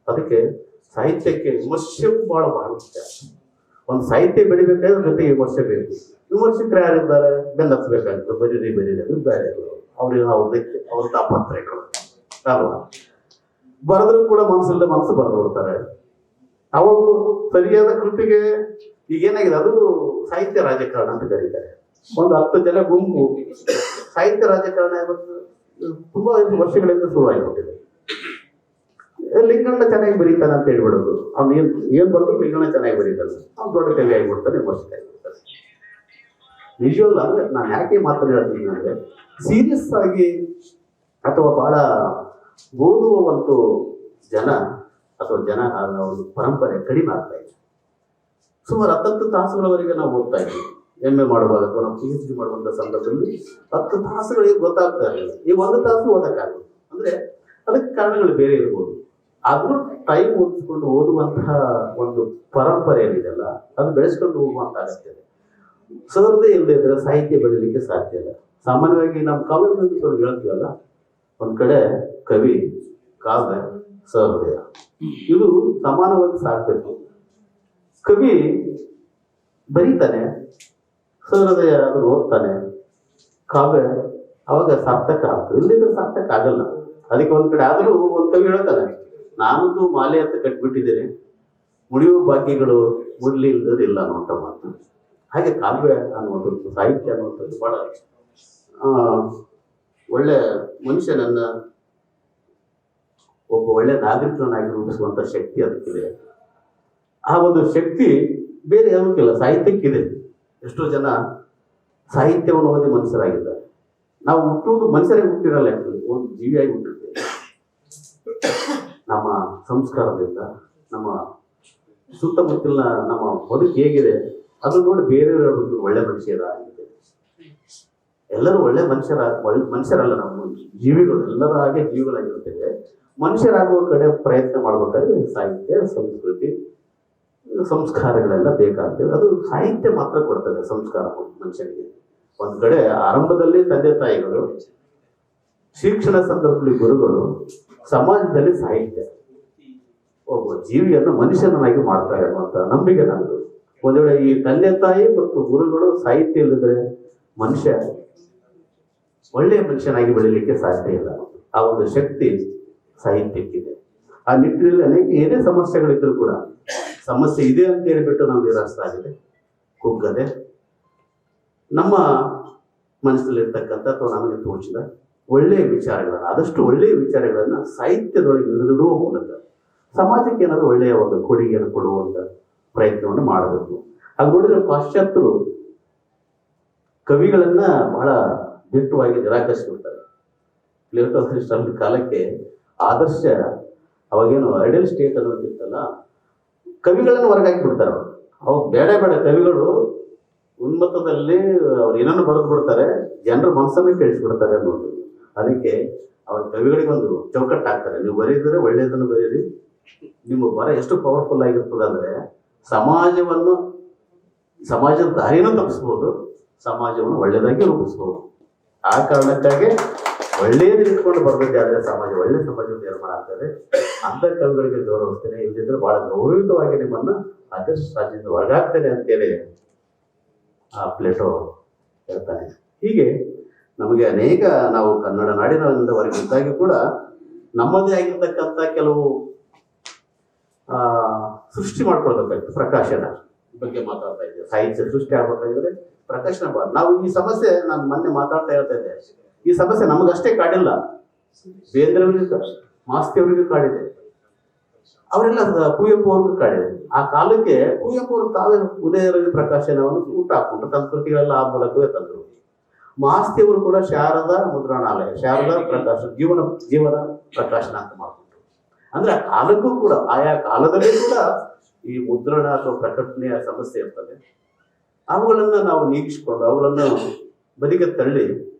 D: ಅದಕ್ಕೆ ಸಾಹಿತ್ಯಕ್ಕೆ ವಿಮರ್ಶೆಯೂ ಬಹಳ ಮುಖ್ಯ. ಒಂದು ಸಾಹಿತ್ಯ ಬೆಳಿಬೇಕಾದ್ರೆ ಜೊತೆಗೆ ವಿಮರ್ಶೆ ಬೇಕು. ವಿಮರ್ಶಕರು ಯಾರಿದ್ದಾರೆ, ಬೆನ್ನತ್ಬೇಕಾಗ್ತದೆ. ಬರೀರಿ ಅದು ಬೇರೆ, ಅವ್ರ ತಾಪತ್ರಗಳು ಅಲ್ವಾ. ಬರೆದ್ರು ಕೂಡ ಮನಸ್ಸಿಲ್ಲದೆ ಮನಸ್ಸು ಬರೆದು ಬಿಡ್ತಾರೆ. ಅವಾಗ ಸರಿಯಾದ ಕೃತಿಗೆ ಈಗೇನಾಗಿದೆ, ಅದು ಸಾಹಿತ್ಯ ರಾಜಕಾರಣ ಅಂತ ಕರೀತಾರೆ. ಒಂದು 10 ಜನ ಗುಂಪು ಸಾಹಿತ್ಯ ರಾಜಕಾರಣ ಇವತ್ತು ತುಂಬಾ ವರ್ಷಗಳಿಂದ ಶುರುವಾಗಿಬಿಟ್ಟಿದೆ. ಲಿಂಗಣ್ಣ ಚೆನ್ನಾಗಿ ಬರೀತಾನೆ ಅಂತ ಹೇಳ್ಬಿಡೋದು. ಅವ್ನು ಏನ್ ಬರೋದು ಲಿಂಗಣ್ಣ ಚೆನ್ನಾಗಿ ಬರೀತಾನೆ, ಅವ್ನು ದೊಡ್ಡ ಕವಿ ಆಗಿಬಿಡ್ತಾನೆ, ವಿಮರ್ಶಕ ಆಗಿಬಿಡ್ತಾನೆ. ನಿಜವಾಗ್ಲೂ ಅಂದ್ರೆ ನಾನು ಯಾಕೆ ಮಾತನ್ನು ಹೇಳ್ತೀನಿ ಅಂದ್ರೆ, ಸೀರಿಯಸ್ ಆಗಿ ಅಥವಾ ಬಹಳ ಓದುವ ಒಂದು ಜನ ಅಥವಾ ಒಂದು ಪರಂಪರೆ ಕಡಿಮೆ ಆಗ್ತಾ ಇದೆ. ಸುಮಾರು 10 ತಾಸುಗಳವರೆಗೆ ನಾವು ಓದ್ತಾ ಇದ್ದೀವಿ. MA ಮಾಡುವಾಗ ಅಥವಾ ನಾವು PhD ಮಾಡುವಂಥ ಸಂದರ್ಭದಲ್ಲಿ 10 ತಾಸುಗಳಿಗೆ ಗೊತ್ತಾಗ್ತಾ ಇರಲಿಲ್ಲ. ಈ 1 ತಾಸು ಓದಕ್ಕಾಗಲ್ಲ. ಅಂದ್ರೆ ಅದಕ್ಕೆ ಕಾರಣಗಳು ಬೇರೆ ಇರ್ಬೋದು. ಆದ್ರೂ ಟೈಮ್ ಓದಿಸ್ಕೊಂಡು ಓದುವಂತಹ ಒಂದು ಪರಂಪರೆ ಏನಿದೆಲ್ಲ ಅದು ಬೆಳೆಸ್ಕೊಂಡು ಹೋಗುವಂತ ಅಗತ್ಯ ಇದೆ. ಸಹೃದಯ ಇಲ್ಲದೆ ಇದ್ರೆ ಸಾಹಿತ್ಯ ಬೆಳೀಲಿಕ್ಕೆ ಸಾಧ್ಯ ಇಲ್ಲ. ಸಾಮಾನ್ಯವಾಗಿ ನಮ್ಮ ಕಾವ್ಯದಲ್ಲಿ ಹೇಳ್ತೀವಲ್ಲ, ಒಂದ್ ಕಡೆ ಕವಿ, ಕಾವ್ಯ, ಸಹೃದಯ, ಇದು ಸಮಾನವಾಗಿ ಸಾಕ್ಬೇಕು. ಕವಿ ಬರೀತಾನೆ, ಸಹೃದಯ ಅದನ್ನು ಓದ್ತಾನೆ, ಕಾವ್ಯ ಅವಾಗ ಸಾರ್ಥಕ ಆಗ್ತದೆ. ಇಲ್ಲಿದ್ರೆ ಸಾರ್ಥಕ ಆಗಲ್ಲ. ಅದಕ್ಕೆ ಒಂದ್ ಕಡೆ ಆದ್ರೂ ಒಂದ್ ಕವಿ ಹೇಳ್ತಾನೆ, ನಾನಂತೂ ಮಾಲೆ ಅಂತ ಕಟ್ಬಿಟ್ಟಿದ್ದೇನೆ, ಮುಡಿಯುವ ಭಾಗ್ಯಗಳು ಮುಡ್ಲಿ ಇಲ್ಲದಿಲ್ಲ ಅನ್ನುವಂಥ ಮಾತು. ಹಾಗೆ ಕಾವ್ಯ ಅನ್ನುವಂಥದ್ದು, ಸಾಹಿತ್ಯ ಅನ್ನುವಂಥದ್ದು ಬಹಳ ಒಳ್ಳೆ ಮನುಷ್ಯನನ್ನ ಒಬ್ಬ ಒಳ್ಳೆ ನಾಗರಿಕನಾಗಿ ರೂಪಿಸುವಂತ ಶಕ್ತಿ ಅದಕ್ಕಿದೆ. ಆ ಒಂದು ಶಕ್ತಿ ಬೇರೆ ಯಾವುದಕ್ಕಿಲ್ಲ, ಸಾಹಿತ್ಯಕ್ಕಿದೆ. ಎಷ್ಟೋ ಜನ ಸಾಹಿತ್ಯವನ್ನು ಓದಿ ಮನುಷ್ಯರಾಗಿದ್ದಾರೆ. ನಾವು ಹುಟ್ಟುವುದು ಮನುಷ್ಯರಾಗಿ ಹುಟ್ಟಿರಲ್ಲ, ಒಂದು ಜೀವಿಯಾಗಿ ಹುಟ್ಟಿರ್ತೇವೆ. ನಮ್ಮ ಸಂಸ್ಕಾರದಿಂದ ನಮ್ಮ ಸುತ್ತಮುತ್ತಲಿನ ನಮ್ಮ ಬದುಕು ಹೇಗಿದೆ ಅದನ್ನ ನೋಡಿ ಬೇರೆಯವರು ಹೇಳ್ಬೇಕು ಒಳ್ಳೆ ಮನುಷ್ಯರ ಆಗಿದೆ. ಎಲ್ಲರೂ ಒಳ್ಳೆ ಮನುಷ್ಯರಲ್ಲ, ನಾವು ಜೀವಿಗಳು, ಎಲ್ಲರ ಹಾಗೆ ಜೀವಿಗಳಾಗಿರ್ತೇವೆ. ಮನುಷ್ಯರಾಗುವ ಕಡೆ ಪ್ರಯತ್ನ ಮಾಡ್ಬೇಕಾದ್ರೆ ಸಾಹಿತ್ಯ, ಸಂಸ್ಕೃತಿ, ಸಂಸ್ಕಾರಗಳೆಲ್ಲ ಬೇಕಾಗ್ತವೆ. ಅದು ಸಾಹಿತ್ಯ ಮಾತ್ರ ಕೊಡ್ತದೆ ಸಂಸ್ಕಾರ ಮನುಷ್ಯನಿಗೆ. ಒಂದ್ ಕಡೆ ಆರಂಭದಲ್ಲಿ ತಂದೆ ತಾಯಿಗಳು, ಶಿಕ್ಷಣ ಸಂದರ್ಭದಲ್ಲಿ ಗುರುಗಳು, ಸಮಾಜದಲ್ಲಿ ಸಾಹಿತ್ಯ. ಒಬ್ಬ ಜೀವಿಯನ್ನು ಮನುಷ್ಯನನ್ನಾಗಿ ಮಾಡ್ತಾರೆ ಅನ್ನುವಂಥ ನಂಬಿಕೆ ನನ್ನದು. ಒಂದು ವೇಳೆ ಈ ತಂದೆ ತಾಯಿ ಮತ್ತು ಗುರುಗಳು ಸಾಹಿತ್ಯ ಇಲ್ಲದ್ರೆ ಮನುಷ್ಯ ಒಳ್ಳೆಯ ಮನುಷ್ಯನಾಗಿ ಬೆಳೀಲಿಕ್ಕೆ ಸಾಧ್ಯ ಇಲ್ಲ. ಆ ಒಂದು ಶಕ್ತಿ ಸಾಹಿತ್ಯಕ್ಕಿದೆ. ಆ ನಿಟ್ಟಿನಲ್ಲಿ ಅನೇಕ ಏನೇ ಸಮಸ್ಯೆಗಳಿದ್ರು ಕೂಡ ಸಮಸ್ಯೆ ಇದೆ ಅಂತ ಹೇಳಿಬಿಟ್ಟು ನಾವು ನಿರಾಶರಾಗಿದೆ ಕುಗ್ಗದೆ ನಮ್ಮ ಮನಸ್ಸಲ್ಲಿರ್ತಕ್ಕಂಥ ಅಥವಾ ನಮಗೆ ತೋಚಿದ ಒಳ್ಳೆಯ ವಿಚಾರಗಳನ್ನು, ಆದಷ್ಟು ಒಳ್ಳೆಯ ವಿಚಾರಗಳನ್ನು ಸಾಹಿತ್ಯದೊಳಗೆ ಹಿಡಿದಿಡುವ ಮೂಲಕ ಸಮಾಜಕ್ಕೆ ಏನಾದರೂ ಒಳ್ಳೆಯ ಒಂದು ಕೊಡುಗೆಯನ್ನು ಕೊಡುವಂಥ ಪ್ರಯತ್ನವನ್ನು ಮಾಡಬೇಕು. ಹಾಗೆ ನೋಡಿದ್ರೆ ಪಾಶ್ಚಾತ್ಯರು ಕವಿಗಳನ್ನ ಬಹಳ ದಿಟ್ಟವಾಗಿ ನಿರಾಕರಿಸಿಬಿಡ್ತಾರೆ. ಪ್ಲೇಟೋ ಅರಿಸ್ಟಾಟಲ್ ಕಾಲಕ್ಕೆ ಆದರ್ಶ ಅವಾಗೇನು ಐಡಿಯಲ್ ಸ್ಟೇಟ್ ಅನ್ನೋದಿತ್ತಲ್ಲ, ಕವಿಗಳನ್ನು ಹೊರಗಾಕಿ ಬಿಡ್ತಾರೆ. ಅವಾಗ ಬೇಡ ಕವಿಗಳು ಉನ್ಮತ್ತದಲ್ಲಿ ಅವ್ರು ಏನನ್ನು ಬರೆದು ಬಿಡ್ತಾರೆ, ಜನರ ಮನಸ್ಸನ್ನು ಕೇಳಿಸ್ಬಿಡ್ತಾರೆ ಅನ್ನೋದು. ಅದಕ್ಕೆ ಅವ್ರ ಕವಿಗಳಿಗೆ ಒಂದು ಚೌಕಟ್ಟು ಹಾಕ್ತಾರೆ. ನೀವು ಬರೀದ್ರೆ ಒಳ್ಳೆಯದನ್ನು ಬರೀರಿ, ನಿಮ್ಮ ಬರ ಎಷ್ಟು ಪವರ್ಫುಲ್ ಆಗಿರ್ತದೆ ಅಂದ್ರೆ ಸಮಾಜದ ದಾರಿನೂ ತಪ್ಪಿಸ್ಬೋದು, ಸಮಾಜವನ್ನು ಒಳ್ಳೆಯದಾಗಿ ರೂಪಿಸ್ಬೋದು. ಆ ಕಾರಣಕ್ಕಾಗಿ ಒಳ್ಳೆಯದು ಇಟ್ಕೊಂಡು ಬರಬೇಕು. ಆದರೆ ಒಳ್ಳೆ ಸಮಾಜ ನಿರ್ಮಾಣ ಆಗ್ತದೆ. ಅಂತ ಕವಿಗಳಿಗೆ ಗೌರವಿಸ್ತೇನೆ. ಇಲ್ಲದಿದ್ರೆ ಬಹಳ ಗೌರವಿತವಾಗಿ ನಿಮ್ಮನ್ನ ಆದರ್ಶ ರಾಜ್ಯದಿಂದ ಹೊರಗಾಗ್ತೇನೆ ಅಂತೇಳಿ ಆ ಪ್ಲೇಟೋ ಹೇಳ್ತಾನೆ. ಹೀಗೆ ನಮಗೆ ಅನೇಕ ನಾವು ಕನ್ನಡ ನಾಡಿನಿಂದ ಹೊರಗಿದ್ದಾಗಿ ಕೂಡ ನಮ್ಮದೇ ಆಗಿರ್ತಕ್ಕಂಥ ಕೆಲವು ಸೃಷ್ಟಿ ಮಾಡ್ಕೊಳ್ಬೇಕಾಯ್ತು. ಪ್ರಕಾಶನ ಬಗ್ಗೆ ಮಾತಾಡ್ತಾ ಇದ್ದೇವೆ. ಸಾಹಿತ್ಯ ಸೃಷ್ಟಿ ಆಗ್ಬೇಕಾಗಿದ್ರೆ ಪ್ರಕಾಶನ ಬಾಳ. ನಾವು ಈ ಸಮಸ್ಯೆ ನಾನು ಮೊನ್ನೆ ಮಾತಾಡ್ತಾ ಹೇಳ್ತಾ ಇದ್ದೆ. ಈ ಸಮಸ್ಯೆ ನಮಗಷ್ಟೇ ಕಾಡಿಲ್ಲ, ಬೇಂದ್ರವರಿಗೂ ಮಾಸ್ತಿಯವರಿಗೂ ಕಾಡಿದೆ, ಅವರೆಲ್ಲ ಕುವೆಂಪು ಅವ್ರಿಗೂ ಕಾಡಿದೆ. ಆ ಕಾಲಕ್ಕೆ ಕುವೆಂಪು ಅವರು ತಾವೇ ಉದಯರವಿ ಪ್ರಕಾಶನವನ್ನು ಊಟ ಹಾಕೊಂಡು ಸಂಸ್ಕೃತಿಗಳೆಲ್ಲ ಆ ಮೂಲಕವೇ ತಂದರು. ಮಾಸ್ತಿಯವರು ಕೂಡ ಶಾರದಾ ಮುದ್ರಣಾಲಯ, ಶಾರದಾ ಪ್ರಕಾಶ ಜೀವನ ಪ್ರಕಾಶನ ಅಂತ ಮಾಡ್ಕೊಂಡ್ರು. ಅಂದ್ರೆ ಆ ಕಾಲಕ್ಕೂ ಕೂಡ ಆಯಾ ಕಾಲದಲ್ಲಿ ಕೂಡ ಈ ಮುದ್ರಣ ಅಥವಾ ಪ್ರಕಟಣೆಯ ಸಮಸ್ಯೆ ಇರ್ತದೆ. ಅವುಗಳನ್ನು ನಾವು ನೀಗಿಸಿಕೊಂಡು ಅವುಗಳನ್ನು ಬದಿಗೆ ತಳ್ಳಿ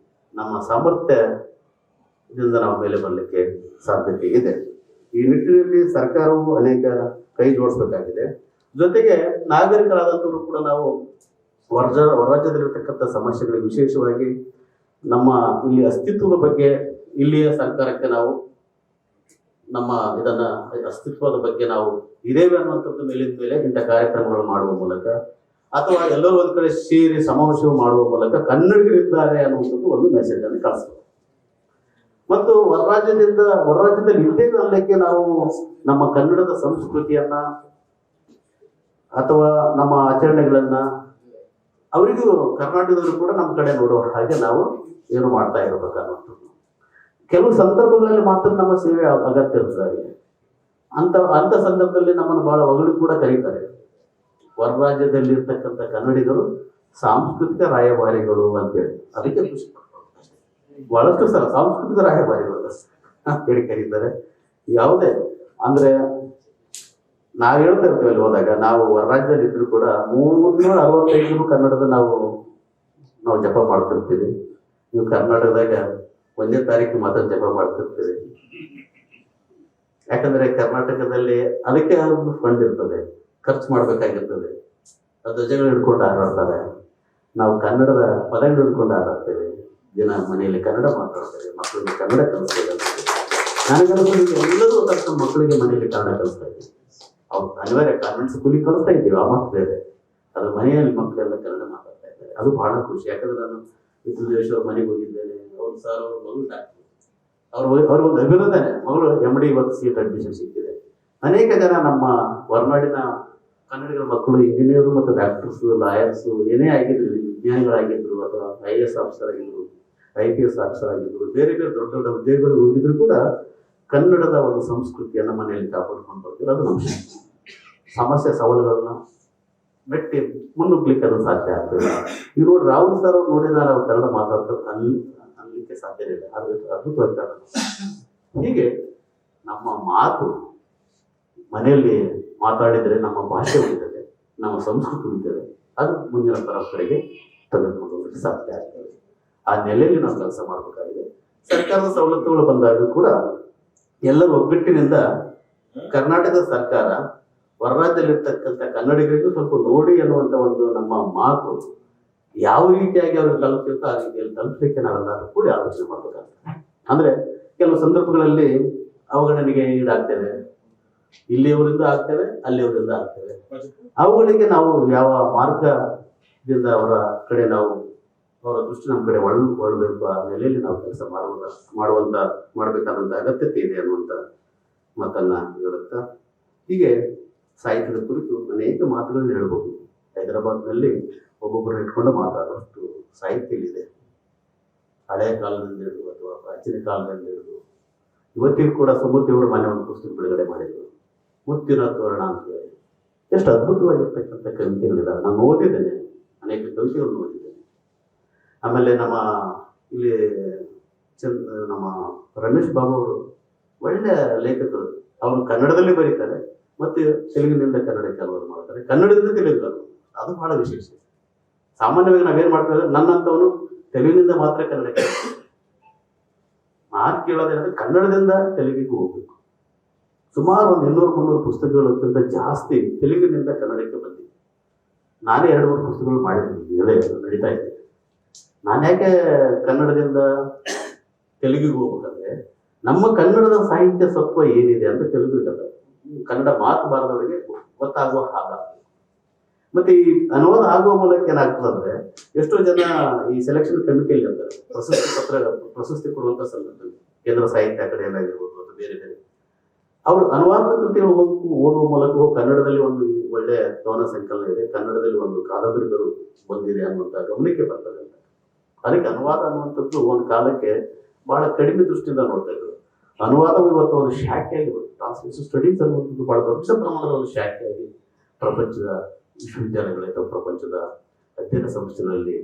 D: ನಮ್ಮ ಸಾಮರ್ಥ್ಯದಿಂದ ನಾವು ಮೇಲೆ ಬರಲಿಕ್ಕೆ ಸಾಧ್ಯತೆ ಇದೆ. ಈ ನಿಟ್ಟಿನಲ್ಲಿ ಸರ್ಕಾರವು ಅನೇಕ ಕೈ ಜೋಡಿಸಬೇಕಾಗಿದೆ. ಜೊತೆಗೆ ನಾಗರಿಕರಾದಂಥವರು ಕೂಡ ನಾವು ಹೊರರಾಜ್ಯದಲ್ಲಿರ್ತಕ್ಕಂಥ ಸಮಸ್ಯೆಗಳಿಗೆ, ವಿಶೇಷವಾಗಿ ನಮ್ಮ ಇಲ್ಲಿ ಅಸ್ತಿತ್ವದ ಬಗ್ಗೆ, ಇಲ್ಲಿಯ ಸರ್ಕಾರಕ್ಕೆ ನಾವು ನಮ್ಮ ಅಸ್ತಿತ್ವದ ಬಗ್ಗೆ ನಾವು ಇದೇವೆ ಅನ್ನುವಂಥದ್ದು ಮೇಲಿನ ಮೇಲೆ ಇಂಥ ಕಾರ್ಯಕ್ರಮಗಳು ಮಾಡುವ ಮೂಲಕ ಅಥವಾ ಎಲ್ಲರೂ ಒಂದ್ ಕಡೆ ಸೇರಿ ಸಮಾವೇಶ ಮಾಡುವ ಮೂಲಕ ಕನ್ನಡಿಗರಿದ್ದಾರೆ ಅನ್ನುವಂಥದ್ದು ಒಂದು ಮೆಸೇಜ್ ಅನ್ನು ಕಳಿಸ್ಬೇಕು. ಮತ್ತು ಹೊರರಾಜ್ಯದಲ್ಲಿ ಇದ್ದೇವೆ ಅನ್ನಲಿಕ್ಕೆ ನಾವು ನಮ್ಮ ಕನ್ನಡದ ಸಂಸ್ಕೃತಿಯನ್ನ ಅಥವಾ ನಮ್ಮ ಆಚರಣೆಗಳನ್ನ ಅವರಿಗೂ ಕರ್ನಾಟಕದವರು ಕೂಡ ನಮ್ಮ ಕಡೆ ನೋಡುವ ಹಾಗೆ ನಾವು ಏನು ಮಾಡ್ತಾ ಇರಬೇಕನ್ನುವಂಥದ್ದು. ಕೆಲವು ಸಂದರ್ಭಗಳಲ್ಲಿ ಮಾತ್ರ ನಮ್ಮ ಸೇವೆ ಅಗತ್ಯ ಇರ್ತದೆ. ಅಂತ ಸಂದರ್ಭದಲ್ಲಿ ನಮ್ಮನ್ನು ಬಹಳ ಹೊಗಳು ಕೂಡ ಕರೀತಾರೆ. ಹೊರರಾಜ್ಯದಲ್ಲಿ ಇರ್ತಕ್ಕಂಥ ಕನ್ನಡಿಗರು ಸಾಂಸ್ಕೃತಿಕ ರಾಯಭಾರಿಗಳು ಅಂತೇಳಿ, ಅದಕ್ಕೆ ಖುಷಿ ಬಹಳಷ್ಟು ಸಲ ಸಾಂಸ್ಕೃತಿಕ ರಾಯಭಾರಿಗಳು ಅಂತೇಳಿ ಕರೀತಾರೆ. ಯಾವುದೇ ಅಂದ್ರೆ ನಾವು ಹೇಳ್ತಾ ಇರ್ತೇವೆ ಅಲ್ಲಿ ಹೋದಾಗ, ನಾವು ಹೊರರಾಜ್ಯದಲ್ಲಿ ಇದ್ರು ಕೂಡ 365 ಕನ್ನಡದ ನಾವು ಜಪ ಮಾಡ್ತಿರ್ತೀವಿ. ನೀವು ಕರ್ನಾಟಕದಾಗ 1ನೇ ತಾರೀಕು ಮಾತ್ರ ಜಪ ಮಾಡ್ತಿರ್ತೀವಿ. ಯಾಕಂದ್ರೆ ಕರ್ನಾಟಕದಲ್ಲಿ ಅದಕ್ಕೆ ಒಂದು ಫಂಡ್ ಇರ್ತದೆ, ಖರ್ಚು ಮಾಡ್ಬೇಕಾಗಿರ್ತದೆ. ಧ್ವಜಗಳು ಹಿಡ್ಕೊಂಡು ಹಾರಾಡ್ತಾರೆ, ನಾವು ಕನ್ನಡದ ಪದಗಳು ಹಿಡ್ಕೊಂಡು ಹಾರಾಡ್ತೇವೆ. ದಿನ ಮನೆಯಲ್ಲಿ ಕನ್ನಡ ಮಾತಾಡ್ತೇವೆ, ಮಕ್ಕಳಿಗೆ ಕನ್ನಡ ಕಲಿಸ್ತೇವೆ. ನನಗನ್ನಿಸೋದು ಎಲ್ಲದೂ ತಕ್ಷಣ ಮಕ್ಕಳಿಗೆ ಮನೆಯಲ್ಲಿ ಕನ್ನಡ ಕಲಿಸ್ತಾ ಇದ್ದೀವಿ. ಅವ್ರು ಅನಿವಾರ್ಯ ಕಾನ್ವೆಂಟ್ ಸ್ಕೂಲಿಗೆ ಕಳಿಸ್ತಾ ಇದ್ದೀವಿ, ಆ ಮಕ್ಕಳು ಬೇರೆ. ಅದು ಮನೆಯಲ್ಲಿ ಮಕ್ಕಳೆಲ್ಲ ಕನ್ನಡ ಮಾತಾಡ್ತಾ ಇದ್ದಾರೆ. ಅದು ಬಹಳ ಖುಷಿ. ಯಾಕಂದ್ರೆ ನಾನು ವಿಠ್ಠಲೇಶ್ವರ ಮನೆಗೆ ಹೋಗಿದ್ದೇನೆ. ಅವ್ರು ಸರ್ ಅವ್ರ ಮಗಳು ಡಾಕ್ಟರ್, ಅವ್ರಿಗೊಂದು ಅಭಿನಂದನೆ, ಮಗಳು MD ಇವತ್ತು ಸೀಟ್ ಅಡ್ಮಿಷನ್ ಸಿಕ್ಕಿದೆ. ಅನೇಕ ಜನ ನಮ್ಮ ಹೊರನಾಡಿನ ಕನ್ನಡಿಗರ ಮಕ್ಕಳು ಇಂಜಿನಿಯರು ಮತ್ತು ಡಾಕ್ಟರ್ಸ್, ಲಾಯರ್ಸು, ಏನೇ ಆಗಿದ್ರು, ವಿಜ್ಞಾನಿಗಳಾಗಿದ್ರು ಅಥವಾ IAS ಆಫೀಸರ್ ಆಗಿದ್ರು, IPS ಆಫೀಸರ್ ಆಗಿದ್ರು, ಬೇರೆ ಬೇರೆ ದೊಡ್ಡ ದೊಡ್ಡ ಹುದ್ದೆಗಳು ಹೋಗಿದ್ರು ಕೂಡ ಕನ್ನಡದ ಒಂದು ಸಂಸ್ಕೃತಿಯನ್ನು ಮನೆಯಲ್ಲಿ ಕಾಪಾಡ್ಕೊಂಡು ಬರ್ತೀವಿ. ಅದು ನಮ್ಮ ಸಮಸ್ಯೆ ಸವಾಲುಗಳನ್ನ ಮೆಟ್ಟಿ ಮುನ್ನುಗ್ಲಿಕ್ಕೆ ಅದು ಸಾಧ್ಯ ಆಗ್ತದೆ. ಈಗ ನೋಡಿ ರಾಹುಲ್ ಸರ್ ಅವ್ರು ನೋಡಿದ್ರೆ ನಾವು ಕನ್ನಡ ಮಾತಾಡ್ತಾರೆ ಅನ್ಲಿಕ್ಕೆ ಸಾಧ್ಯ ಇಲ್ಲ. ಅದು ಅದ್ಭುತವಾಗಿ. ಹೀಗೆ ನಮ್ಮ ಮಾತು ಮನೆಯಲ್ಲಿ ಮಾತಾಡಿದರೆ ನಮ್ಮ ಭಾಷೆ ಉಳಿತದೆ, ನಮ್ಮ ಸಂಸ್ಕೃತಿ ಉಳಿತದೆ. ಅದು ಮುಂದಿನ ಪರಂಪರೆಗೆ ತೆಗೆದುಕೊಂಡು ಹೋಗಲಿಕ್ಕೆ ಸಾಧ್ಯ ಆಗ್ತದೆ. ಆ ನೆಲೆಯಲ್ಲಿ ನಾವು ಕೆಲಸ ಮಾಡಬೇಕಾಗಿದೆ. ಸರ್ಕಾರದ ಸವಲತ್ತುಗಳು ಬಂದಾಗ ಕೂಡ ಎಲ್ಲರೂ ಒಗ್ಗಟ್ಟಿನಿಂದ ಕರ್ನಾಟಕ ಸರ್ಕಾರ ಹೊರರಾಜ್ಯದಲ್ಲಿರ್ತಕ್ಕಂಥ ಕನ್ನಡಿಗರಿಗೂ ಸ್ವಲ್ಪ ನೋಡಿ ಅನ್ನುವಂಥ ಒಂದು ನಮ್ಮ ಮಾತು ಯಾವ ರೀತಿಯಾಗಿ ಅವ್ರಿಗೆ ತಲುಪಿರುತ್ತೋ ಆ ರೀತಿಯಲ್ಲಿ ತಲುಪಲಿಕ್ಕೆ ನಾವೆಲ್ಲರೂ ಕೂಡ ಆಲೋಚನೆ ಮಾಡಬೇಕಾಗ್ತದೆ. ಅಂದ್ರೆ ಕೆಲವು ಸಂದರ್ಭಗಳಲ್ಲಿ ಅವಗಣನೆಗೆ ಈಡಾಗ್ತೇವೆ. ಇಲ್ಲಿಯವರಿಂದ ಆಗ್ತೇವೆ, ಅಲ್ಲಿಯವರಿಂದ ಆಗ್ತೇವೆ. ಅವುಗಳಿಗೆ ನಾವು ಯಾವ ಮಾರ್ಗದಿಂದ ಅವರ ಕಡೆ ನಾವು ಅವರ ದೃಷ್ಟಿ ನಮ್ಮ ಕಡೆ ಒಳ್ಳಬೇಕು ಆ ನೆಲೆಯಲ್ಲಿ ನಾವು ಕೆಲಸ ಮಾಡಬೇಕಾದಂಥ ಅಗತ್ಯತೆ ಇದೆ ಅನ್ನುವಂಥ ಮಾತನ್ನ ಹೇಳುತ್ತಾ, ಹೀಗೆ ಸಾಹಿತ್ಯದ ಕುರಿತು ಅನೇಕ ಮಾತುಗಳನ್ನ ಹೇಳ್ಬೋದು. ಹೈದರಾಬಾದ್ನಲ್ಲಿ ಒಬ್ಬೊಬ್ಬರು ಇಟ್ಕೊಂಡು ಮಾತಾಡುವಷ್ಟು ಸಾಹಿತ್ಯ ಇದೆ. ಹಳೆಯ ಕಾಲದಿಂದ ಹಿಡಿದು ಅಥವಾ ಪ್ರಾಚೀನ ಕಾಲದಿಂದ ಹಿಡಿದು ಇವತ್ತಿಗೂ ಕೂಡ ಸುಮತಿಯವರು ಮನೆ ಒಂದು ಪುಸ್ತಕ ಬಿಡುಗಡೆ ಮಾಡಿದ್ರು, ಮುತ್ತಿನ ತೋರಣ ಅಂತ ಹೇಳಿ. ಎಷ್ಟು ಅದ್ಭುತವಾಗಿರ್ತಕ್ಕಂಥ ಕವಿತೆಗಳಿದ್ದಾವೆ. ನಾನು ಓದಿದ್ದೇನೆ, ಅನೇಕ ಕವಿತೆಗಳನ್ನು ಓದಿದ್ದೇನೆ. ಆಮೇಲೆ ಇಲ್ಲಿ ನಮ್ಮ ರಮೇಶ್ ಬಾಬು ಅವರು ಒಳ್ಳೆಯ ಲೇಖಕರು. ಅವರು ಕನ್ನಡದಲ್ಲಿ ಬರೀತಾರೆ ಮತ್ತು ತೆಲುಗಿನಿಂದ ಕನ್ನಡಕ್ಕೆ ಅನುವಾದ ಮಾಡ್ತಾರೆ, ಕನ್ನಡದಿಂದ ತೆಲುಗು. ಅದು ಬಹಳ ವಿಶೇಷ. ಸಾಮಾನ್ಯವಾಗಿ ನಾವೇನ್ ಮಾಡ್ತೇವೆ, ನನ್ನಂತವನು ತೆಲುಗಿನಿಂದ ಮಾತ್ರ ಕನ್ನಡಕ್ಕೆ, ನಾನು ಕೇಳೋದೇನಂದ್ರೆ ಕನ್ನಡದಿಂದ ತೆಲುಗಿಗೆ ಹೋಗ್ಬೇಕು. ಸುಮಾರು ಒಂದು 200-300 ಪುಸ್ತಕಗಳಕ್ಕಿಂತ ಜಾಸ್ತಿ ತೆಲುಗಿನಿಂದ ಕನ್ನಡಕ್ಕೆ ಬಂದಿದೆ. ನಾನೇ 2-3 ಪುಸ್ತಕಗಳು ಮಾಡಿದ್ದೀನಿ, ಅದೇ ನಡೀತಾ ಇದೆ. ನಾನು ಯಾಕೆ ಕನ್ನಡದಿಂದ ತೆಲುಗಿಗೆ ಹೋಗ್ಬೇಕಂದ್ರೆ, ನಮ್ಮ ಕನ್ನಡದ ಸಾಹಿತ್ಯ ಸತ್ವ ಏನಿದೆ ಅಂತ ತೆಲುಗು ಕನ್ನಡ ಮಾತು ಬಾರದವರಿಗೆ ಗೊತ್ತಾಗುವ ಹಾಗ. ಮತ್ತೆ ಈ ಅನುವಾದ ಆಗುವ ಮೂಲಕ ಏನಾಗ್ತದಂದ್ರೆ, ಎಷ್ಟೋ ಜನ ಈ ಸೆಲೆಕ್ಷನ್ ಕಮಿಟಿಯಲ್ಲಿ ಇರ್ತಾರೆ, ಪ್ರಶಸ್ತಿ ಕೊಡುವಂತ ಸಂದರ್ಭದಲ್ಲಿ ಕೇಂದ್ರ ಸಾಹಿತ್ಯ ಅಕಾಡೆಮಿ ಆಗಿರ್ಬೋದು ಅಥವಾ ಬೇರೆ ಬೇರೆ, ಅವರು ಅನುವಾದ ಕೃತಿಗಳು ಓದುವ ಮೂಲಕ ಕನ್ನಡದಲ್ಲಿ ಒಂದು ಒಳ್ಳೆಯ ಕವನ ಸಂಕಲನ ಇದೆ, ಕನ್ನಡದಲ್ಲಿ ಒಂದು ಕಾದಂಬರಿಗಳು ಬಂದಿದೆ ಅನ್ನುವಂಥ ಗಮನಕ್ಕೆ ಬರ್ತದೆ ಅಂತ. ಅದಕ್ಕೆ ಅನುವಾದ ಅನ್ನುವಂಥದ್ದು ಒಂದು ಕಾಲಕ್ಕೆ ಬಹಳ ಕಡಿಮೆ ದೃಷ್ಟಿಯಿಂದ ನೋಡ್ತಾ ಇದ್ರು. ಅನುವಾದವು ಇವತ್ತು ಒಂದು ಶಾಖೆಯಾಗಿ ಟ್ರಾನ್ಸ್ಲೇಷನ್ ಸ್ಟಡೀಸ್ ಅನ್ನುವಂಥದ್ದು ಬಹಳ ದೊಡ್ಡ ಪ್ರಮಾಣದ ಒಂದು ಶಾಖೆಯಾಗಿ ಪ್ರಪಂಚದ ವಿಶ್ವವಿದ್ಯಾಲಯಗಳು ಅಥವಾ ಪ್ರಪಂಚದ ಅಧ್ಯಯನ ಸಂಸ್ಥೆಗಳಲ್ಲಿ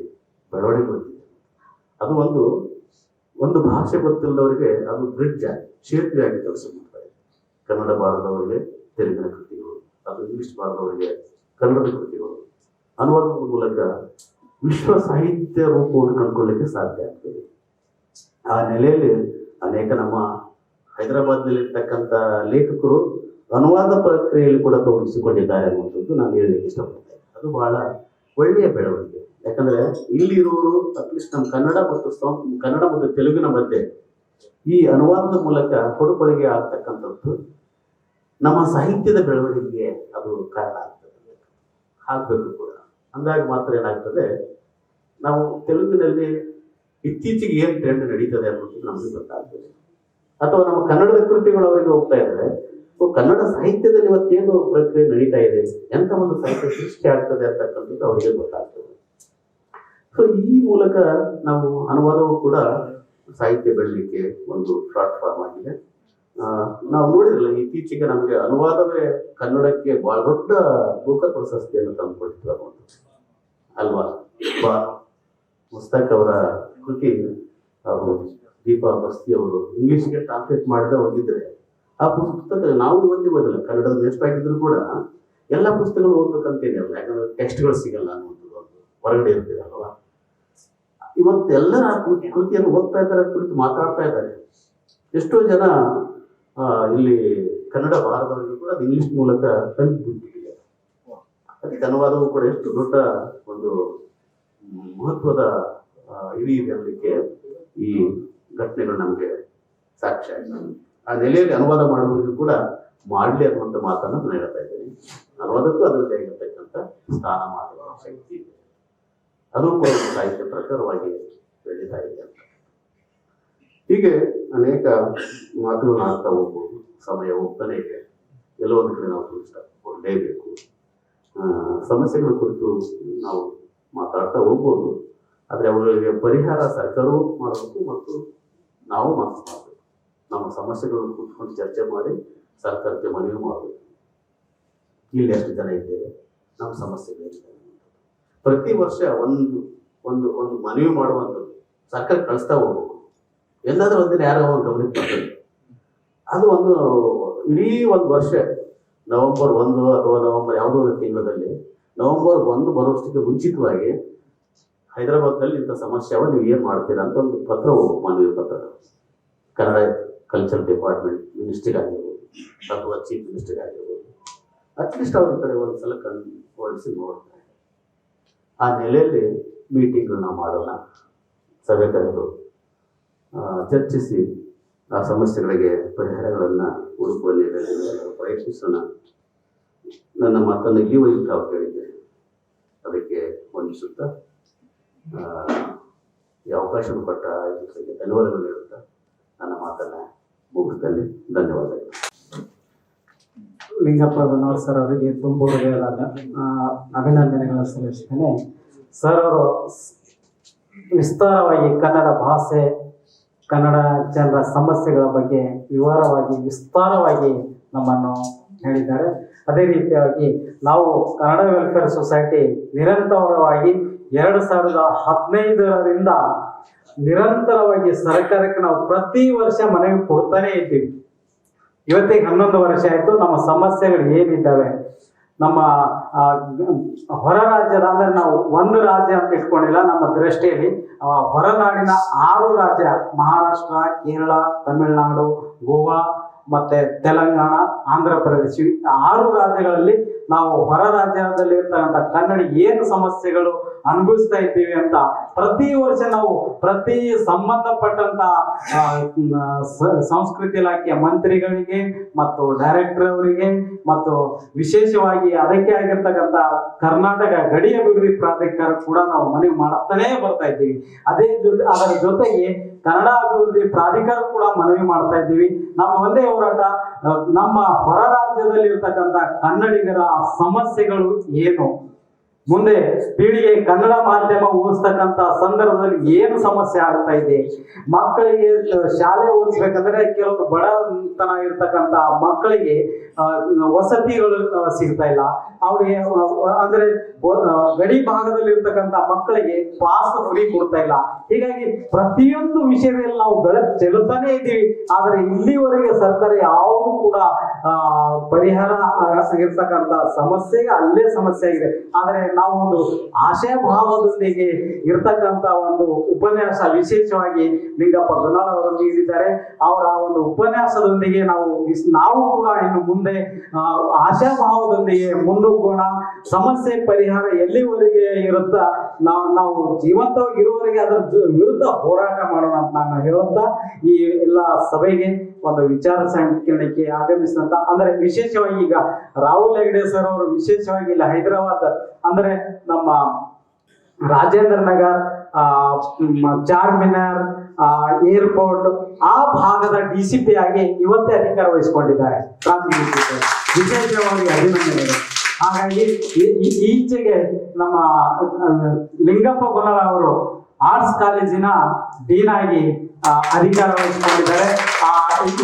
D: ಬೆಳವಣಿಗೆ ಬಂದಿದೆ. ಅದು ಒಂದು ಭಾಷೆ ಗೊತ್ತಿಲ್ಲದವರಿಗೆ ಅದು ಬ್ರಿಡ್ಜ್ ಆಗಿ, ಸೇತುವೆ ಆಗಿ ಕೆಲಸ ಮಾಡ್ತಾ ಇದೆ. ಕನ್ನಡ ಬಾರದವರಿಗೆ ತೆಲುಗಿನ ಕೃತಿಗಳು, ಅದು ಇಂಗ್ಲಿಷ್ ಬಾರದವರಿಗೆ ಕನ್ನಡದ ಕೃತಿಗಳು ಅನುವಾದದ ಮೂಲಕ ವಿಶ್ವ ಸಾಹಿತ್ಯ ರೂಪವನ್ನು ಕಂಡುಕೊಳ್ಳಲಿಕ್ಕೆ ಸಾಧ್ಯ ಆಗ್ತದೆ. ಆ ನೆಲೆಯಲ್ಲಿ ಅನೇಕ ನಮ್ಮ ಹೈದರಾಬಾದ್ನಲ್ಲಿರ್ತಕ್ಕಂಥ ಲೇಖಕರು ಅನುವಾದ ಪ್ರಕ್ರಿಯೆಯಲ್ಲಿ ಕೂಡ ತೊಡಗಿಸಿಕೊಂಡಿದ್ದಾರೆ ಅನ್ನುವಂಥದ್ದು ನಾನು ಹೇಳಲಿಕ್ಕೆ ಇಷ್ಟಪಡ್ತೇನೆ. ಅದು ಬಹಳ ಒಳ್ಳೆಯ ಬೆಳವಣಿಗೆ. ಯಾಕಂದ್ರೆ ಇಲ್ಲಿ ಇರುವವರು ಅಟ್ಲೀಸ್ಟ್ ನಮ್ಮ ಕನ್ನಡ ಮತ್ತು ತೆಲುಗಿನ ಮಧ್ಯೆ ಈ ಅನುವಾದದ ಮೂಲಕ ಕೊಡುಕೊಡುಗೆ ಆಗ್ತಕ್ಕಂಥದ್ದು ನಮ್ಮ ಸಾಹಿತ್ಯದ ಬೆಳವಣಿಗೆಗೆ ಅದು ಕಾರಣ ಆಗ್ತದೆ, ಆಗ್ಬೇಕು ಕೂಡ. ಅಂದಾಗ ಮಾತ್ರ ಏನಾಗ್ತದೆ, ನಾವು ತೆಲುಗಿನಲ್ಲಿ ಇತ್ತೀಚೆಗೆ ಏನು ಟ್ರೆಂಡ್ ನಡೀತದೆ ಅನ್ನೋದು ನಮಗೆ ಗೊತ್ತಾಗ್ತದೆ. ಅಥವಾ ನಮ್ಮ ಕನ್ನಡದ ಕೃತಿಗಳು ಅವರಿಗೆ ಹೋಗ್ತಾ ಇದ್ದಾರೆ, ಕನ್ನಡ ಸಾಹಿತ್ಯದಲ್ಲಿ ಇವತ್ತೇನು ಪ್ರಕ್ರಿಯೆ ನಡೀತಾ ಇದೆ, ಎಂಥ ಒಂದು ಸಾಹಿತ್ಯ ಸೃಷ್ಟಿ ಆಗ್ತದೆ ಅಂತಕ್ಕಂಥದ್ದು ಅವರಿಗೆ ಗೊತ್ತಾಗ್ತದೆ. ಸೊ ಈ ಮೂಲಕ ನಾವು ಅನುವಾದವು ಕೂಡ ಸಾಹಿತ್ಯ ಬೆಳಲಿಕ್ಕೆ ಒಂದು ಪ್ಲಾಟ್ಫಾರ್ಮ್ ಆಗಿದೆ. ನಾವು ನೋಡಿದ್ರಲ್ಲ, ಇತ್ತೀಚೆಗೆ ನಮಗೆ ಅನುವಾದವೇ ಕನ್ನಡಕ್ಕೆ ಬಹಳ ದೊಡ್ಡ ಬೂಕರ್ ಪ್ರಶಸ್ತಿಯನ್ನು ತಂದುಕೊಟ್ಟಿದ್ರು ಅಲ್ವಾ. ಮುಸ್ತಾಕ್ ಅವರ ಕೃತಿ ಅವರು ದೀಪಾ ಬಸ್ತಿ ಅವರು ಇಂಗ್ಲಿಷ್ಗೆ ಟ್ರಾನ್ಸ್ಲೇಟ್ ಮಾಡದೆ ಹೋಗಿದ್ರೆ, ಆ ಪುಸ್ತಕ ನಾವು ಓದಿಲ್ಲ. ಕನ್ನಡದ ಎಷ್ಟಾಗಿದ್ರು ಕೂಡ ಎಲ್ಲ ಪುಸ್ತಕಗಳು ಓದ್ಬೇಕಂತೇನಿಲ್ಲ, ಯಾಕಂದ್ರೆ ಟೆಕ್ಸ್ಟ್ಗಳು ಸಿಗಲ್ಲ ಅನ್ನುವಂಥದ್ದು ಹೊರಗಡೆ ಇರ್ತಿದೆ ಅಲ್ವಾ. ಇವತ್ತೆಲ್ಲರ ಕೃತಿಯನ್ನು ಓದ್ತಾ ಇದ್ದಾರೆ, ಕುರಿತು ಮಾತಾಡ್ತಾ ಇದ್ದಾರೆ. ಎಷ್ಟೋ ಜನ ಇಲ್ಲಿ ಕನ್ನಡ ಬಾರದವರಿಗೆ ಕೂಡ ಅದು ಇಂಗ್ಲಿಷ್ ಮೂಲಕ ತಲುಪಿಬಿಟ್ಟಿದೆ. ಅದಕ್ಕೆ ಅನುವಾದವು ಕೂಡ ಎಷ್ಟು ದೊಡ್ಡ ಒಂದು ಮಹತ್ವದ ಇದೆ ಅನ್ನಲಿಕ್ಕೆ ಈ ಘಟನೆಗಳು ನಮಗೆ ಸಾಕ್ಷ್ಯ ಆಯ್ತು. ಆ ನೆಲೆಯಲ್ಲಿ ಅನುವಾದ ಮಾಡುವುದಕ್ಕೂ ಕೂಡ ಮಾಡಲಿ ಅನ್ನುವಂಥ ಮಾತನ್ನು ನಾನು ಹೇಳ್ತಾ ಇದ್ದೇನೆ. ಅನುವಾದಕ್ಕೂ ಅದರದ್ದೇ ಆಗಿರ್ತಕ್ಕಂಥ ಸ್ಥಾನ ಮಾಡುವ ಶಕ್ತಿ ಇದೆ. ಅದು ಕೂಡ ಸಾಹಿತ್ಯ ಪ್ರಕಾರವಾಗಿ ಬೆಳೀತಾ ಇದೆ ಅಂತ. ಹೀಗೆ ಅನೇಕ ಮಾತುಗಳನ್ನು ಆಗ್ತಾ ಹೋಗ್ಬೋದು. ಸಮಯ ಹೋಗ್ತಾನೆ ಇದೆ. ಎಲ್ಲೋ ಒಂದು ಕಡೆ ನಾವು ಕೊಡಲೇಬೇಕು. ಸಮಸ್ಯೆಗಳ ಕುರಿತು ನಾವು ಮಾತಾಡ್ತಾ ಹೋಗ್ಬೋದು. ಆದರೆ ಅವುಗಳಿಗೆ ಪರಿಹಾರ ಸರ್ಕಾರವೂ ಮಾಡಬೇಕು ಮತ್ತು ನಾವು ಮನಸ್ಸು ಮಾಡಬೇಕು. ನಮ್ಮ ಸಮಸ್ಯೆಗಳನ್ನು ಕೂತ್ಕೊಂಡು ಚರ್ಚೆ ಮಾಡಿ ಸರ್ಕಾರಕ್ಕೆ ಮನವಿ ಮಾಡಬೇಕು. ಇಲ್ಲಿ ಎಷ್ಟು ಜನ ಇದ್ದೇವೆ, ನಮ್ಮ ಸಮಸ್ಯೆಗಳಿದ್ದಾವೆ. ಪ್ರತಿ ವರ್ಷ ಒಂದು ಒಂದು ಒಂದು ಮನವಿ ಮಾಡುವಂಥದ್ದು ಸರ್ಕಾರ ಕಳಿಸ್ತಾ ಹೋಗ್ಬೇಕು. ಎಲ್ಲಾದ್ರೂ ಒಂದಿನ ಯಾರೋ ಒಂದು ಗಮನಕ್ಕೆ ಬರ್ತದೆ. ಅದು ಇಡೀ ಒಂದು ವರ್ಷ ನವೆಂಬರ್ 1 ಅಥವಾ ನವೆಂಬರ್ ಯಾವುದೋ ಒಂದು ತಿಂಗಳಲ್ಲಿ ನವೆಂಬರ್ 1 ಬರೋಷ್ಟಕ್ಕೆ ಮುಂಚಿತವಾಗಿ ಹೈದರಾಬಾದ್ನಲ್ಲಿ ಇಂಥ ಸಮಸ್ಯೆ ನೀವು ಏನು ಮಾಡ್ತೀರಾ ಅಂತ ಒಂದು ಪತ್ರ ಹೋಗ್ಬೇಕು, ಮನವಿ ಪತ್ರ. ಕನ್ನಡ ಕಲ್ಚರ್ ಡಿಪಾರ್ಟ್ಮೆಂಟ್ ಮಿನಿಸ್ಟ್ರಿಗೆ ಆಗಿರ್ಬೋದು ಅಥವಾ ಚೀಫ್ ಮಿನಿಸ್ಟರ್ಗೆ ಆಗಿರ್ಬೋದು. ಅಟ್ಲೀಸ್ಟ್ ಅವ್ರ ಕಡೆ ಒಂದ್ಸಲ ಹೊಳಿಸಿ ನೋಡ್ತಾರೆ. ಆ ನೆಲೆಯಲ್ಲಿ ಮೀಟಿಂಗ್ಗಳನ್ನ ಮಾಡೋಣ, ಸಭೆ ಕರೆದು ಚರ್ಚಿಸಿ ಆ ಸಮಸ್ಯೆಗಳಿಗೆ ಪರಿಹಾರಗಳನ್ನು ಹುಡುಕುವ ನಿಟ್ಟಿನಲ್ಲಿ ಪ್ರಯತ್ನಿಸೋಣ. ನನ್ನ ಮಾತನ್ನು ಇಲ್ಲಿವರೆಗೂ ತಾವು ಕೇಳಿದ್ದೇನೆ, ಅದಕ್ಕೆ ವಂದಿಸುತ್ತಾ ಈ ಅವಕಾಶವನ್ನು ಕೊಟ್ಟ ಇದಕ್ಕೆ ಧನ್ಯವಾದಗಳು ಹೇಳುತ್ತಾ ನನ್ನ ಮಾತನ್ನು ಮುಗಿಸ್ತೇನೆ. ಧನ್ಯವಾದಗಳು.
B: ಲಿಂಗಪ್ಪ ಗನೋರ್ ಸರ್ ಅವರಿಗೆ ತುಂಬ ಹೃದಯದ ಅಭಿನಂದನೆಗಳನ್ನು ಸಲ್ಲಿಸ್ತೇನೆ. ಸರ್ ಅವರು ವಿಸ್ತಾರವಾಗಿ ಕನ್ನಡ ಭಾಷೆ, ಕನ್ನಡ ಜನರ ಸಮಸ್ಯೆಗಳ ಬಗ್ಗೆ ವಿವರವಾಗಿ ವಿಸ್ತಾರವಾಗಿ ನಮ್ಮನ್ನು ಹೇಳಿದ್ದಾರೆ. ಅದೇ ರೀತಿಯಾಗಿ ನಾವು ಕನ್ನಡ ವೆಲ್ಫೇರ್ ಸೊಸೈಟಿ ನಿರಂತರವಾಗಿ 2015ರಿಂದ ನಿರಂತರವಾಗಿ ಸರ್ಕಾರಕ್ಕೆ ನಾವು ಪ್ರತಿ ವರ್ಷ ಮನವಿ ಕೊಡ್ತಾನೆ ಇದ್ದೀವಿ. ಇವತ್ತಿಗೆ 11 ವರ್ಷ ಆಯಿತು. ನಮ್ಮ ಸಮಸ್ಯೆಗಳು ಏನಿದ್ದಾವೆ, ನಮ್ಮ ಹೊರ ರಾಜ್ಯದ ಅಂದರೆ ನಾವು ಒಂದು ರಾಜ್ಯ ಅಂತ ಇಟ್ಕೊಂಡಿಲ್ಲ, ನಮ್ಮ ದೃಷ್ಟಿಯಲ್ಲಿ ಹೊರನಾಡಿನ 6 ರಾಜ್ಯ ಮಹಾರಾಷ್ಟ್ರ, ಕೇರಳ, ತಮಿಳುನಾಡು, ಗೋವಾ ಮತ್ತೆ ತೆಲಂಗಾಣ, ಆಂಧ್ರ ಪ್ರದೇಶ 6 ರಾಜ್ಯಗಳಲ್ಲಿ ನಾವು ಹೊರ ರಾಜ್ಯದಲ್ಲಿ ಇರ್ತಕ್ಕಂಥ ಕನ್ನಡ ಏನು ಸಮಸ್ಯೆಗಳು ಅನುಭವಿಸ್ತಾ ಇದ್ದೀವಿ ಅಂತ ಪ್ರತಿ ವರ್ಷ ನಾವು ಪ್ರತಿ ಸಂಬಂಧಪಟ್ಟಂತ ಸಂಸ್ಕೃತಿ ಇಲಾಖೆಯ ಮಂತ್ರಿಗಳಿಗೆ ಮತ್ತು ಡೈರೆಕ್ಟರ್ ಅವರಿಗೆ ಮತ್ತು ವಿಶೇಷವಾಗಿ ಅದಕ್ಕೆ ಆಗಿರ್ತಕ್ಕಂಥ ಕರ್ನಾಟಕ ಗಡಿ ಅಭಿವೃದ್ಧಿ ಪ್ರಾಧಿಕಾರ ಕೂಡ ನಾವು ಮನವಿ ಮಾಡುತ್ತಾನೇ ಬರ್ತಾ ಇದ್ದೀವಿ. ಅದರ ಜೊತೆಗೆ ಕನ್ನಡ ಅಭಿವೃದ್ಧಿ ಪ್ರಾಧಿಕಾರ ಕೂಡ ಮನವಿ ಮಾಡ್ತಾ ಇದ್ದೀವಿ. ನಮ್ಮ ಒಂದೇ ಹೋರಾಟ, ನಮ್ಮ ಹೊರ ರಾಜ್ಯದಲ್ಲಿ ಇರ್ತಕ್ಕಂಥ ಕನ್ನಡಿಗರ ಸಮಸ್ಯೆಗಳು ಏನು, ಮುಂದೆ ಪೀಳಿಗೆ ಕನ್ನಡ ಮಾಧ್ಯಮ ಓದಿಸ್ತಕ್ಕಂಥ ಸಂದರ್ಭದಲ್ಲಿ ಏನು ಸಮಸ್ಯೆ ಆಗ್ತಾ ಇದೆ, ಮಕ್ಕಳಿಗೆ ಶಾಲೆ ಓದಿಸ್ಬೇಕಂದ್ರೆ ಕೆಲವರು ಬಡತನ ಇರ್ತಕ್ಕಂಥ ಮಕ್ಕಳಿಗೆ ವಸತಿಗಳು ಸಿಗ್ತಾ ಇಲ್ಲ, ಅವ್ರಿಗೆ ಅಂದ್ರೆ ಗಡಿ ಭಾಗದಲ್ಲಿ ಇರ್ತಕ್ಕಂಥ ಮಕ್ಕಳಿಗೆ ಪಾಸ್ ಫ್ರೀ ಕೊಡ್ತಾ ಇಲ್ಲ. ಹೀಗಾಗಿ ಪ್ರತಿಯೊಂದು ವಿಷಯದಲ್ಲಿ ನಾವು ಬೆಳಕು ಚೆಲ್ಲುತ್ತಾನೆ ಇದ್ದೀವಿ. ಆದರೆ ಇಲ್ಲಿವರೆಗೆ ಸರ್ಕಾರ ಯಾವುದು ಕೂಡ ಪರಿಹಾರ ಇರ್ತಕ್ಕಂಥ ಸಮಸ್ಯೆಗೆ ಅಲ್ಲೇ ಸಮಸ್ಯೆ ಆಗಿದೆ. ಆದರೆ ನಾವು ಒಂದು ಆಶಾಭಾವದೊಂದಿಗೆ ಇರ್ತಕ್ಕಂಥ ಒಂದು ಉಪನ್ಯಾಸ ವಿಶೇಷವಾಗಿ ಲಿಂಗಪ್ಪ ಗನಾಳ್ ಅವರು ನೀಡಿದ್ದಾರೆ. ಅವರ ಒಂದು ಉಪನ್ಯಾಸದೊಂದಿಗೆ ನಾವು ಕೂಡ ಇನ್ನು ಮುಂದೆ ಆಶಾಭಾವದೊಂದಿಗೆ ಮುನ್ನುಗ್ಗೋಣ. ಸಮಸ್ಯೆ ಪರಿಹಾರ ಎಲ್ಲಿವರೆಗೆ ಇರುತ್ತಾ ನಾವು ಜೀವಂತವಾಗಿ ಇರುವವರೆಗೆ ಅದರ ವಿರುದ್ಧ ಹೋರಾಟ ಮಾಡೋಣ ಅಂತ ನಾನು ಹೇಳುತ್ತಾ ಈ ಎಲ್ಲ ಸಭೆಗೆ ಒಂದು ವಿಚಾರ ಸಂಕಿರಣಕ್ಕೆ ಆಗಮಿಸಿದಂತ ಅಂದ್ರೆ ವಿಶೇಷವಾಗಿ ಈಗ ರಾಹುಲ್ ಹೆಗ್ಡೆ ಸರ್ ಅವರು ವಿಶೇಷವಾಗಿ ಇಲ್ಲಿ ಹೈದರಾಬಾದ್ ಅಂದ್ರೆ ನಮ್ಮ ರಾಜೇಂದ್ರ ನಗರ್, ಚಾರ್ಮಿನಾರ್, ಏರ್ಪೋರ್ಟ್ ಆ ಭಾಗದ DCP ಆಗಿ ಇವತ್ತೇ ಅಧಿಕಾರ ವಹಿಸಿಕೊಂಡಿದ್ದಾರೆ. ವಿಶೇಷವಾಗಿ ಅಭಿನಂದನೆಗಳು. ಹಾಗಾಗಿ ಈಚೆಗೆ ನಮ್ಮ ಲಿಂಗಪ್ಪ ಗನಾಳ್ ಅವರು ಆರ್ಟ್ಸ್ ಕಾಲೇಜಿನ ಡೀನ್ ಆಗಿ ಅಧಿಕಾರ ವಹಿಸಿಕೊಂಡಿದ್ದಾರೆ.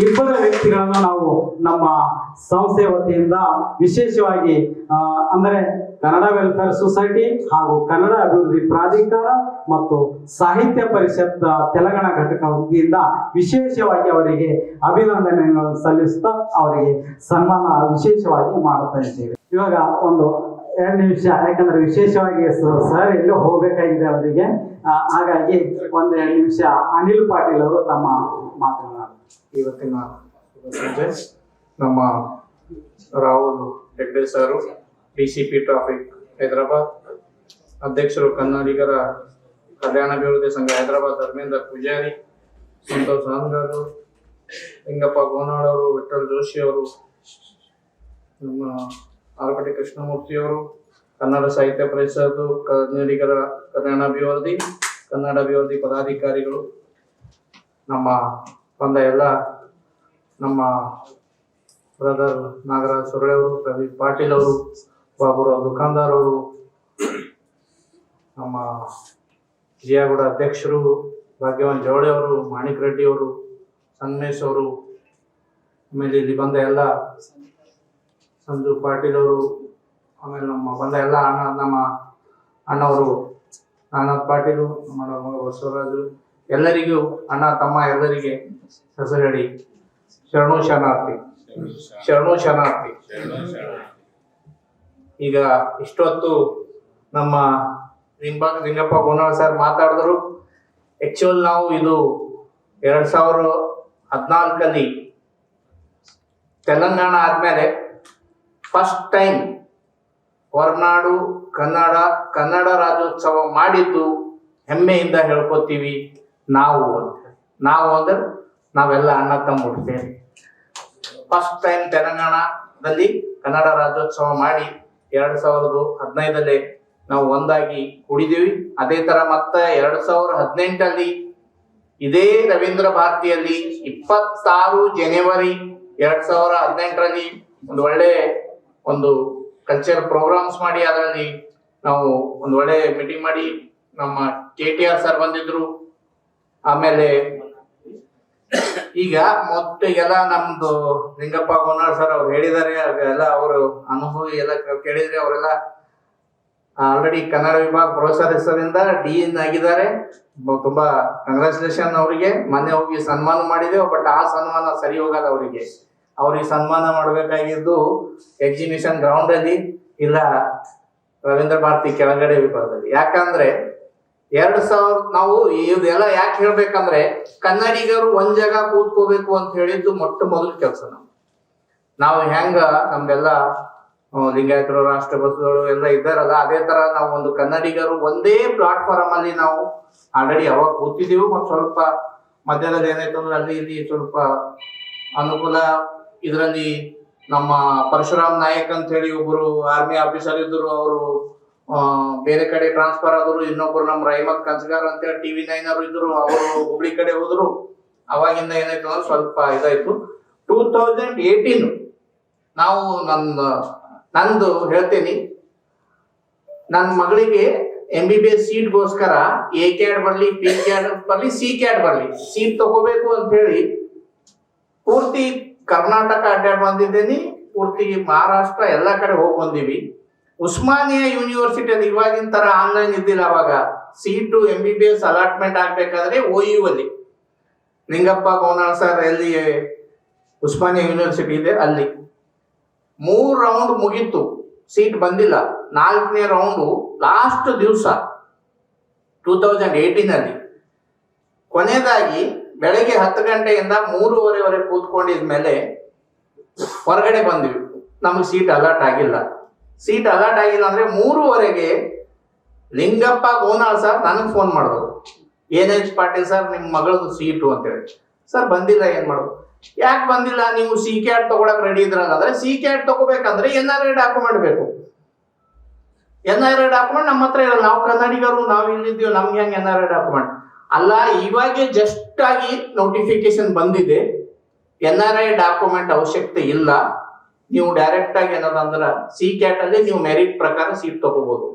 B: ಇಬ್ಬರ ವ್ಯಕ್ತಿಗಳನ್ನು ನಾವು ನಮ್ಮ ಸಂಸ್ಥೆ ವತಿಯಿಂದ ವಿಶೇಷವಾಗಿ ಅಂದರೆ ಕನ್ನಡ ವೆಲ್ಫೇರ್ ಸೊಸೈಟಿ ಹಾಗೂ ಕನ್ನಡ ಅಭಿವೃದ್ಧಿ ಪ್ರಾಧಿಕಾರ ಮತ್ತು ಸಾಹಿತ್ಯ ಪರಿಷತ್ ತೆಲಂಗಾಣ ಘಟಕ ವತಿಯಿಂದ ವಿಶೇಷವಾಗಿ ಅವರಿಗೆ ಅಭಿನಂದನೆಗಳನ್ನು ಸಲ್ಲಿಸುತ್ತಾ ಅವರಿಗೆ ಸನ್ಮಾನ ವಿಶೇಷವಾಗಿ ಮಾಡುತ್ತಾ ಇದ್ದೇವೆ. ಇವಾಗ ಒಂದು 2 ನಿಮಿಷ, ಯಾಕಂದ್ರೆ ವಿಶೇಷವಾಗಿ ಸರ್ ಎಲ್ಲೋ ಹೋಗ್ಬೇಕಾಗಿದೆ ಅವರಿಗೆ, ಹಾಗಾಗಿ 1-2 ನಿಮಿಷ ಅನಿಲ್ ಪಾಟೀಲ್ ಅವರು ತಮ್ಮ ಮಾತನಾಡ.
E: ಇವತ್ತಿನ ಸಂಜೆ ನಮ್ಮ ರಾಹುಲ್ ಹೆಗ್ಡೆ ಸರು, DCP ಟ್ರಾಫಿಕ್ ಹೈದರಾಬಾದ್, ಅಧ್ಯಕ್ಷರು ಕನ್ನಡಿಗರ ಕಲ್ಯಾಣಾಭಿವೃದ್ಧಿ ಸಂಘ ಹೈದರಾಬಾದ್ ಧರ್ಮೇಂದ್ರ ಪೂಜಾರಿ, ಸಂತೋಷ್ ಹಾನ್ಗಾರು, ಲಿಂಗಪ್ಪ ಗೋನಾಳ್ ಅವರು, ವಿಠಲ್ ಜೋಶಿ ಅವರು, ನಮ್ಮ ಆರಪಟ್ಟಿ ಕೃಷ್ಣಮೂರ್ತಿ ಅವರು, ಕನ್ನಡ ಸಾಹಿತ್ಯ ಪರಿಷತ್ತು, ಕನ್ನಡಿಗರ ಕನ್ನಡಾಭಿವೃದ್ಧಿ ಪದಾಧಿಕಾರಿಗಳು, ನಮ್ಮ ಬಂದ ಎಲ್ಲ ನಮ್ಮ ಬ್ರದರ್ ನಾಗರಾಜ್ ಸುರಳೆ ಅವರು, ಪ್ರದೀಪ್ ಪಾಟೀಲ್ ಅವರು, ಬಾಬುರಾವ್ ದುಕಾನ್ದಾರ್ ಅವರು, ನಮ್ಮ ಜಿಯಾಗೌಡ ಅಧ್ಯಕ್ಷರು, ಭಾಗ್ಯವಾನ್ ಜವಳಿ ಅವರು, ಮಾಣಿಕ್ ರೆಡ್ಡಿ ಅವರು, ಸಂಗಮೇಶ್ ಅವರು, ಆಮೇಲೆ ಇಲ್ಲಿ ಬಂದ ಎಲ್ಲ ಸಂಜು ಪಾಟೀಲ್ ಅವರು, ಆಮೇಲೆ ನಮ್ಮ ಬಂದ ಎಲ್ಲ ನಮ್ಮ ಅಣ್ಣವರು ನಾಗನಾಥ್ ಪಾಟೀಲು, ನಮ್ಮ ಮಗ ಬಸವರಾಜು, ಎಲ್ಲರಿಗೂ ಅಣ್ಣ ತಮ್ಮ ಎಲ್ಲರಿಗೆ ಹೆಸರು ಹೇಳಿ ಶರಣು ಶರಣಾರ್ಥಿ. ಈಗ ಇಷ್ಟೊತ್ತು ನಮ್ಮ ಲಿಂಗಪ್ಪ ಗೋನಾಳ್ ಸರ್ ಮಾತಾಡಿದ್ರು. ಆಕ್ಚುಲ್ ನಾವು ಇದು 2014 ತೆಲಂಗಾಣ ಆದ್ಮೇಲೆ ಫಸ್ಟ್ ಟೈಮ್ ಹೊರನಾಡು ಕನ್ನಡ ರಾಜ್ಯೋತ್ಸವ ಮಾಡಿದ್ದು ಹೆಮ್ಮೆಯಿಂದ ಹೇಳ್ಕೊತೀವಿ ನಾವು ಅಂದ್ರೆ ನಾವೆಲ್ಲ ಅಣ್ಣ ತಮ್ಮರು ಸೇರಿ ಫಸ್ಟ್ ಟೈಮ್ ತೆಲಂಗಾಣದಲ್ಲಿ ಕನ್ನಡ ರಾಜ್ಯೋತ್ಸವ ಮಾಡಿ 2015 ನಾವು ಒಂದಾಗಿ ಕೂಡಿದೀವಿ. ಅದೇ ತರ ಮತ್ತೆ 2018 ಇದೇ ರವೀಂದ್ರ ಭಾರತಿಯಲ್ಲಿ 26 ಜನವರಿ 2018 ಒಂದು ಒಳ್ಳೆ ಒಂದು ಕಲ್ಚರ್ ಪ್ರೋಗ್ರಾಮ್ಸ್ ಮಾಡಿ ಅದರಲ್ಲಿ ನಾವು ಒಂದು ಒಳ್ಳೆ ಮೀಟಿಂಗ್ ಮಾಡಿ ನಮ್ಮ KTR ಸರ್ ಬಂದಿದ್ರು. ಆಮೇಲೆ ಈಗ ಮೊದಲಿಗೆಲ್ಲ ನಮ್ದು ಲಿಂಗಪ್ಪ ಗೋನಾಳ್ ಸರ್ ಅವ್ರು ಹೇಳಿದ್ದಾರೆ, ಎಲ್ಲ ಅವರು ಅನುಭವಿ ಎಲ್ಲ ಕೇಳಿದ್ರೆ ಅವರೆಲ್ಲ ಆಲ್ರೆಡಿ ಕನ್ನಡ ವಿಭಾಗ ಪ್ರೊಫೆಸರ್ ಹೆಸರಿಂದ ಡೀನ್ ಆಗಿದ್ದಾರೆ. ತುಂಬಾ ಕಂಗ್ರಾಚುಲೇಷನ್ ಅವರಿಗೆ. ಮೊನ್ನೆ ಹೋಗಿ ಸನ್ಮಾನ ಮಾಡಿದೆವು, ಬಟ್ ಆ ಸನ್ಮಾನ ಸರಿ ಹೋಗಲ್ಲ ಅವರಿಗೆ. ಅವ್ರಿಗೆ ಸನ್ಮಾನ ಮಾಡಬೇಕಾಗಿದ್ದು ಎಕ್ಸಿಬಿಷನ್ ಗ್ರೌಂಡ್ ಅಲ್ಲಿ ಇಲ್ಲ ರವೀಂದ್ರ ಭಾರತಿ ಕೆಳಗಡೆ ವಿಭಾಗದಲ್ಲಿ. ಯಾಕಂದ್ರೆ 2000 ನಾವು ಇದೆಲ್ಲ ಯಾಕೆ ಹೇಳ್ಬೇಕಂದ್ರೆ ಕನ್ನಡಿಗರು ಒಂದ್ ಜಾಗ ಕೂತ್ಕೋಬೇಕು ಅಂತ ಹೇಳಿದ್ದು ಮೊಟ್ಟ ಮೊದಲ ಕೆಲಸ. ನಾವು ಹೆಂಗ ನಮ್ದೆಲ್ಲ ಲಿಂಗಾಯತರು ರಾಷ್ಟ್ರ ಬಸಗಳು ಎಲ್ಲ ಇದ್ದಾರಲ್ಲ, ಅದೇ ತರ ನಾವು ಒಂದು ಕನ್ನಡಿಗರು ಒಂದೇ ಪ್ಲಾಟ್ಫಾರ್ಮ್ ಅಲ್ಲಿ ನಾವು ಆಲ್ರೆಡಿ ಅವಾಗ ಕೂತಿದ್ದೀವಿ. ಮತ್ತು ಸ್ವಲ್ಪ ಮಧ್ಯದಲ್ಲಿ ಏನಾಯ್ತು ಅಂದ್ರೆ ಅಲ್ಲಿ ಇಲ್ಲಿ ಸ್ವಲ್ಪ ಅನುಕೂಲ ಇದರಲ್ಲಿ ನಮ್ಮ ಪರಶುರಾಮ್ ನಾಯಕ್ ಅಂತ ಹೇಳಿ ಒಬ್ಬರು ಆರ್ಮಿ ಆಫೀಸರ್ ಇದ್ರು, ಅವರು ಬೇರೆ ಕಡೆ ಟ್ರಾನ್ಸ್ಫರ್ ಆದ್ರು. ಇನ್ನೊಬ್ರು ನಮ್ಮ ರಹಮತ್ ಕನ್ಸ್ಗಾರ್ ಅಂತ ಹೇಳಿ TV9 ಅವರು ಇದ್ರು, ಅವರು ಹುಬ್ಳಿ ಕಡೆ ಹೋದ್ರು. ಅವಾಗಿಂದ ಏನಾಯ್ತು ಅಂದ್ರೆ ಸ್ವಲ್ಪ ಇದಾಯ್ತು. 2018 ನಾವು ನಂದು ಹೇಳ್ತೇನಿ, ನನ್ನ ಮಗಳಿಗೆ MBBS ಸೀಟ್ಗೋಸ್ಕರ A-CAD ಬರ್ಲಿ, P-CAD ಬರ್ಲಿ, C-CAD ಬರ್ಲಿ, ಸೀಟ್ ತಗೋಬೇಕು ಅಂತ ಹೇಳಿ ಪೂರ್ತಿ ಕರ್ನಾಟಕ ಅಡ್ಡಾಡ್ ಬಂದಿದ್ದೀನಿ. ಪೂರ್ತಿ ಮಹಾರಾಷ್ಟ್ರ ಎಲ್ಲ ಕಡೆ ಹೋಗಿ ಬಂದೀವಿ. ಉಸ್ಮಾನಿಯಾ ಯೂನಿವರ್ಸಿಟಿಯಲ್ಲಿ ಇವಾಗಿನ ತರ ಆನ್ಲೈನ್ ಇದ್ದಿಲ್ಲ. ಅವಾಗ ಸೀಟು MBBS ಅಲಾಟ್ಮೆಂಟ್ ಆಗ್ಬೇಕಾದ್ರೆ OU ಅಲ್ಲಿ ಲಿಂಗಪ್ಪ ಗೋನಾಳ್ ಸರ್ ಎಲ್ಲಿ ಉಸ್ಮಾನಿಯಾ ಯೂನಿವರ್ಸಿಟಿ ಇದೆ ಅಲ್ಲಿ 3 ರೌಂಡ್ ಮುಗೀತು, ಸೀಟ್ ಬಂದಿಲ್ಲ. 4ನೇ ರೌಂಡು ಲಾಸ್ಟ್ ದಿವಸ 2018 ಕೊನೆಯದಾಗಿ ಬೆಳಗ್ಗೆ 10 ಗಂಟೆಯಿಂದ 3:30 ಕೂತ್ಕೊಂಡಿದ್ಮೇಲೆ ಹೊರಗಡೆ ಬಂದ್ವಿ. ನಮಗೆ ಸೀಟ್ ಅಲಾಟ್ ಆಗಿಲ್ಲ. ಸೀಟ್ ಅಲಾಟ್ ಆಗಿಲ್ಲ ಅಂದ್ರೆ 3:30 ಲಿಂಗಪ್ಪ ಗೋನಾಳ್ ಸರ್ ನನಗೆ ಫೋನ್ ಮಾಡಿದ್ರು, NH ಪಾಟೀಲ್ ಸರ್ ನಿಮ್ಮ ಮಗಳದು ಸೀಟು ಅಂತೇಳಿ. ಸರ್ ಬಂದಿಲ್ಲ, ಏನ್ ಮಾಡೋದು? ಯಾಕೆ ಬಂದಿಲ್ಲ? ನೀವು C-CAD ತಗೊಳಕ್ ರೆಡಿ ಇದ್ರಲ್ಲ. ಅಂದ್ರೆ C-CAD ತಗೋಬೇಕಂದ್ರೆ NRI ಡಾಕ್ಯುಮೆಂಟ್ ಬೇಕು. NRI ಡಾಕ್ಯುಮೆಂಟ್ ನಮ್ಮ ಹತ್ರ ಇರಲ್ಲ. ನಾವು ಕನ್ನಡಿಗರು, ನಾವು ಇಲ್ಲಿದ್ದೀವಿ, ನಮ್ಗೆ ಹೆಂಗ್ NRI ಡಾಕ್ಯುಮೆಂಟ್ ಅಲ್ಲ. ಇವಾಗೆ ಜಸ್ಟ್ ಆಗಿ ನೋಟಿಫಿಕೇಶನ್ ಬಂದಿದೆ, NRI ಡಾಕ್ಯುಮೆಂಟ್ ಅವಶ್ಯಕತೆ ಇಲ್ಲ. ನೀವು ಡೈರೆಕ್ಟ್ ಆಗಿ ಏನದಂದ್ರ C-CAT ಅಲ್ಲಿ ನೀವು ಮೆರಿಟ್ ಪ್ರಕಾರ ಸೀಟ್ ತಗೋಬಹುದು.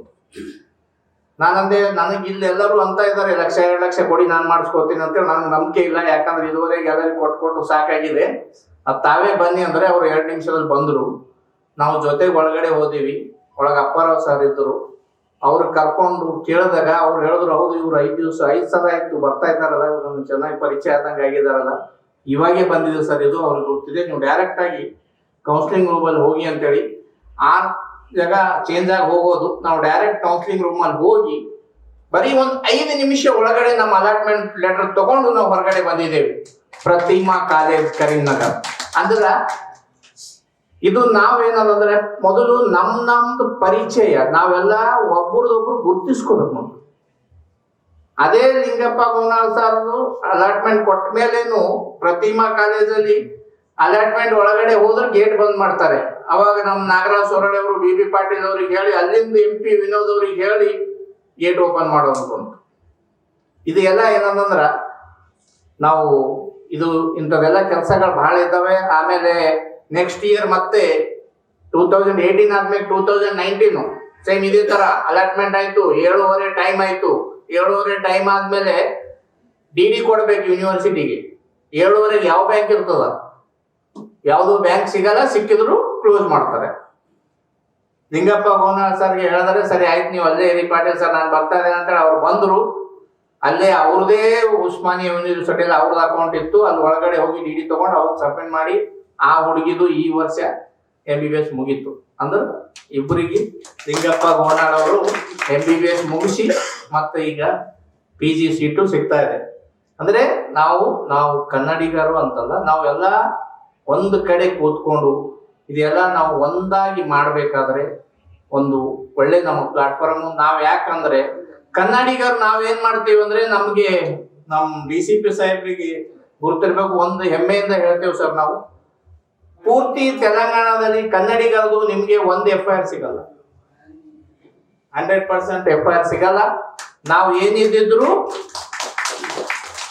E: ನಾನಂದೆ ನನಗೆ ಇಲ್ಲಿ ಎಲ್ಲರೂ ಅಂತ ಇದ್ದಾರೆ 1,00,000 2 ಲಕ್ಷ ಕೊಡಿ ನಾನು ಮಾಡಿಸ್ಕೋತೀನಿ ಅಂತೇಳಿ. ನನಗೆ ನಂಬಿಕೆ ಇಲ್ಲ. ಯಾಕಂದ್ರೆ ಇದುವರೆಗೆ ಎಲ್ಲರಿಗೂ ಕೊಟ್ಟು ಸಾಕಾಗಿದೆ. ಅದು ತಾವೇ ಬನ್ನಿ ಅಂದ್ರೆ ಅವ್ರು 2 ನಿಮಿಷದಲ್ಲಿ ಬಂದ್ರು. ನಾವು ಜೊತೆಗೆ ಒಳಗಡೆ ಹೋದಿವಿ. ಒಳಗೆ ಅಪ್ಪಾರಾವ್ ಸರ್ ಇದ್ರು. ಅವ್ರು ಕರ್ಕೊಂಡು ಕೇಳಿದಾಗ ಅವ್ರು ಹೇಳಿದ್ರು, ಹೌದು ಇವ್ರು 5 ಸಲ ಆಯ್ತು ಬರ್ತಾ ಇದ್ದಾರಲ್ಲ, ಇವ್ರು ಚೆನ್ನಾಗಿ ಪರಿಚಯ ಆದಂಗೆ ಆಗಿದಾರಲ್ಲ, ಇವಾಗೇ ಬಂದಿದೆ ಸರ್ ಇದು ಅವ್ರಿಗೆ ಗೊತ್ತಿದೆ, ನೀವು ಡೈರೆಕ್ಟ್ ಆಗಿ ಕೌನ್ಸಿಲಿಂಗ್ ರೂಮಲ್ಲಿ ಹೋಗಿ ಅಂತೇಳಿ. ಆ ಜಾಗ ಚೇಂಜ್ ಆಗಿ ಹೋಗೋದು, ನಾವು ಡೈರೆಕ್ಟ್ ಕೌನ್ಸಿಲಿಂಗ್ ರೂಮಲ್ಲಿ ಹೋಗಿ ಬರೀ 5 ನಿಮಿಷ ಒಳಗಡೆ ನಮ್ಮ ಅಲಾಟ್ಮೆಂಟ್ ಲೆಟರ್ ತಗೊಂಡು ನಾವು ಹೊರಗಡೆ ಬಂದಿದ್ದೇವೆ. ಪ್ರತಿಮಾ ಕಾಲೇಜ್ ಕರೀಂನಗರ್. ಅಂದ್ರ ಇದು ನಾವೇನಂದ್ರೆ ಮೊದಲು ನಮ್ದು ಪರಿಚಯ ನಾವೆಲ್ಲ ಒಬ್ಬರದೊಬ್ರು ಗುರ್ತಿಸ್ಕೋಬೇಕು ಮೊದಲು. ಅದೇ ಲಿಂಗಪ್ಪ ಗೋನಾಳ್ ಸರ್ ಅಲಾಟ್ಮೆಂಟ್ ಕೊಟ್ಟ ಮೇಲೇನು ಪ್ರತಿಮಾ ಕಾಲೇಜಲ್ಲಿ ಅಲಾಟ್ಮೆಂಟ್ ಒಳಗಡೆ ಹೋದ್ರೆ ಗೇಟ್ ಬಂದ್ ಮಾಡ್ತಾರೆ. ಅವಾಗ ನಮ್ಮ ನಾಗರಾಜ್ ಸೊರಳೆ ಅವರು, BB ಪಾಟೀಲ್ ಅವ್ರಿಗೆ ಹೇಳಿ, ಅಲ್ಲಿಂದ MP ವಿನೋದ್ ಅವ್ರಿಗೆ ಹೇಳಿ ಗೇಟ್ ಓಪನ್ ಮಾಡೋದು. ಇದು ಎಲ್ಲ ಏನಂದ್ರ ನಾವು ಇದು ಇಂಥವೆಲ್ಲ ಕೆಲಸಗಳು ಬಹಳ ಇದ್ದಾವೆ. ಆಮೇಲೆ ನೆಕ್ಸ್ಟ್ ಇಯರ್ ಮತ್ತೆ 2018 ಆದ್ಮೇಲೆ 2019 ಸೇಮ್ ಇದೇ ತರ ಅಲಾಟ್ಮೆಂಟ್ ಆಯ್ತು. 7:30 ಟೈಮ್ ಆಯ್ತು. 7:30 ಟೈಮ್ ಆದ್ಮೇಲೆ DD ಕೊಡ್ಬೇಕು ಯೂನಿವರ್ಸಿಟಿಗೆ. 7:30 ಯಾವ ಬ್ಯಾಂಕ್ ಇರ್ತದ? ಯಾವ್ದು ಬ್ಯಾಂಕ್ ಸಿಗಲ್ಲ. ಸಿಕ್ಕಿದ್ರು ಕ್ಲೋಸ್ ಮಾಡ್ತಾರೆ. ಲಿಂಗಪ್ಪ ಗೋನಾಳ್ ಸರ್ಗೆ ಹೇಳಿದ್ರೆ, ಸರಿ ಆಯ್ತು ನೀವು ಅಲ್ಲೇ ಇರಿ ಪಾಟೀಲ್ ಸರ್ ನಾನು ಬರ್ತಾ ಇದ್ದೇನೆ ಅಂತೇಳಿ ಅವ್ರು ಬಂದ್ರು. ಅಲ್ಲೇ ಅವ್ರದೇ ಉಸ್ಮಾನಿಯಾ ಯೂನಿವರ್ಸಿಟಿಯಲ್ಲಿ ಅವ್ರದ್ದು ಅಕೌಂಟ್ ಇತ್ತು. ಅಲ್ಲಿ ಒಳಗಡೆ ಹೋಗಿ DD ತಗೊಂಡು ಅವ್ರು ಸಬ್ಮಿಟ್ ಮಾಡಿ ಆ ಹುಡುಗಿದು ಈ ವರ್ಷ MBBS ಮುಗೀತು. ಅಂದ್ರೆ ಇಬ್ಬರಿಗೆ ಲಿಂಗಪ್ಪ ಗೋನಾಳ್ ಅವರು MBBS ಮುಗಿಸಿ ಮತ್ತೆ ಈಗ PG ಸೀಟು ಸಿಗ್ತಾ ಇದೆ. ಅಂದ್ರೆ ನಾವು ಕನ್ನಡಿಗರು ಅಂತಲ್ಲ, ನಾವೆಲ್ಲ ಒಂದು ಕಡೆ ಕೂತ್ಕೊಂಡು ಇದೆಲ್ಲ ನಾವು ಒಂದಾಗಿ ಮಾಡ್ಬೇಕಾದ್ರೆ ಒಂದು ಒಳ್ಳೆ ನಮ್ಮ ಪ್ಲಾಟ್ಫಾರ್ಮ್. ನಾವ್ ಯಾಕಂದ್ರೆ ಕನ್ನಡಿಗರು ನಾವೇನ್ ಮಾಡ್ತೀವಿ ಅಂದ್ರೆ, ನಮ್ಗೆ ನಮ್ DCP ಸಾಹೇಬ್ರಿಗೆ ಗುರುತಿರ್ಬೇಕು. ಒಂದು ಹೆಮ್ಮೆಯಿಂದ ಹೇಳ್ತೇವೆ ಸರ್, ನಾವು ಪೂರ್ತಿ ತೆಲಂಗಾಣದಲ್ಲಿ ಕನ್ನಡಿಗರದು ನಿಮ್ಗೆ ಒಂದು FIR ಸಿಗಲ್ಲ, 100% FIR ಸಿಗಲ್ಲ. ನಾವು ಏನಿದ್ರು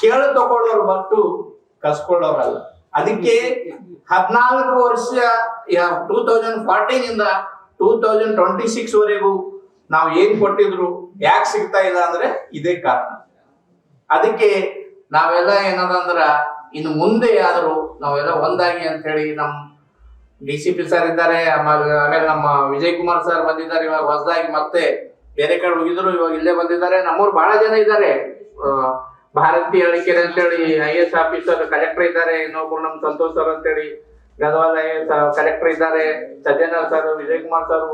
E: ಕೇಳು ತಗೊಳ್ಳೋರು ಬಟ್ಟು ಕಸ್ಕೊಳ್ಳೋರಲ್ಲ. ಅದಕ್ಕೆ 14 ವರ್ಷ 2014 ಇಂದ 2026 ವರೆಗೂ ನಾವು ಏನ್ ಕೊಟ್ಟಿದ್ರು ಯಾಕೆ ಸಿಗ್ತಾ ಇಲ್ಲ ಅಂದ್ರೆ ಇದೇ ಕಾರಣ. ಅದಕ್ಕೆ ನಾವೆಲ್ಲ ಏನದಂದ್ರ ಇನ್ನು ಮುಂದೆ ಆದರೂ ನಾವೆಲ್ಲ ಒಂದಾಗಿ ಅಂತ ಹೇಳಿ ನಮ್ಮ DCP ಸರ್ ಇದ್ದಾರೆ, ಆಮೇಲೆ ನಮ್ಮ ವಿಜಯ್ ಕುಮಾರ್ ಸರ್ ಬಂದಿದ್ದಾರೆ. ಇವಾಗ ಹೊಸದಾಗಿ ಮತ್ತೆ ಬೇರೆ ಕಡೆ ಹೋಗಿದ್ರು, ಇವಾಗ ಇಲ್ಲೇ ಬಂದಿದ್ದಾರೆ. ನಮ್ಮೂರು ಬಹಳ ಜನ ಇದ್ದಾರೆ. ಭಾರತಿ ಅಳಿಕೆರೆ ಅಂತೇಳಿ IAS ಆಫೀಸರ್ ಕಲೆಕ್ಟರ್ ಇದ್ದಾರೆ. ಇನ್ನೊಬ್ರು ನಮ್ ಸಂತೋಷ್ ಸರ್ ಅಂತೇಳಿ ಗದವಾಲ್ IAS ಕಲೆಕ್ಟರ್ ಇದ್ದಾರೆ. ಸಜ್ಜನರ್ ಸರ್, ವಿಜಯ್ ಕುಮಾರ್ ಸರ್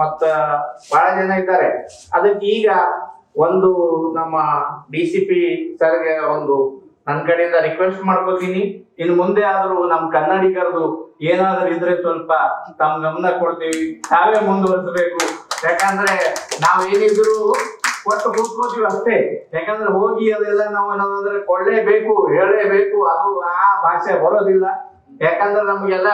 E: ಮತ್ತ ಬಹಳ ಜನ ಇದ್ದಾರೆ. ಅದಕ್ಕೆ ಈಗ ಒಂದು ನಮ್ಮ DCP ಸರ್ಗೆ ಒಂದು ನನ್ನ ಕಡೆಯಿಂದ ರಿಕ್ವೆಸ್ಟ್ ಮಾಡ್ಕೋತೀನಿ, ಇನ್ನು ಮುಂದೆ ಆದ್ರೂ ನಮ್ ಕನ್ನಡಿಗರದು ಏನಾದ್ರೂ ಇದ್ರೆ ಸ್ವಲ್ಪ ತಮ್ಮ ಗಮನ ಕೊಡ್ತೀವಿ, ತಾವೇ ಮುಂದುವರಿಸಬೇಕು. ಯಾಕಂದ್ರೆ ನಾವ್ ಏನಿದ್ರು ಕೊಟ್ಟು ಕೂತ್ಕೋತೀವಿ ಅಷ್ಟೇ. ಯಾಕಂದ್ರೆ ಹೋಗಿ ಅದೆಲ್ಲ ನಾವು ಏನಾದ್ರೆ ಕೊಳ್ಳೇಬೇಕು, ಹೇಳಲೇಬೇಕು, ಅದು ಆ ಭಾಷೆ ಬರೋದಿಲ್ಲ. ಯಾಕಂದ್ರೆ ನಮ್ಗೆಲ್ಲ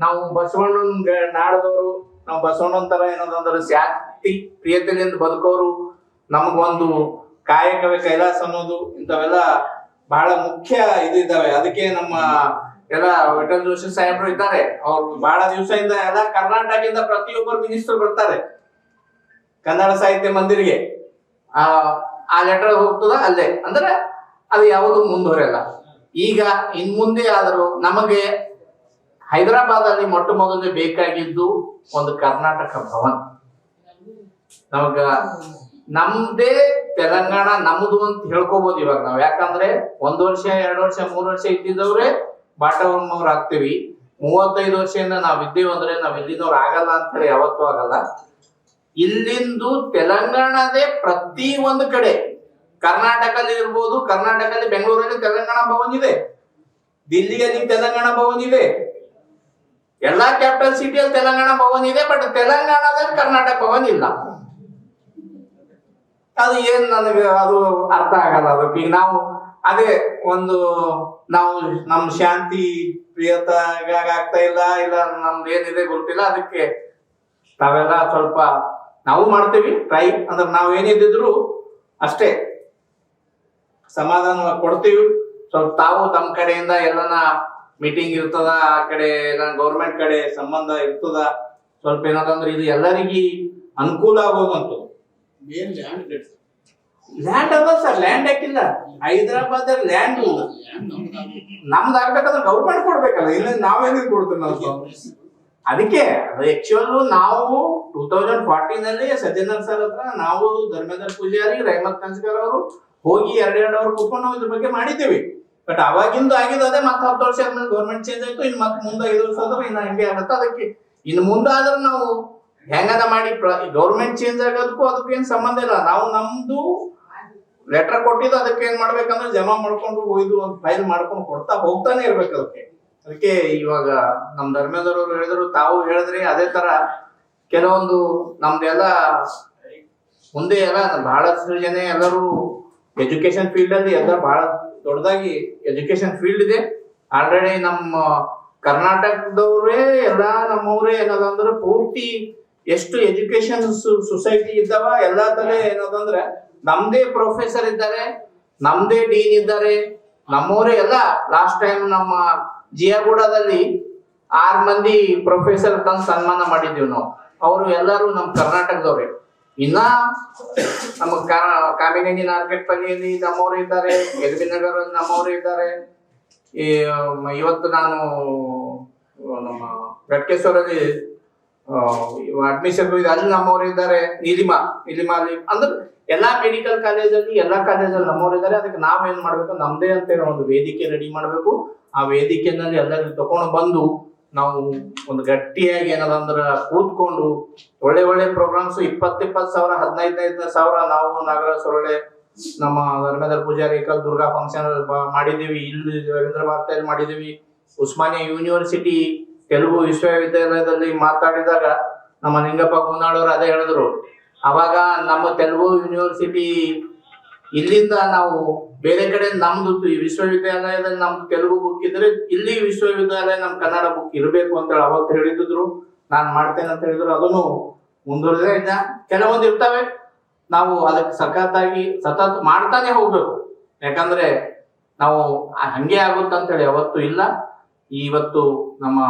E: ನಾವು ಬಸವಣ್ಣನ ನಾಡದವರು, ನಾವು ಬಸವಣ್ಣನ ತರ ಏನಂದ್ರೆ ಶಾಂತಿ ಪ್ರಿಯತೆಯಿಂದ ಬದುಕೋರು. ನಮಗೊಂದು ಕಾಯಕವೇ ಕೈಲಾಸ ಅನ್ನೋದು ಇಂಥವೆಲ್ಲ ಬಹಳ ಮುಖ್ಯ ಇದಿದ್ದಾವೆ. ಅದಕ್ಕೆ ನಮ್ಮ ಎಲ್ಲ ವಿಠಲ್ ಜೋಶಿ ಸಾಹೇಬ್ರು ಇದ್ದಾರೆ. ಅವ್ರು ಬಹಳ ದಿವಸದಿಂದ ಎಲ್ಲ ಕರ್ನಾಟಕದಿಂದ ಪ್ರತಿಯೊಬ್ಬರು ಮಿನಿಸ್ಟರ್ ಬರ್ತಾರೆ ಕನ್ನಡ ಸಾಹಿತ್ಯ ಮಂದಿರಿಗೆ. ಆ ಲೆಟರ್ ಹೋಗ್ತದ ಅಲ್ಲೇ, ಅಂದ್ರೆ ಅದು ಯಾವುದು ಮುಂದುವರೆಯಲ್ಲ. ಈಗ ಇನ್ ಮುಂದೆ ಆದರೂ ನಮಗೆ ಹೈದರಾಬಾದ್ ಅಲ್ಲಿ ಮೊಟ್ಟ ಮೊದಲೇ ಬೇಕಾಗಿದ್ದು ಒಂದು ಕರ್ನಾಟಕ ಭವನ್. ನಮಗ ನಮ್ದೇ ತೆಲಂಗಾಣ ನಮ್ದು ಅಂತ ಹೇಳ್ಕೋಬಹುದು ಇವಾಗ ನಾವ್. ಯಾಕಂದ್ರೆ 1 ವರ್ಷ 2 ವರ್ಷ 3 ವರ್ಷ ಇದ್ದಿದ್ದವ್ರೆ ಬಾಟವನ್ನವ್ರು ಆಗ್ತೀವಿ. 35 ವರ್ಷದಿಂದ ನಾವ್ ಇದ್ದೇವೆ ಅಂದ್ರೆ ನಾವ್ ಇಲ್ಲಿನವ್ರು ಆಗಲ್ಲ ಅಂತ ಹೇಳಿ ಯಾವತ್ತೂ ಆಗಲ್ಲ. ಇಲ್ಲಿಂದು ತೆಲಂಗಾಣದೇ ಪ್ರತಿ ಒಂದು ಕಡೆ, ಕರ್ನಾಟಕದಲ್ಲಿ ಇರ್ಬೋದು, ಕರ್ನಾಟಕದಲ್ಲಿ ಬೆಂಗಳೂರಲ್ಲಿ ತೆಲಂಗಾಣ ಭವನ್ ಇದೆ, ದಿಲ್ಲಿಯಲ್ಲಿ ತೆಲಂಗಾಣ ಭವನ್ ಇದೆ, ಎಲ್ಲಾ ಕ್ಯಾಪಿಟಲ್ ಸಿಟಿಯಲ್ಲಿ ತೆಲಂಗಾಣ ಭವನ್ ಇದೆ. ಬಟ್ ತೆಲಂಗಾಣದಲ್ಲಿ ಕರ್ನಾಟಕ ಭವನ್ ಇಲ್ಲ. ಅದು ಏನ್ ನನಗೆ ಅದು ಅರ್ಥ ಆಗಲ್ಲ. ಅದಕ್ಕೆ ಈಗ ನಾವು ಅದೇ ಒಂದು ನಾವು ನಮ್ ಶಾಂತಿ ಪ್ರಿಯತ ಆಗ್ತಾ ಇಲ್ಲ ನಮ್ದು ಏನಿದೆ ಗೊತ್ತಿಲ್ಲ. ಅದಕ್ಕೆ ನಾವೆಲ್ಲ ಸ್ವಲ್ಪ ನಾವು ಮಾಡ್ತೀವಿ ಟ್ರೈ. ಅಂದ್ರೆ ನಾವ್ ಏನಿದ್ರು ಅಷ್ಟೇ ಸಮಾಧಾನವಾಗಿ ಕೊಡ್ತೀವಿ. ಸ್ವಲ್ಪ ತಾವು ತಮ್ಮ ಕಡೆಯಿಂದ ಎಲ್ಲನ ಮೀಟಿಂಗ್ ಇರ್ತದ, ಆ ಕಡೆ ಗೌರ್ಮೆಂಟ್ ಕಡೆ ಸಂಬಂಧ ಇರ್ತದ, ಸ್ವಲ್ಪ ಏನಂದ್ರೆ ಇದು ಎಲ್ಲರಿಗೂ ಅನುಕೂಲ ಆಗೋದಂತು. ಲ್ಯಾಂಡ್ ಅದ ಸರ್, ಲ್ಯಾಂಡ್ ಹಾಕಿಲ್ಲ. ಹೈದರಾಬಾದ್ ಲ್ಯಾಂಡ್ ನಮ್ದು ಆಗ್ಬೇಕಂದ್ರೆ ಗೌರ್ಮೆಂಟ್ ಕೊಡ್ಬೇಕಲ್ಲ, ಇಲ್ಲ ನಾವೇನೇನ್ ಕೊಡ್ತೀವಿ ನಾವು. ಅದಕ್ಕೆ ಆಕ್ಚುअल ನಾವು 2014 ಸಜ್ಜನರ್ ಸರ್ ಹತ್ರ ನಾವು ಧರ್ಮೇಂದ್ರ ಪೂಜಾರಿ, ರಹಮತ್ ಕನ್ಸ್ಕರ್ ಅವರು ಹೋಗಿ 2 ಅವರ್ ಕೂತ್ಕೊಂಡು ನಾವು ಇದ್ರ ಬಗ್ಗೆ ಮಾಡಿದ್ದೇವೆ. ಬಟ್ ಅವಾಗಿಂದ ಆಗಿದೆ ಅದೇ. ಮತ್ತೆ 10 ವರ್ಷ ಆದ್ಮೇಲೆ ಗೌರ್ಮೆಂಟ್ ಚೇಂಜ್ ಆಯ್ತು. ಇನ್ನು ಮತ್ತೆ ಮುಂದೆ 5 ವರ್ಷ ಆದ್ರೆ ಇನ್ನು ಹಂಗೆ ಆಗತ್ತೆ. ಅದಕ್ಕೆ ಇನ್ನು ಮುಂದಾದ್ರೆ ನಾವು ಹೆಂಗದ ಮಾಡಿ ಗೌರ್ಮೆಂಟ್ ಚೇಂಜ್ ಆಗೋದಕ್ಕೂ ಅದಕ್ಕೂ ಏನ್ ಸಂಬಂಧ ಇಲ್ಲ. ನಾವು ನಮ್ದು ಲೆಟರ್ ಕೊಟ್ಟಿದ್ದು ಅದಕ್ಕೆ ಏನ್ ಮಾಡ್ಬೇಕಂದ್ರೆ ಜಮಾ ಮಾಡ್ಕೊಂಡು ಒಯ್ದು ಒಂದು ಫೈಲ್ ಮಾಡ್ಕೊಂಡು ಕೊಡ್ತಾ ಹೋಗ್ತಾನೆ ಇರ್ಬೇಕು ಅದಕ್ಕೆ. ಅದಕ್ಕೆ ಇವಾಗ ನಮ್ ಧರ್ಮೇಂದ್ರ ಅವರು ಹೇಳಿದ್ರು, ತಾವು ಹೇಳಿದ್ರಿ ಅದೇ ತರ ಕೆಲವೊಂದು ನಮ್ದೆಲ್ಲ ಮುಂದೆ ಎಲ್ಲ ಬಹಳಷ್ಟು ಜನ ಎಲ್ಲರೂ ಎಜುಕೇಶನ್ ಫೀಲ್ಡ್ ಅಲ್ಲಿ ಎಲ್ಲ ಬಹಳ ದೊಡ್ಡದಾಗಿ ಎಜುಕೇಶನ್ ಫೀಲ್ಡ್ ಇದೆ. ಆಲ್ರೆಡಿ ನಮ್ಮ ಕರ್ನಾಟಕದವ್ರೇ ಎಲ್ಲ ನಮ್ಮವ್ರೇ ಏನದಂದ್ರೆ ಪೂರ್ತಿ ಎಷ್ಟು ಎಜುಕೇಶನ್ ಸೊಸೈಟಿ ಇದ್ದಾವ ಎಲ್ಲಾ ತರ ಏನದಂದ್ರೆ ನಮ್ದೇ ಪ್ರೊಫೆಸರ್ ಇದ್ದಾರೆ, ನಮ್ದೇ ಡೀನ್ ಇದ್ದಾರೆ, ನಮ್ಮವರೇ ಎಲ್ಲ. ಲಾಸ್ಟ್ ಟೈಮ್ ನಮ್ಮ ಜಿಯಾಗೂಡದಲ್ಲಿ 6 ಮಂದಿ ಪ್ರೊಫೆಸರ್ ತಂದು ಸನ್ಮಾನ ಮಾಡಿದ್ದೀವಿ ನಾವು. ಅವರು ಎಲ್ಲರೂ ನಮ್ಮ ಕರ್ನಾಟಕದವ್ರೆ. ಇನ್ನ ನಮ್ಮ ಕಾಮಿನೇನಿ ನಾರ್ಕೆಟ್ಪಲ್ಲಿಯಲ್ಲಿ ನಮ್ಮವರು ಇದ್ದಾರೆ, ಎಲ್ಬಿ ನಗರಲ್ಲಿ ನಮ್ಮವರು ಇದ್ದಾರೆ. ಇವತ್ತು ನಾನು ನಮ್ಮ ವೆಂಕಟೇಶ್ವರಲ್ಲಿ ಅಡ್ಮಿಷನ್ ಅಲ್ಲಿ ನಮ್ಮವರು ಇದ್ದಾರೆ. ನೀಲಿಮಾಲಿ ಅಂದ್ರೆ ಎಲ್ಲಾ ಮೆಡಿಕಲ್ ಕಾಲೇಜಲ್ಲಿ ಎಲ್ಲಾ ಕಾಲೇಜಲ್ಲಿ ನಮ್ಮವರು ಇದ್ದಾರೆ. ಅದಕ್ಕೆ ನಾವೇನ್ ಮಾಡ್ಬೇಕು, ನಮ್ದೇ ಅಂತ ಹೇಳಿ ಒಂದು ವೇದಿಕೆ ರೆಡಿ ಮಾಡ್ಬೇಕು. ಆ ವೇದಿಕೆನಲ್ಲಿ ಎಲ್ಲರಿಗೂ ತಗೊಂಡು ಬಂದು ನಾವು ಒಂದು ಗಟ್ಟಿಯಾಗಿ ಏನದಂದ್ರ ಕೂತ್ಕೊಂಡು ಒಳ್ಳೆ ಒಳ್ಳೆ ಪ್ರೋಗ್ರಾಮ್ಸ್ 20,000 ಸಾವಿರ 15,000 ನಾವು ನಾಗರಾಜ್ ಸೊರಳೆ ನಮ್ಮ ಧರ್ಮೇಂದ್ರ ಪೂಜಾರಿ ದುರ್ಗಾ ಫಂಕ್ಷನ್ ಮಾಡಿದೀವಿ. ಇಲ್ಲಿ ರವೀಂದ್ರ ಭಾರತಿಯಲ್ಲಿ ಮಾಡಿದೀವಿ. ಉಸ್ಮಾನಿಯಾ ಯೂನಿವರ್ಸಿಟಿ ತೆಲುಗು ವಿಶ್ವವಿದ್ಯಾಲಯದಲ್ಲಿ ಮಾತಾಡಿದಾಗ ನಮ್ಮ ನಿಂಗಪ್ಪ ಗುನ್ನಾಳವ್ರು ಅದೇ ಹೇಳಿದ್ರು. ಅವಾಗ ನಮ್ಮ ತೆಲುಗು ಯೂನಿವರ್ಸಿಟಿ ಇಲ್ಲಿಂದ ನಾವು ಬೇರೆ ಕಡೆ ನಮ್ದು ಈ ವಿಶ್ವವಿದ್ಯಾಲಯದಲ್ಲಿ ನಮ್ದು ತೆಲುಗು ಬುಕ್ ಇದ್ರೆ ಇಲ್ಲಿ ವಿಶ್ವವಿದ್ಯಾಲಯ ನಮ್ ಕನ್ನಡ ಬುಕ್ ಇರಬೇಕು ಅಂತ ಹೇಳಿ ಅವತ್ತು ಹೇಳಿದ್ರು. ನಾನ್ ಮಾಡ್ತೇನೆ ಅಂತ ಹೇಳಿದ್ರು. ಅದನ್ನು ಮುಂದುವರೆದೇ ಇಲ್ಲ. ಕೆಲವೊಂದು ಇರ್ತವೆ, ನಾವು ಅದಕ್ಕೆ ಸತತ ಮಾಡ್ತಾನೆ ಹೋಗ್ಬೇಕು. ಯಾಕಂದ್ರೆ ನಾವು ಹಂಗೆ ಆಗುತ್ತಂತೇಳಿ ಯಾವತ್ತೂ ಇಲ್ಲ. ಇವತ್ತು ನಮ್ಮ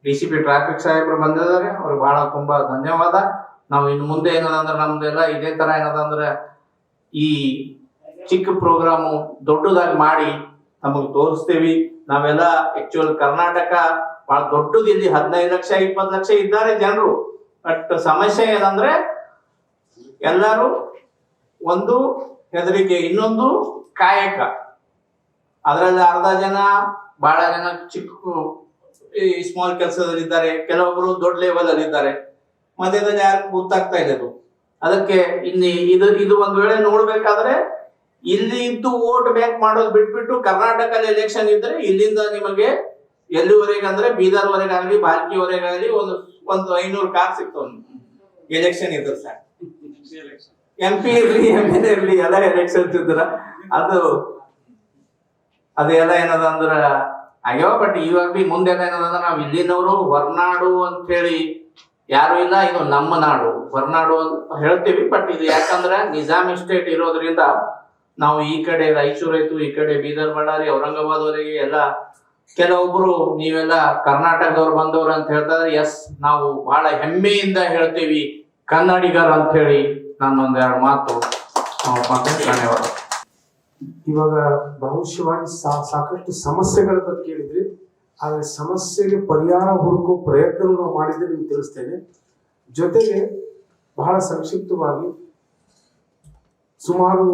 E: DCP ಟ್ರಾಫಿಕ್ ಸಾಹೇಬರು ಬಂದಿದ್ದಾರೆ, ಅವ್ರಿಗೆ ಬಹಳ ತುಂಬಾ ಧನ್ಯವಾದ. ನಾವು ಇನ್ನು ಮುಂದೆ ಏನದಂದ್ರೆ ನಮ್ದೆಲ್ಲ ಇದೇ ತರ ಏನದಂದ್ರೆ ಈ ಚಿಕ್ಕ ಪ್ರೋಗ್ರಾಮು ದೊಡ್ಡದಾಗಿ ಮಾಡಿ ನಮಗ್ ತೋರಿಸ್ತೀವಿ. ನಾವೆಲ್ಲ ಆಕ್ಚುಯಲ್ ಕರ್ನಾಟಕ ಬಹಳ ದೊಡ್ಡದು, ಇಲ್ಲಿ 15 ಲಕ್ಷ 20 ಲಕ್ಷ ಇದ್ದಾರೆ ಜನರು. ಬಟ್ ಸಮಸ್ಯೆ ಏನಂದ್ರೆ ಎಲ್ಲರೂ ಒಂದು ಹೆದರಿಕೆ, ಇನ್ನೊಂದು ಕಾಯಕ. ಅದರಲ್ಲಿ ಅರ್ಧ ಜನ ಬಹಳ ಜನ ಚಿಕ್ಕ ಸ್ಮಾಲ್ ಕೆಲಸದಲ್ಲಿದ್ದಾರೆ, ಕೆಲವೊಬ್ರು ದೊಡ್ಡ ಲೆವೆಲ್ ಅಲ್ಲಿ ಇದ್ದಾರೆ. ಮಧ್ಯದಲ್ಲಿ ಯಾರು ಗೊತ್ತಾಗ್ತಾ ಇಲ್ಲ ಅದು. ಅದಕ್ಕೆ ಇದು ಒಂದ್ ವೇಳೆ ನೋಡ್ಬೇಕಾದ್ರೆ ಇಲ್ಲಿ ಇದ್ದು ವೋಟ್ ಬ್ಯಾಂಕ್ ಮಾಡೋದು ಬಿಟ್ಬಿಟ್ಟು ಕರ್ನಾಟಕದಲ್ಲಿ ಎಲೆಕ್ಷನ್ ಇದ್ರೆ ಇಲ್ಲಿಂದ ನಿಮಗೆ ಎಲ್ಲಿವರೆಗೆ ಅಂದ್ರೆ ಬೀದರ್ವರೆಗಾಗ್ಲಿ ಬಾಲ್ಕಿವರೆಗಾಗ್ಲಿ ಒಂದು 500 ಕಾರ್ ಸಿಗ್ತಾವ ಎಲೆಕ್ಷನ್ ಇದ್ರೆ ಸರ್. MP ಇರ್ಲಿ MLA ಇರ್ಲಿ ಎಲ್ಲ ಎಲೆಕ್ಷನ್ ಇದ್ರ ಅದೆಲ್ಲ ಏನದ ಅಂದ್ರ ಆಗ್ಯಾವ. ಬಟ್ ಇವಾಗ ಬಿ ಮುಂದೆಲ್ಲ ಏನದಂದ್ರ ನಾವ್ ಇಲ್ಲಿನವರು ಹೊರನಾಡು ಅಂತ ಹೇಳಿ ಯಾರು ಇಲ್ಲ, ಇದು ನಮ್ಮ ನಾಡು ಹೊರನಾಡು ಅಂತ ಹೇಳ್ತೀವಿ. ಬಟ್ ಇದು ಯಾಕಂದ್ರೆ ನಿಜಾಮ್ ಎಸ್ಟೇಟ್ ಇರೋದ್ರಿಂದ ನಾವು ಈ ಕಡೆ ರಾಯಚೂರು ಆಯ್ತು, ಈ ಕಡೆ ಬೀದರ್ ಬಳ್ಳಾರಿ ಔರಂಗಾಬಾದ್ ವರೆಗೆ ಎಲ್ಲ ಕೆಲವೊಬ್ರು ನೀವೆಲ್ಲ ಕರ್ನಾಟಕದವ್ರು ಬಂದವ್ರು ಅಂತ ಹೇಳ್ತಾರೆ. ಎಸ್, ನಾವು ಬಹಳ ಹೆಮ್ಮೆಯಿಂದ ಹೇಳ್ತೀವಿ ಕನ್ನಡಿಗರು ಅಂತ ಹೇಳಿ. ನಾನೊಂದೆರಡು ಮಾತು ಧನ್ಯವಾದ.
F: ಇವಾಗ ಬಹುಶಃವಾಗಿ ಸಾಕಷ್ಟು ಸಮಸ್ಯೆಗಳ ಬಗ್ಗೆ ಕೇಳಿದ್ರಿ. ಆದ್ರೆ ಸಮಸ್ಯೆಗೆ ಪರಿಹಾರ ಹುಡುಕೋ ಪ್ರಯತ್ನ ನಾವು ಮಾಡಿದ್ರೆ ನಿಮ್ಗೆ ತಿಳಿಸ್ತೇನೆ. ಜೊತೆಗೆ ಬಹಳ ಸಂಕ್ಷಿಪ್ತವಾಗಿ ಸುಮಾರು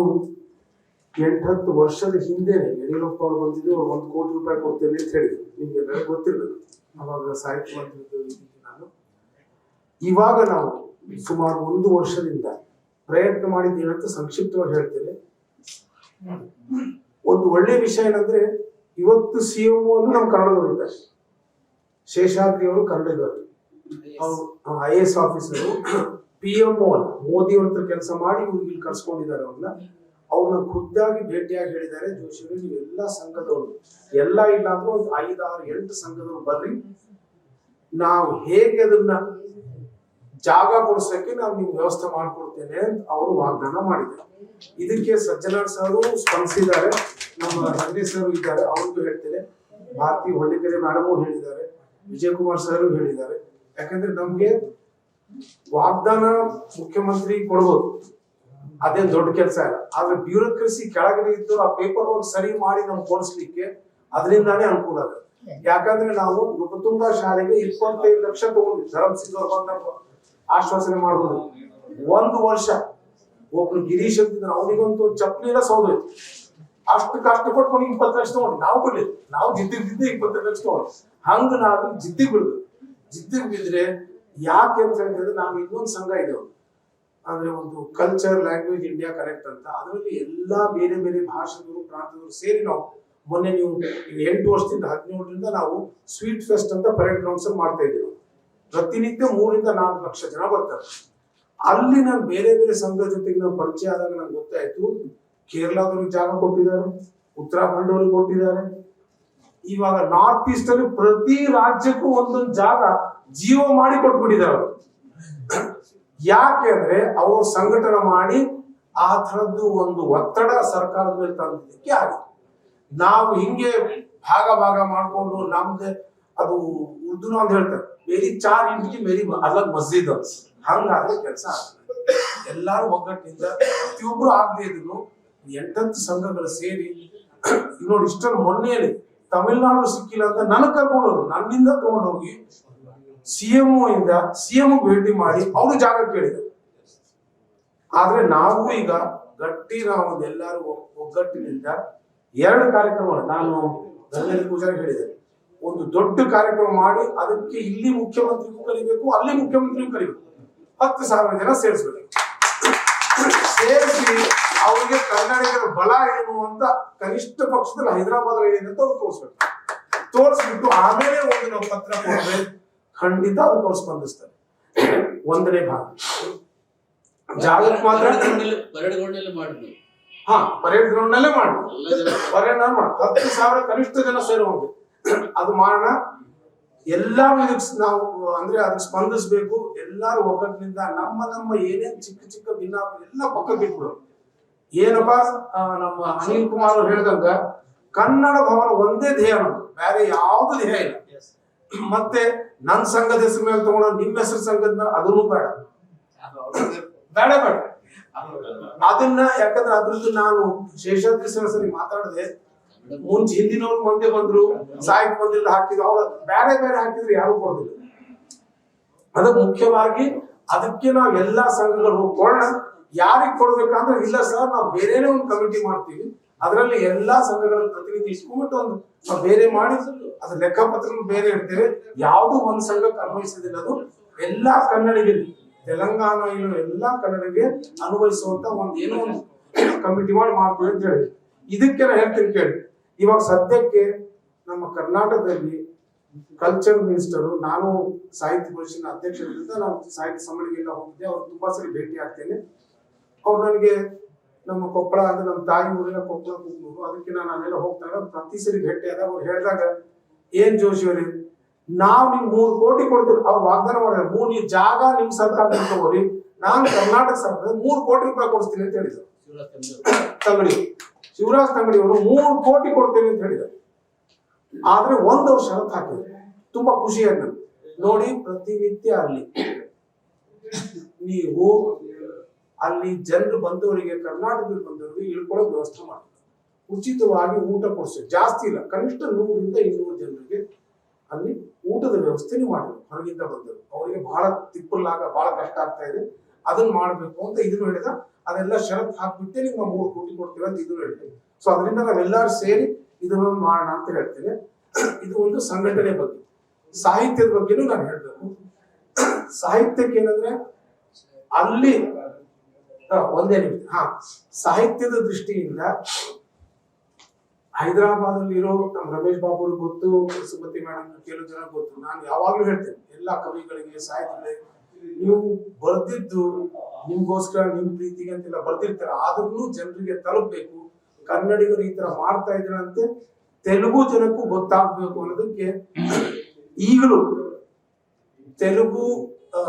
F: 8-10 ವರ್ಷದ ಹಿಂದೆನೆ ಯಡಿಯೂರಪ್ಪ ಅವರು ಬಂದಿದ್ದು, 1 ಕೋಟಿ ರೂಪಾಯಿ ಕೊಡ್ತೇನೆ ಅಂತ ಹೇಳಿದ್ರು. ನಿಮ್ಗೆ ಗೊತ್ತಿರ್ಬೇಕು, ಅವಾಗ ಸಾಹಿತ್ಯ ಮಂತ್ರಿ ನಾನು. ಇವಾಗ ನಾವು ಸುಮಾರು 1 ವರ್ಷದಿಂದ ಪ್ರಯತ್ನ ಮಾಡಿದ್ದು ಏನಂತ ಸಂಕ್ಷಿಪ್ತವಾಗಿ ಹೇಳ್ತೇನೆ. ಒಂದು ಒಳ್ಳೆ ವಿಷಯ ಏನಂದ್ರೆ ಇವತ್ತು CMO ಅನ್ನು ನಮ್ಮ ಕನ್ನಡದವರು ಇದ್ದಾರೆ. ಶೇಷಾದ್ರಿ ಅವರು ಕನ್ನಡಿಗರು, ಅವರು IAS ಆಫೀಸರು. PMO ಮೋದಿ ಅವ್ರ ಹತ್ರ ಕೆಲಸ ಮಾಡಿ ಇವ್ರಿಗೆ ಇಲ್ಲಿ ಕರ್ಸ್ಕೊಂಡಿದ್ದಾರೆ. ಅವ್ರನ್ನ ಖುದ್ದಾಗಿ ಭೇಟಿಯಾಗಿ ಹೇಳಿದ್ದಾರೆ, ಜೋಶಿಯವರು ನೀವೆಲ್ಲ ಸಂಘದವರು ಎಲ್ಲ ಇಲ್ಲ ಅಂದ್ರೆ ಒಂದು 5-6-8 ಸಂಘದವರು ಬರ್ರಿ, ನಾವು ಹೇಗೆ ಅದನ್ನ ಜಾಗ ಕೊಡ್ಸಕ್ಕೆ ನಾವು ನಿಮ್ಗೆ ವ್ಯವಸ್ಥೆ ಮಾಡ್ಕೊಡ್ತೇನೆ ಅಂತ ಅವರು ವಾಗ್ದಾನ ಮಾಡಿದ್ದಾರೆ. ಇದಕ್ಕೆ ಸಜ್ಜನಾರ್ ಸರ್ ಸ್ಪಂದಿಸಿದ್ದಾರೆ, ನಮ್ಮ ಸಂದೇಶ್ ಸರ್ ಇದ್ದಾರೆ, ಅವ್ರಿಗೂ ಹೇಳ್ತೇನೆ. ಭಾರತಿ ಹೊಳ್ಳಿಕೆರೆ ಮೇಡಮು ಹೇಳಿದ್ದಾರೆ, ವಿಜಯಕುಮಾರ್ ಸರ್ ಹೇಳಿದ್ದಾರೆ. ಯಾಕಂದ್ರೆ ನಮ್ಗೆ ವಾಗ್ದಾನ ಮುಖ್ಯಮಂತ್ರಿ ಕೊಡ್ಬೋದು, ಅದೇನ್ ದೊಡ್ಡ ಕೆಲಸ ಇಲ್ಲ. ಆದ್ರೆ ಬ್ಯೂರೋಕ್ರಸಿ ಕೆಳಗಡೆ ಇದ್ದು ಆ ಪೇಪರ್ ವರ್ಕ್ ಸರಿ ಮಾಡಿ ನಮ್ಗೆ ಕೊಡಿಸ್ಲಿಕ್ಕೆ ಅದರಿಂದಾನೇ ಅನುಕೂಲ ಆಗುತ್ತೆ. ಯಾಕಂದ್ರೆ ನಾವು ನೃಪತುಂಗ ಶಾಲೆಗೆ 25 ಲಕ್ಷ ತಗೊಂಡ್ವಿ. ಧರ್ಮಸಿಂಗ್ ಅವ್ರು ಬಂದಾಗ ಆಶ್ವಾಸನೆ ಮಾಡ್ಬೋದು. 1 ವರ್ಷ ಒಬ್ರು ಗಿರೀಶ್ ಅಂತಿದ್ರೆ ಅವನಿಗಂತೂ ಚಪ್ಪಲಿ ಎಲ್ಲ ಸೌದೋಯ್ತು. ಅಷ್ಟು ಕಷ್ಟಪಟ್ಟು 20 ಲಕ್ಷ ತಗೊಂಡು ನಾವು ಬಿಡ್ಲಿ, ನಾವು ಜಿದ್ದಿಗೆ 20 ಲಕ್ಷ ತಗೊಂಡು ಹಂಗ ನಾವು ಜಿದ್ದಿಗೆ ಬಿಡ್ಬೇಕು. ಜಿದ್ದಿಗೆ ಬಿದ್ರೆ ಯಾಕೆ ಅಂತ ಹೇಳಿದ್ರೆ ನಾವು ಇನ್ನೊಂದು ಸಂಘ ಇದ್ದೇವೆ, ಅಂದ್ರೆ ಒಂದು ಕಲ್ಚರ್ ಲ್ಯಾಂಗ್ವೇಜ್ ಇಂಡಿಯಾ ಕನೆಕ್ಟ್ ಅಂತ. ಅದರಲ್ಲಿ ಎಲ್ಲಾ ಬೇರೆ ಬೇರೆ ಭಾಷೆಗಳು ಪ್ರಾಂತದವರು ಸೇರಿ ನಾವು ಮೊನ್ನೆ ನೀವು 8 ವರ್ಷದಿಂದ 17ರಿಂದ ನಾವು ಸ್ವೀಟ್ ಫೆಸ್ಟ್ ಅಂತ ಪರೇಡ್ ಗ್ರೌಂಡ್ಸ್ ಮಾಡ್ತಾ ಇದ್ದೀವಿ. ಪ್ರತಿನಿತ್ಯ 3-4 ಲಕ್ಷ ಜನ ಬರ್ತಾರೆ. ಅಲ್ಲಿ ನಾನು ಬೇರೆ ಬೇರೆ ಸಂಘದ ಜೊತೆಗೆ ನಾನು ಪರಿಚಯ ಆದಾಗ ನಂಗೆ ಗೊತ್ತಾಯ್ತು, ಕೇರಳದವ್ರಿಗೆ ಜಾಗ ಕೊಟ್ಟಿದ್ದಾರೆ, ಉತ್ತರಾಖಂಡ್ ಅವ್ರಿಗೆ ಕೊಟ್ಟಿದ್ದಾರೆ. ಇವಾಗ ನಾರ್ತ್ ಈಸ್ಟ್ ಅಲ್ಲಿ ಪ್ರತಿ ರಾಜ್ಯಕ್ಕೂ ಒಂದೊಂದು ಜಾಗ ಜೀವ ಮಾಡಿ ಕೊಟ್ಬಿಟ್ಟಿದ್ದಾರೆ ಅವರು. ಯಾಕೆ ಅಂದ್ರೆ ಅವರು ಸಂಘಟನೆ ಮಾಡಿ ಆ ತರದ್ದು ಒಂದು ಒತ್ತಡ ಸರ್ಕಾರದ ಮೇಲೆ ತಂದಿದ್ದಕ್ಕೆ ಆಗಿದೆ. ನಾವು ಹಿಂಗೆ ಭಾಗ ಮಾಡ್ಕೊಂಡು ನಮ್ದೆ ಅದು ಉರ್ದುನ ಅಂತ ಹೇಳ್ತಾರೆ, ಮೇರಿ 4 ಇಂಟಿಗೆ ಮೇರಿ ಅಲಗ್ ಮಸ್ಜಿದ್ ಅಂತ. ಹಂಗಾದ್ರೆ ಕೆಲಸ ಎಲ್ಲಾರು ಒಗ್ಗಟ್ಟಿನಿಂದ ಪ್ರತಿಯೊಬ್ರು ಆಗದೆ ಇದ್ರು 8 ಸಂಘಗಳು ಸೇರಿ ನೋಡಿ ಇಷ್ಟೊಂದು ಮೊನ್ನೆಯಲ್ಲಿ ತಮಿಳ್ನಾಡು ಸಿಕ್ಕಿಲ್ಲ ಅಂತ ನನಗ್ ಕರ್ಕೊಂಡು ಹೋದ್ರು, ನನ್ನಿಂದ ತಗೊಂಡೋಗಿ CM ಭೇಟಿ ಮಾಡಿ ಅವರು ಜಾಗ ಕೇಳಿದ್ರು. ಆದ್ರೆ ನಾವು ಈಗ ಗಟ್ಟಿ ನಾವು ಎಲ್ಲಾರು ಒಗ್ಗಟ್ಟಿನಿಂದ 2 ಕಾರ್ಯಕ್ರಮ ನಾನು ಧರ್ಮೇಂದ್ರ ಪೂಜಾರಿ ಹೇಳಿದೆ, ಒಂದು ದೊಡ್ಡ ಕಾರ್ಯಕ್ರಮ ಮಾಡಿ ಅದಕ್ಕೆ ಇಲ್ಲಿ ಮುಖ್ಯಮಂತ್ರಿಗೂ ಕರಿಬೇಕು, ಅಲ್ಲಿ ಮುಖ್ಯಮಂತ್ರಿಗೂ ಕರಿಬೇಕು, 10,000 ಜನ ಸೇರಿಸ್ಬೇಕು. ಸೇರಿಸಿ ಅವರಿಗೆ ಕನ್ನಡಿಗರ ಬಲ ಏನು ಅಂತ ಕನಿಷ್ಠ ಪಕ್ಷದಲ್ಲಿ ಹೈದರಾಬಾದ್ ಏನಿದೆ ಅಂತ ಅವ್ರು ತೋರಿಸ್ಬಿಟ್ಟು ಆಮೇಲೆ ಒಂದು ನಾವು ಪತ್ರ ಕೊಟ್ರೆ ಖಂಡಿತ ಅದಕ್ಕೆ ಅವ್ರು ಸ್ಪಂದಿಸ್ತಾರೆ. 1ನೇ ಭಾಗ ಜಾಗಕ್ಕೆ ಮಾತ್ರ
G: ಬರಡಗೊಂಡಲ್ಲಿ ಮಾಡಿದ್ವಿ.
F: ಪರೇಡ್ ಗ್ರೌಂಡ್ ನಲ್ಲೇ ಮಾಡಿ, ಪರೇಡ್ ಮಾಡಿ 10,000 ಕನಿಷ್ಠ ಜನ ಸೇರುವಂಗೆ ಅದು ಮಾಡೋಣ. ಎಲ್ಲಾರು ಇದಕ್ಕೆ ನಾವು ಅಂದ್ರೆ ಅದಕ್ಕೆ ಸ್ಪಂದಿಸ್ಬೇಕು. ಎಲ್ಲಾರು ಒಗ್ಗಟ್ಟಿನಿಂದ ನಮ್ಮ ಏನೇನ್ ಚಿಕ್ಕ ಚಿಕ್ಕ ಭಿನ್ನ ಎಲ್ಲ ಪಕ್ಕ ಬಿಟ್ಬಿಡು. ಏನಪ್ಪಾ ನಮ್ಮ ಅನಿಲ್ ಕುಮಾರ್ ಅವ್ರು ಹೇಳಿದಂಗ ಕನ್ನಡ ಭವನ ಒಂದೇ ಧ್ಯೇಯ, ಬೇರೆ ಯಾವ್ದು ಧ್ಯೇಯ ಇಲ್ಲ. ಮತ್ತೆ ನನ್ನ ಸಂಘದ ಹೆಸರು ಮೇಲೆ ತಗೊಂಡು ನಿಮ್ಮ ಹೆಸರು ಸಂಘದ ಮೇಲೆ ಅದನ್ನು ಬೇಡ. ಅದನ್ನ ಯಾಕಂದ್ರೆ ಅದ್ರದ್ದು ನಾನು ಶೇಷಾದ್ರಿ ಸರಿ ಮಾತಾಡದೆ ಮುಂಚೆ ಹಿಂದಿನವ್ರು ಮುಂದೆ ಬಂದ್ರು, ಸಾಹಿತ್ಯ ಬಂದಿಲ್ಲ ಹಾಕಿದ್ರು, ಅವ್ರ ಬೇರೆ ಬೇರೆ ಹಾಕಿದ್ರೆ ಯಾರು ಕೊಡೋದಿಲ್ಲ. ಅದಕ್ಕೆ ಮುಖ್ಯವಾಗಿ ಅದಕ್ಕೆ ನಾವು ಎಲ್ಲಾ ಸಂಘಗಳು ಹೋಗೋಣ. ಯಾರಿಗೆ ಕೊಡ್ಬೇಕಂದ್ರೆ ಇಲ್ಲ ಸರ್ ನಾವು ಬೇರೆನೇ ಒಂದು ಕಮಿಟಿ ಮಾಡ್ತೀವಿ, ಅದರಲ್ಲಿ ಎಲ್ಲಾ ಸಂಘಗಳ ಪ್ರತಿನಿಧಿ ಇಸ್ಕೊಂಡ್ಬಿಟ್ಟು ಒಂದು ನಾವು ಬೇರೆ ಮಾಡಿ ಅದ್ರ ಲೆಕ್ಕಪತ್ರ ಬೇರೆ ಇಡ್ತೇವೆ. ಯಾವ್ದು ಒಂದ್ ಸಂಘಕ್ಕೆ ಅನ್ವಯಿಸೋದಿಲ್ಲ, ಅದು ಎಲ್ಲಾ ಕನ್ನಡಿಗರಿಗೆ ತೆಲಂಗಾಣ ಇರೋ ಎಲ್ಲಾ ಕನ್ನಡಿಗೆ ಅನ್ವಯಿಸುವಂತ ಒಂದ್ ಏನೋ ಒಂದು ಕಮಿಟಿ ಮಾಡ್ತೀವಿ ಅಂತ ಹೇಳಿ. ಇದಕ್ಕೆ ನಾ ಹೇಳ್ತೀನಿ ಕೇಳಿ, ಇವಾಗ ಸದ್ಯಕ್ಕೆ ನಮ್ಮ ಕರ್ನಾಟಕದಲ್ಲಿ ಕಲ್ಚರ್ ಮಿನಿಸ್ಟರು, ನಾನು ಸಾಹಿತ್ಯ ಪರಿಷತ್ನ ಅಧ್ಯಕ್ಷರಿಂದ ನಾನು ಸಾಹಿತ್ಯ ಸಮ್ಮೇಳನಗೆಲ್ಲ ಹೋಗಿದ್ದೆ, ಅವ್ರು ತುಂಬಾ ಸರಿ ಭೇಟಿ ಆಗ್ತೇನೆ. ಅವ್ರು ನನಗೆ ನಮ್ಮ ಕೊಪ್ಪಳ ಅಂದ್ರೆ ನಮ್ಮ ತಾಯಿ ಊರಿನ ಕೊಪ್ಪಳ ಕೂಗ್ನೂರು, ಅದಕ್ಕೆ ನಾನು ಅಲ್ಲೆಲ್ಲ ಹೋಗ್ತಾಗ ಪ್ರತಿ ಸರಿ ಭೇಟಿ ಆದಾಗ ಅವ್ರು ಹೇಳಿದಾಗ, ಏನ್ ಜೋಶಿ ಅವ್ರಿ ನಾವ್ ನಿಮ್ 3 ಕೋಟಿ ಕೊಡ್ತೀವಿ. ಅವ್ರು ವಾಗ್ದಾನ ಮಾಡಿದ್ರು, ನೀವು ಜಾಗ ನಿಮ್ ಸರ್ಕಾರ ತಗೋರಿ, ನಾನು ಕರ್ನಾಟಕ ಸರ್ಕಾರ 3 ಕೋಟಿ ರೂಪಾಯಿ ಕೊಡಿಸ್ತೀನಿ ಅಂತ ಹೇಳಿದ್ರು. ಶಿವರಾಜ್ ತಂಗಡಿ ಅವರು 3 ಕೋಟಿ ಕೊಡ್ತೇನೆ ಅಂತ ಹೇಳಿದ್ರು. ಆದ್ರೆ 1 ವರ್ಷ ಷರತ್ತು ಹಾಕಿದ್ರು. ತುಂಬಾ ಖುಷಿಯಾಗಿ ನೋಡಿ, ಪ್ರತಿನಿತ್ಯ ಅಲ್ಲಿ ನೀವು ಅಲ್ಲಿ ಜನರು ಬಂದವರಿಗೆ, ಕರ್ನಾಟಕದಲ್ಲಿ ಬಂದವರಿಗೆ ಇಳ್ಕೊಳ್ಳೋ ವ್ಯವಸ್ಥೆ ಮಾಡಿ, ಉಚಿತವಾಗಿ ಊಟ ಕೊಡಿಸಿ, ಜಾಸ್ತಿ ಇಲ್ಲ, ಕನಿಷ್ಠ 100ರಿಂದ 200 ಜನರಿಗೆ ಅಲ್ಲಿ ಊಟದ ವ್ಯವಸ್ಥೆ ಮಾಡಿ. ಹೊರಗಿಂದ ಬಂದರು ಅವರಿಗೆ ಬಹಳ ತಿಪ್ಪಲಾಗ ಬಹಳ ಕಷ್ಟ ಆಗ್ತಾ ಇದೆ, ಅದನ್ನ ಮಾಡ್ಬೇಕು ಅಂತ ಇದನ್ನು ಹೇಳಿದ. ಅದೆಲ್ಲ ಷರತ್ತು ಹಾಕ್ಬಿಟ್ಟೆ ನೀವು 3 ಕೋಟಿ ಕೊಡ್ತೀವಿ ಅಂತ ಇದನ್ನು ಹೇಳ್ತೇವೆ. ಸೊ ಅದರಿಂದ ನಾವೆಲ್ಲರೂ ಸೇರಿ ಇದನ್ನ ಮಾಡೋಣ ಅಂತ ಹೇಳ್ತೇವೆ. ಇದು ಒಂದು ಸಂಘಟನೆ ಬಗ್ಗೆ. ಸಾಹಿತ್ಯದ ಬಗ್ಗೆನೂ ನಾನು ಹೇಳ್ಬೇಕು. ಸಾಹಿತ್ಯಕ್ಕೆ ಏನಂದ್ರೆ ಅಲ್ಲಿ ಒಂದೇ ನಿಮಿಷ ಸಾಹಿತ್ಯದ ದೃಷ್ಟಿಯಿಂದ ಹೈದರಾಬಾದ್ ಅಲ್ಲಿ ಇರೋ ನಮ್ಮ ರಮೇಶ್ ಬಾಬು ಅವ್ರಿಗೆ ಗೊತ್ತು, ಸುಮತಿ ಮೇಡಮ್ ಕೆಲವು ಜನ ಗೊತ್ತು. ನಾನು ಯಾವಾಗ್ಲೂ ಹೇಳ್ತೇನೆ ಎಲ್ಲಾ ಕವಿಗಳಿಗೆ, ಸಾಹಿತಿಗಳಿಗೆ, ನೀವು ಬರ್ದಿದ್ದು ನಿಮ್ಗೋಸ್ಕರ ನಿಮ್ ಪ್ರೀತಿಗೆ ಅಂತೆಲ್ಲ ಬರ್ದಿರ್ತೀರ, ಆದ್ರೂ ಜನರಿಗೆ ತಲುಪಬೇಕು. ಕನ್ನಡಿಗರು ಈ ತರ ಮಾಡ್ತಾ ಇದ್ರಂತೆ ತೆಲುಗು ಜನಕ್ಕೂ ಗೊತ್ತಾಗ್ಬೇಕು ಅನ್ನೋದಕ್ಕೆ ಈಗಲೂ ತೆಲುಗು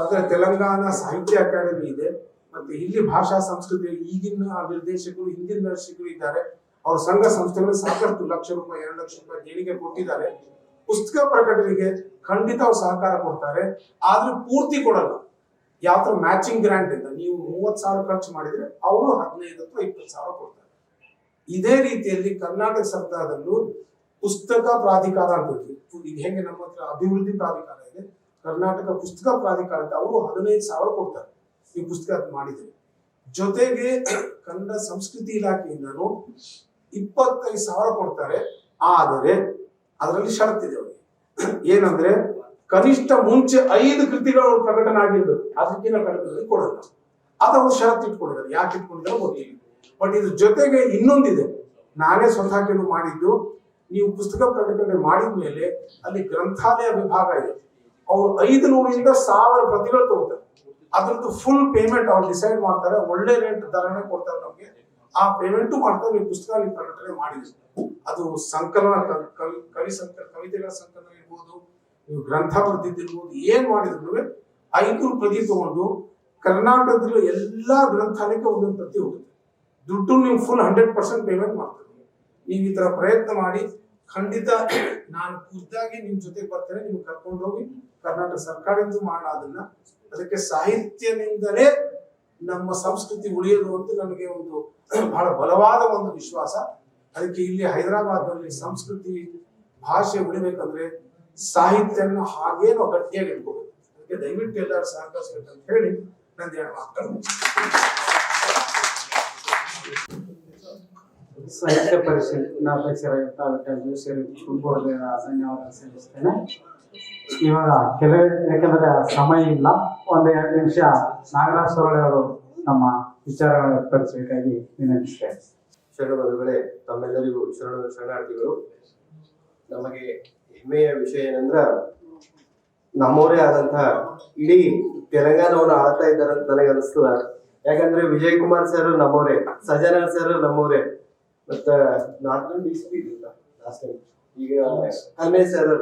F: ಅಂದ್ರೆ ತೆಲಂಗಾಣ ಸಾಹಿತ್ಯ ಅಕಾಡೆಮಿ ಇದೆ. ಮತ್ತೆ ಇಲ್ಲಿ ಭಾಷಾ ಸಂಸ್ಕೃತಿ ಈಗಿನ ನಿರ್ದೇಶಕರು, ಹಿಂದಿನ ನಿರ್ದೇಶಕರು ಇದ್ದಾರೆ. ಅವ್ರ ಸಂಘ ಸಂಸ್ಥೆಗಳು ಸಾಕಷ್ಟು ಲಕ್ಷ ರೂಪಾಯಿ 2 ಲಕ್ಷ ರೂಪಾಯಿ ದೇಣಿಗೆ ಕೊಟ್ಟಿದ್ದಾರೆ. ಪುಸ್ತಕ ಪ್ರಕಟಣೆಗೆ ಖಂಡಿತ ಅವ್ರು ಸಹಕಾರ ಕೊಡ್ತಾರೆ, ಆದ್ರೆ ಪೂರ್ತಿ ಕೊಡಲ್ಲ. ಯಾವ ತರ ಮ್ಯಾಚಿಂಗ್ ಗ್ರಾಂಟ್ ಇಂದ ನೀವು 30,000 ಖರ್ಚು ಮಾಡಿದ್ರೆ ಅವರು 15 ಅಥವಾ 20,000 ಕೊಡ್ತಾರೆ. ಇದೇ ರೀತಿಯಲ್ಲಿ ಕರ್ನಾಟಕ ಸರ್ಕಾರದಲ್ಲೂ ಪುಸ್ತಕ ಪ್ರಾಧಿಕಾರ ಅಂತ ಈಗ ಹೆಂಗೆ ನಮ್ಮ ಹತ್ರ ಅಭಿವೃದ್ಧಿ ಪ್ರಾಧಿಕಾರ ಇದೆ, ಕರ್ನಾಟಕ ಪುಸ್ತಕ ಪ್ರಾಧಿಕಾರ ಅಂತ ಅವರು 15,000 ಕೊಡ್ತಾರೆ ಈ ಪುಸ್ತಕ ಮಾಡಿದ್ರೆ. ಜೊತೆಗೆ ಕನ್ನಡ ಸಂಸ್ಕೃತಿ ಇಲಾಖೆಯಿಂದನೂ 25,000 ಕೊಡ್ತಾರೆ. ಆದರೆ ಅದರಲ್ಲಿ ಷರತ್ತಿದೆ ಅವರಿಗೆ, ಏನಂದ್ರೆ ಕನಿಷ್ಠ ಮುಂಚೆ 5 ಕೃತಿಗಳು ಪ್ರಕಟಣೆ ಆಗಿರ್ಬೇಕು, ಅದಕ್ಕಿಂತ ಕಡಿಮೆ ಕೊಡಲ್ಲ. ಅದವರು ಷರತ್ತು ಇಟ್ಕೊಂಡಿದ್ದಾರೆ. ಯಾಕೆ ಇಟ್ಕೊಂಡಿದ್ದಾರೆ ಗೊತ್ತಿಲ್ಲ. ಬಟ್ ಇದ್ರ ಜೊತೆಗೆ ಇನ್ನೊಂದಿದೆ, ನಾನೇ ಸ್ವತಃ ಕೆಲವು ಮಾಡಿದ್ದು. ನೀವು ಪುಸ್ತಕ ಪ್ರಕಟಣೆ ಮಾಡಿದ ಮೇಲೆ ಅಲ್ಲಿ ಗ್ರಂಥಾಲಯ ವಿಭಾಗ ಇದೆ, ಅವರು 500ರಿಂದ 1000 ಪ್ರತಿಗಳು ತಗೋತಾರೆ. ಅದ್ರದ್ದು ಫುಲ್ ಪೇಮೆಂಟ್ ಅವ್ರು ಡಿಸೈಡ್ ಮಾಡ್ತಾರೆ, ಒಳ್ಳೆ ರೇಟ್ ದರನೇ ಕೊಡ್ತಾರೆ ನಮ್ಗೆ. ಆ ಪೇಮೆಂಟು ಮಾಡ್ತಾರೆ. ನೀವು ಪುಸ್ತಕ ನೀವು ಪ್ರಕಟಣೆ ಮಾಡಿದ್ರಿ, ಅದು ಸಂಕಲನ ಕವಿತೆಗಳ ಸಂಕಲನ ಇರ್ಬೋದು, ನೀವು ಗ್ರಂಥ ಬರ್ದಿದ್ದಿರ್ಬೋದು, ಏನ್ ಮಾಡಿದ್ರು 500 ಪ್ರತಿ ತಗೊಂಡು ಕರ್ನಾಟಕದಲ್ಲಿ ಎಲ್ಲಾ ಗ್ರಂಥಾಲಯಕ್ಕೆ ಒಂದೊಂದು ಪ್ರತಿ ಹೋಗುತ್ತೆ. ದುಡ್ಡು ನೀವು ಫುಲ್ 100% ಪೇಮೆಂಟ್ ಮಾಡ್ತೀವಿ. ನೀವು ಈ ತರ ಪ್ರಯತ್ನ ಮಾಡಿ, ಖಂಡಿತ ನಾನು ಖುದ್ದಾಗಿ ನಿಮ್ ಜೊತೆಗೆ ಬರ್ತೇನೆ, ನಿಮ್ಗೆ ಕರ್ಕೊಂಡು ಹೋಗಿ ಕರ್ನಾಟಕ ಸರ್ಕಾರದಿಂದ ಮಾಡೋಣ ಅದನ್ನ. ಅದಕ್ಕೆ ಸಾಹಿತ್ಯದಿಂದಲೇ ನಮ್ಮ ಸಂಸ್ಕೃತಿ ಉಳಿಯೋದು ಅಂತ ನನಗೆ ಒಂದು ಬಹಳ ಬಲವಾದ ಒಂದು ವಿಶ್ವಾಸ. ಅದಕ್ಕೆ ಇಲ್ಲಿ ಹೈದರಾಬಾದ್ನಲ್ಲಿ ಸಂಸ್ಕೃತಿ ಭಾಷೆ ಉಳಿಬೇಕಂದ್ರೆ ಸಾಹಿತ್ಯನ ಹಾಗೇ ನಾವು ಗಟ್ಟಿಯಾಗಿ ಇಟ್ಕೋಬೇಕು. ಅದಕ್ಕೆ ದಯವಿಟ್ಟು ಎಲ್ಲರೂ ಸಹಕರಿಸಬೇಕು ಅಂತ ಹೇಳಿ ನಂದು 2 ಮಾತುಗಳು.
B: ಸಾಹಿತ್ಯ ಪರಿಷತ್ನ ಅಧ್ಯಕ್ಷರಾಗಿರ್ತಾ ವಿಠಲ್ ಜೋಶಿ ಅವರಿಗೆ ಧನ್ಯವಾದ ಸಲ್ಲಿಸ್ತೇನೆ. ಇವಾಗ ಯಾಕಂದ್ರೆ ಸಮಯ ಇಲ್ಲ, 1-2 ನಿಮಿಷ ನಾಗರಾಜ್ ಸೊರಳೆ ಅವರು ನಮ್ಮ ವಿಚಾರಗಳನ್ನು ವ್ಯಕ್ತಪಡಿಸಬೇಕಾಗಿ ವಿನಂತಿಸ್ತೇನೆ.
G: ಶರಣಬಂಧುಗಳೇ, ತಮ್ಮೆಲ್ಲರಿಗೂ ಶರಣಾರ್ಥಿಗಳು. ನಮಗೆ ಹೆಮ್ಮೆಯ ವಿಷಯ ಏನಂದ್ರ, ನಮ್ಮವರೇ ಆದಂತಹ ಇಡೀ ತೆಲಂಗಾಣವನ್ನು ಆಳ್ತಾ ಇದ್ದಾರೆ ಅಂತ ನನಗೆ ಅನಿಸ್ತದ. ಯಾಕಂದ್ರೆ ವಿಜಯ್ ಕುಮಾರ್ ಸರ್ ನಮ್ಮವರೇ, ಸಜನಾ ಸರ್ ನಮ್ಮವರೇ, ಮತ್ತ ಲಾಸ್ಟ್ ಟೈಮ್ ಈಗ ಅಲ್ಮೇಶ್ ಸರ್.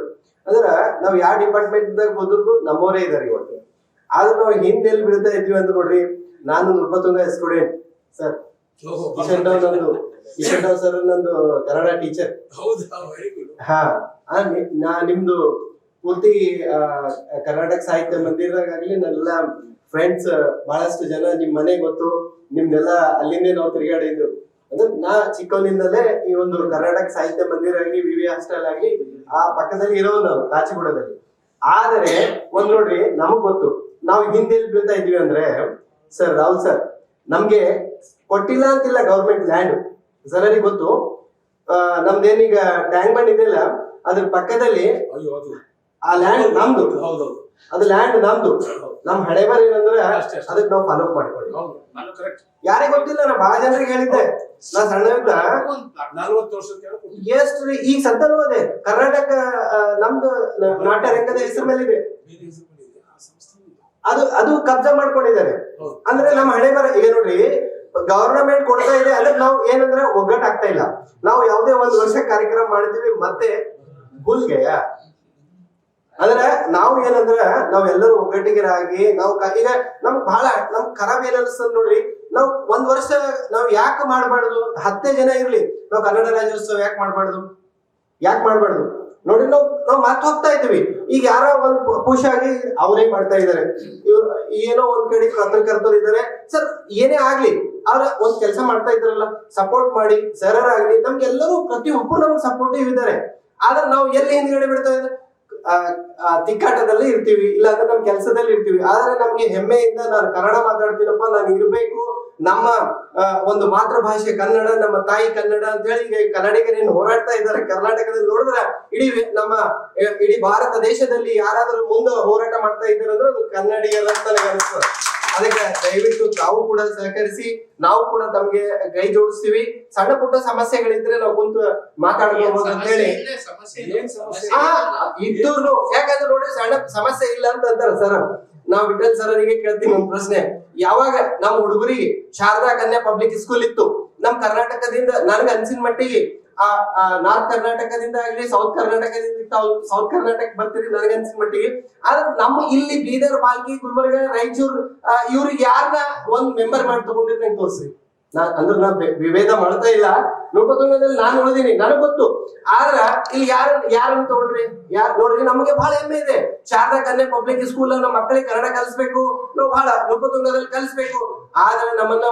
G: ಅಂದ್ರ ನಾವ್ ಯಾವ ಡಿಪಾರ್ಟ್ಮೆಂಟ್ ದಾಗ ಹೋದ್ರು ನಮ್ಮವರೇ ಇದಾರೆ ಇವತ್ತು. ಆದ್ರೆ ನಾವು ಹಿಂದೆ ಎಲ್ಲಿ ಬೀಳ್ತಾ ಇದ್ವಿ ಅಂತ ನೋಡ್ರಿ. ನಾನು Nrupatunga student sir, Kishan Rao sir ನಂದು ಕನ್ನಡ ಟೀಚರ್. ಹಾ, ನಿಮ್ದು ಪೂರ್ತಿ ಕರ್ನಾಟಕ ಸಾಹಿತ್ಯ ಮಂದಿರದಾಗಲಿ ನನ್ನೆಲ್ಲ ಫ್ರೆಂಡ್ಸ್ ಬಹಳಷ್ಟು ಜನ ನಿಮ್ ಮನೆ ಗೊತ್ತು, ನಿಮ್ದೆಲ್ಲ ಅಲ್ಲಿಂದೇ ನಾವು ತಿರುಗಾಡಿದ್ದು. ಅಂದ್ರೆ ನಾ ಚಿಕ್ಕವನಿಂದಲೇ ಈ ಒಂದು ಕರ್ನಾಟಕ ಸಾಹಿತ್ಯ ಮಂದಿರ ಆಗ್ಲಿ, ವಿವಿ ಹಾಸ್ಟೆಲ್ ಆಗ್ಲಿ ಆ ಪಕ್ಕದಲ್ಲಿ ಇರೋ ನಾವು ಕಾಚಿಗೂಡದಲ್ಲಿ. ಆದರೆ ಒಂದ್ ನೋಡ್ರಿ, ನಮಗ್ ಗೊತ್ತು ನಾವು ಹಿಂದೆ ಎಲ್ಲಿ ಬೀಳ್ತಾ ಇದ್ವಿ ಅಂದ್ರೆ ಸರ್ ರಾಹುಲ್ ಸರ್ ನಮ್ಗೆ ಕೊಟ್ಟಿಲ್ಲ ಅಂತಿಲ್ಲ ಗೌರ್ಮೆಂಟ್ ಲ್ಯಾಂಡ್. ಜನರಿಗೆ ಗೊತ್ತು, ನಮ್ದೇನೀಗ ಟ್ಯಾಂಕ್ ಬಂಡ್ ಇದೆಯಲ್ಲ ಅದ್ರ ಪಕ್ಕದಲ್ಲಿ ಆ ಲ್ಯಾಂಡ್ ನಮ್ದು, ಅದು ಲ್ಯಾಂಡ್ ನಮ್ದು. ನಮ್ ಹಣೆ ಬರ ಏನಂದ್ರೆ ಅದಕ್ಕೆ ನಾವು ಫಾಲೋ ಮಾಡ್ಕೊಳ್ಳಿ. ಯಾರಿಗೆ ಗೊತ್ತಿಲ್ಲ, ನಾ ಬಹಳ ಜನರಿಗೆ ಹೇಳಿದ್ದೆ. ನಾ ಸಣ್ಣ ಎಷ್ಟು ಈಗ ಸತ್ತನೂ ಅದೇ ಕರ್ನಾಟಕ ನಮ್ದು ನಾಟ್ಯ ರಂಗದ ಹೆಸರು ಮೇಲೆ ಇದೆ. ಅದು ಕಬ್ಜಾ ಮಾಡ್ಕೊಂಡಿದ್ದಾರೆ. ಅಂದ್ರೆ ನಮ್ಮ ಹಣೆ ಬರ ಈಗ ನೋಡ್ರಿ, ಗವರ್ನಮೆಂಟ್ ಕೊಡ್ತಾ ಇದೆ ಅಂದ್ರೆ ನಾವು ಏನಂದ್ರೆ ಒಗ್ಗಟ್ಟಾಗ್ತಾ ಇಲ್ಲ. ನಾವು ಯಾವುದೇ ಒಂದು ವರ್ಷ ಕಾರ್ಯಕ್ರಮ ಮಾಡ್ತೀವಿ, ಮತ್ತೆ ಭೂಲ್ಗೆಯ ಅಂದ್ರೆ ನಾವು ಏನಂದ್ರ ನಾವೆಲ್ಲರೂ ಒಗ್ಗಟ್ಟಿಗರಾಗಿ ನಾವು ಈಗ ನಮ್ಗ್ ಬಹಳ ನಮ್ ಖರಾಬ್ ಏನ್ ಅನ್ಸ್ತದ ನೋಡ್ರಿ. ನಾವ್ ಒಂದ್ ವರ್ಷ ನಾವ್ ಯಾಕೆ ಮಾಡ್ಬಾರ್ದು? 10 ಜನ ಇರ್ಲಿ, ನಾವ್ ಕನ್ನಡ ರಾಜ್ಯೋತ್ಸವ ಯಾಕೆ ಮಾಡ್ಬಾರ್ದು ನೋಡ್ರಿ. ನಾವ್ ಮಾತು ಹೋಗ್ತಾ ಇದ್ವಿ. ಈಗ ಯಾರೋ ಒಂದ್ ಪುಷ್ ಆಗಿ ಅವರೇ ಮಾಡ್ತಾ ಇದಾರೆ, ಇವ್ರು ಏನೋ ಒಂದ್ ಕಡೆ ಪತ್ರಕರ್ತರು ಇದಾರೆ. ಸರ್ ಏನೇ ಆಗ್ಲಿ ಅವ್ರ ಒಂದ್ ಕೆಲಸ ಮಾಡ್ತಾ ಇದ್ರಲ್ಲ, ಸಪೋರ್ಟ್ ಮಾಡಿ. ಸರರ್ ಆಗ್ಲಿ, ನಮ್ಗೆಲ್ಲರೂ ಪ್ರತಿಯೊಬ್ಬರು ನಮ್ಗೆ ಸಪೋರ್ಟಿವ್ ಇದ್ದಾರೆ. ಆದ್ರೆ ನಾವು ಎಲ್ಲಿ ಹಿಂದ್ಗಡೆ ಬಿಡ್ತಾ ಇದ್ರೆ ತಿಕ್ಕಾಟದಲ್ಲಿ ಇರ್ತೀವಿ, ಇಲ್ಲ ಅಂದ್ರೆ ನಮ್ ಕೆಲಸದಲ್ಲಿ ಇರ್ತೀವಿ. ಆದ್ರೆ ನಮ್ಗೆ ಹೆಮ್ಮೆಯಿಂದ ನಾನು ಕನ್ನಡ ಮಾತಾಡ್ತೀನಪ್ಪ, ನಾನು ಇರ್ಬೇಕು, ನಮ್ಮ ಒಂದು ಮಾತೃಭಾಷೆ ಕನ್ನಡ, ನಮ್ಮ ತಾಯಿ ಕನ್ನಡ ಅಂತ ಹೇಳಿ ಈಗ ಕನ್ನಡಿಗರೇನು ಹೋರಾಡ್ತಾ ಇದ್ದಾರೆ ಕರ್ನಾಟಕದಲ್ಲಿ. ನೋಡಿದ್ರೆ ಇಡೀ ಭಾರತ ದೇಶದಲ್ಲಿ ಯಾರಾದ್ರೂ ಮುಂದೆ ಹೋರಾಟ ಮಾಡ್ತಾ ಇದ್ದಾರೆ ಅಂದ್ರೆ ಅದು ಕನ್ನಡಿಗರ ಅಂತ ನನಗೆ ಅನಿಸ್ತದೆ. ಅದಕ್ಕೆ ದಯವಿಟ್ಟು ತಾವು ಕೂಡ ಸಹಕರಿಸಿ, ನಾವು ಕೂಡ ತಮ್ಗೆ ಕೈ ಜೋಡಿಸ್ತೀವಿ. ಸಣ್ಣ ಪುಟ್ಟ ಸಮಸ್ಯೆಗಳಿದ್ರೆ ನಾವು ಕುಂತು ಮಾತಾಡ್ಕೋಬಹುದು ಅಂತ ಹೇಳಿ ಇದ್ದೂರ್ನು. ಯಾಕಂದ್ರೆ ನೋಡಿ, ಸಣ್ಣ ಸಮಸ್ಯೆ ಇಲ್ಲ ಅಂತ ಅಂತಾರೆ ಸರ್. ನಾವು ವಿಠಲ್ ಸರರಿಗೆ ಕೇಳ್ತೀನಿ ಒಂದು ಪ್ರಶ್ನೆ. ಯಾವಾಗ ನಮ್ಮ ಹುಡುಗರಿಗೆ ಶಾರದಾ ಕನ್ಯಾ ಪಬ್ಲಿಕ್ ಸ್ಕೂಲ್ ಇತ್ತು ನಮ್ ಕರ್ನಾಟಕದಿಂದ, ನನ್ಗೆ ಅನ್ಸಿನ ಮಟ್ಟಿಗೆ ನಾರ್ತ್ ಕರ್ನಾಟಕದಿಂದ ಆಗ್ಲಿ, ಸೌತ್ ಕರ್ನಾಟಕ ಬರ್ತೀರಿ ನನಗೆ ಅನ್ಸಿನ ಮಟ್ಟಿಗೆ. ಆದ್ರೆ ನಮ್ಮ ಇಲ್ಲಿ ಬೀದರ್, ಬಾಲ್ಕಿ, ಗುಲ್ಬರ್ಗ, ರಾಯಚೂರು ಇವ್ರಿಗೆ ಯಾರನ್ನ ಒಂದ್ ಮೆಂಬರ್ ಮಾಡಿ ತಗೊಂಡಿರ್ ನಂಗೆ ತೋರ್ಸಿ. ನಾ ವಿಭೇದ ಮಾಡ್ತಾ ಇಲ್ಲ. ನೃಪತುಂಗದಲ್ಲಿ ನಾನು ಉಳಿದೀನಿ, ನನಗ್ ಗೊತ್ತು. ಆದ್ರ ಇಲ್ಲಿ ಯಾರನ್ನ ತಗೊಂಡ್ರಿ? ನೋಡ್ರಿ, ನಮಗೆ ಬಹಳ ಹೆಮ್ಮೆ ಇದೆ. ಶಾರದಾ ಕನ್ಯಾ ಪಬ್ಲಿಕ್ ಸ್ಕೂಲ್ ನಮ್ಮ ಮಕ್ಕಳಿಗೆ ಕನ್ನಡ ಕಲಿಸ್ಬೇಕು, ನಾವು ಬಹಳ ನೃಪತುಂಗದಲ್ಲಿ ಕಲಿಸ್ಬೇಕು. ಆದ್ರೆ ನಮ್ಮನ್ನ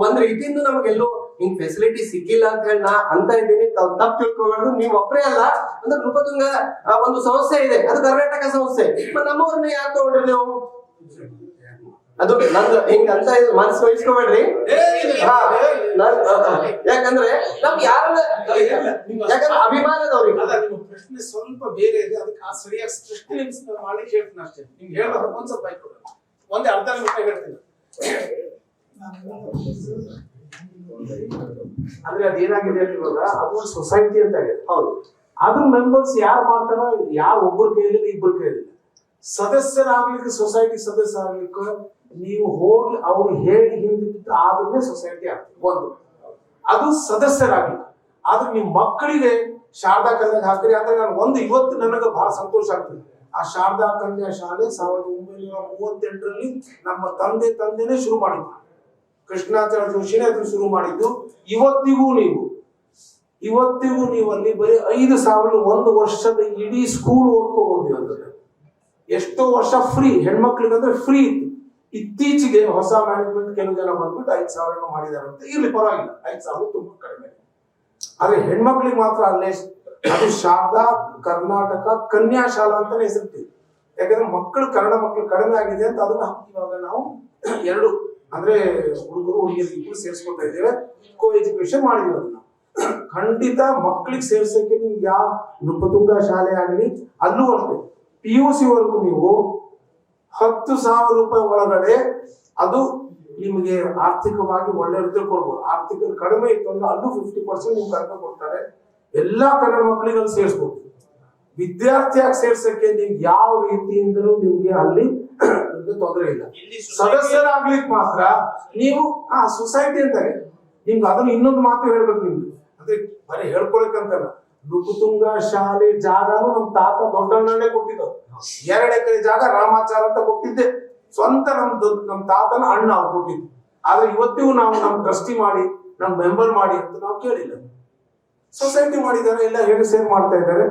G: ಒಂದ್ ರೀತಿಯಿಂದ ನಮಗೆಲ್ಲೂ ಹಿಂಗ್ ಫೆಸಿಲಿಟಿ ಸಿಕ್ಕಿಲ್ಲ ಅಂತ ಹೇಳಿ ನಾ ಅಂತ ಇದ್ದೀನಿ. ತಾವ್ ತಪ್ಪು ತಿಳ್ಕೊಬಾರ್ದು. ನೀವ್ ಒಬ್ಬರೇ ಅಲ್ಲ, ಅಂದ್ರೆ ನೃಪತುಂಗ ಒಂದು ಸಂಸ್ಥೆ ಇದೆ, ಅದು ಕರ್ನಾಟಕ ಸಂಸ್ಥೆ. ನಮ್ಮವ್ರನ್ನ ಯಾರು ತಗೊಂಡ್ರಿ ನೀವು? ಅದು ನಂದು ಹಿಂಗ ಅಂತ ಮನಸ್ಸು ವಹಿಸ್ಕೋಬೇಡ್ರಿ. ಯಾಕಂದ್ರೆ ನಮ್ಗೆ ಯಾಕಂದ್ರೆ ಅಭಿಮಾನದವ್ರಿಗೆ
F: ಪ್ರಶ್ನೆ ಸ್ವಲ್ಪ ಬೇರೆ ಇದೆ. ಅದಕ್ಕೆ ಆ ಸರಿಯಾಗಿ ಮಾಡ್ಲಿಕ್ಕೆ ಹೇಳ್ತೀನಿ ಅಷ್ಟೇ. ನಿಮ್ಗೆ ಹೇಳ್ಬೇಕು ಒಂದ್ ಸ್ವಲ್ಪ ಒಂದೇ ಅರ್ಧ ನಿಮಿಷ ಹೇಳ್ತೀನಿ. ಅಂದ್ರೆ ಅದೇನಾಗಿದೆ ಅಂತ ಇವಾಗ ಅದು ಸೊಸೈಟಿ ಅಂತ ಆಗಿದೆ. ಹೌದು, ಅದ್ರ ಮೆಂಬರ್ಸ್ ಯಾರು ಮಾಡ್ತಾರೋ, ಯಾರು ಒಬ್ಬರ ಕೈಯಲ್ಲಿ ಇಬ್ಬರ ಕೈಯಲ್ಲಿ. ಸದಸ್ಯರಾಗ್ಲಿಕ್ಕೆ, ಸೊಸೈಟಿ ಸದಸ್ಯರಾಗ್ಲಿಕ್ಕೆ ನೀವು ಹೋಗಿ ಅವ್ರು ಹೇಳಿ ಹಿಂದಿಟ್ಟು ಆದ್ರೆ ಸೊಸೈಟಿ ಆಗ್ತದೆ. ಒಂದು ಅದು ಸದಸ್ಯರಾಗ್ಲಿ. ಆದ್ರೆ ನಿಮ್ ಮಕ್ಕಳಿಗೆ ಶಾರದಾ ಕನ್ಯಾ ಹಾಕ್ರಿ ಅಂದ್ರೆ ನಾನು ಇವತ್ತು ನನಗೆ ಬಹಳ ಸಂತೋಷ ಆಗ್ತದೆ. ಆ ಶಾರದಾ ಕನ್ಯಾ ಶಾಲೆ 1938ರಲ್ಲಿ ನಮ್ಮ ತಂದೆನೇ ಶುರು ಮಾಡಿದ್ರು. ಕೃಷ್ಣಾಚಾರ್ಯ ಜೋಶಿನೇ ಅದನ್ನು ಶುರು ಮಾಡಿದ್ದು. ಇವತ್ತಿಗೂ ನೀವು ಅಲ್ಲಿ ಬರೀ 5,000 ಒಂದು ವರ್ಷದ ಇಡೀ ಸ್ಕೂಲ್ ಓದ್ಕೋಬಹುದು. ಅಂದ್ರೆ ಎಷ್ಟೋ ವರ್ಷ ಫ್ರೀ, ಹೆಣ್ಮಕ್ಳಿಗೆ ಅಂದ್ರೆ ಫ್ರೀ ಇತ್ತು. ಇತ್ತೀಚೆಗೆ ಹೊಸ ಮ್ಯಾನೇಜ್ಮೆಂಟ್ ಕೆಲವು ಜನ ಬಂದ್ಬಿಟ್ಟು 5,000 ಮಾಡಿದಾರೆ ಅಂತ. ಇರ್ಲಿ, ಪರವಾಗಿಲ್ಲ, 5,000 ತುಂಬಾ ಕಡಿಮೆ. ಆದ್ರೆ ಹೆಣ್ಮಕ್ಳಿಗೆ ಮಾತ್ರ ಅಲ್ಲೇ ಅದು ಶಾರದಾ ಕರ್ನಾಟಕ ಕನ್ಯಾ ಶಾಲಾ ಅಂತಾನೆ ಹೆಸರಿಟ್ಟಿದೆ. ಯಾಕಂದ್ರೆ ಕನ್ನಡ ಮಕ್ಕಳು ಕಡಿಮೆ ಆಗಿದೆ ಅಂತ ಅದನ್ನ ಇವಾಗ ನಾವು ಎರಡು ಅಂದ್ರೆ ಹುಡುಗರು ಹುಡುಗಿಯರು ಇಬ್ಬರು ಸೇರಿಸ್ಕೊತಾ ಇದ್ದೇವೆ. ಕೋ ಎಜುಕೇಶನ್ ಮಾಡಿದೀವಿ. ಅದನ್ನ ಖಂಡಿತ ಮಕ್ಕಳಿಗೆ ಸೇರ್ಸಕ್ಕೆ ನಿಮ್ಗೆ ಯಾವ ನೃಪತುಂಗ ಶಾಲೆ ಆಗಲಿ, ಅಲ್ಲೂ ಅಷ್ಟೇ PUC ವರೆಗೂ ನೀವು 10,000 ರೂಪಾಯಿ ಒಳಗಡೆ ಅದು ನಿಮಗೆ ಆರ್ಥಿಕವಾಗಿ ಒಳ್ಳೆ ರೀತಿ ಕೊಡ್ಬೋದು. ಆರ್ಥಿಕ ಕಡಿಮೆ ಇತ್ತು ಅಂದ್ರೆ ಅಲ್ಲೂ 50% ನಿಮ್ಗೆ ಕಡಿಮೆ ಕೊಡ್ತಾರೆ. ಎಲ್ಲಾ ಕನ್ನಡ ಮಕ್ಕಳಿಗೆ ಸೇರಿಸ್ಬೋದು. ವಿದ್ಯಾರ್ಥಿಯಾಗಿ ಸೇರ್ಸಕ್ಕೆ ನಿಮ್ಗೆ ಯಾವ ರೀತಿಯಿಂದಲೂ ನಿಮ್ಗೆ ಅಲ್ಲಿ ನಿಮ್ಗೆ ತೊಂದರೆ ಇಲ್ಲ. ಸದಸ್ಯರಾಗ್ಲಿಕ್ಕೆ ಮಾತ್ರ ನೀವು ಸೊಸೈಟಿ ಅಂತಾರೆ ನಿಮ್ಗೆ ಅದನ್ನು ಇನ್ನೊಂದು ಮಾತು ಹೇಳ್ಬೇಕು ನಿಮ್ಗೆ, ಅಂದ್ರೆ ಬರೀ ಹೇಳ್ಕೊಳಕಂತಲ್ಲ, ನೃಪತುಂಗ ಶಾಲೆ ಜಾಗನು ನಮ್ ತಾತ ದೊಡ್ಡಣ್ಣನೇ ಕೊಟ್ಟಿದ್ದು. 2 ಎಕರೆ ಜಾಗ ರಾಮಾಚಾರ ಅಂತ ಕೊಟ್ಟಿದ್ದೆ, ಸ್ವಂತ ನಮ್ ತಾತನ ಅಣ್ಣ ಅವ್ರು ಕೊಟ್ಟಿದ್ದು. ಆದ್ರೆ ಇವತ್ತಿಗೂ ನಾವು ನಮ್ ಟ್ರಸ್ಟಿ ಮಾಡಿ ನಮ್ ಮೆಂಬರ್ ಮಾಡಿ ಅಂತ ನಾವು ಕೇಳಿಲ್ಲ. ಸೊಸೈಟಿ ಮಾಡಿದ್ದಾರೆ, ಎಲ್ಲ ಹೇಳಿ ಸೇರ್ ಮಾಡ್ತಾ ಇದ್ದಾರೆ.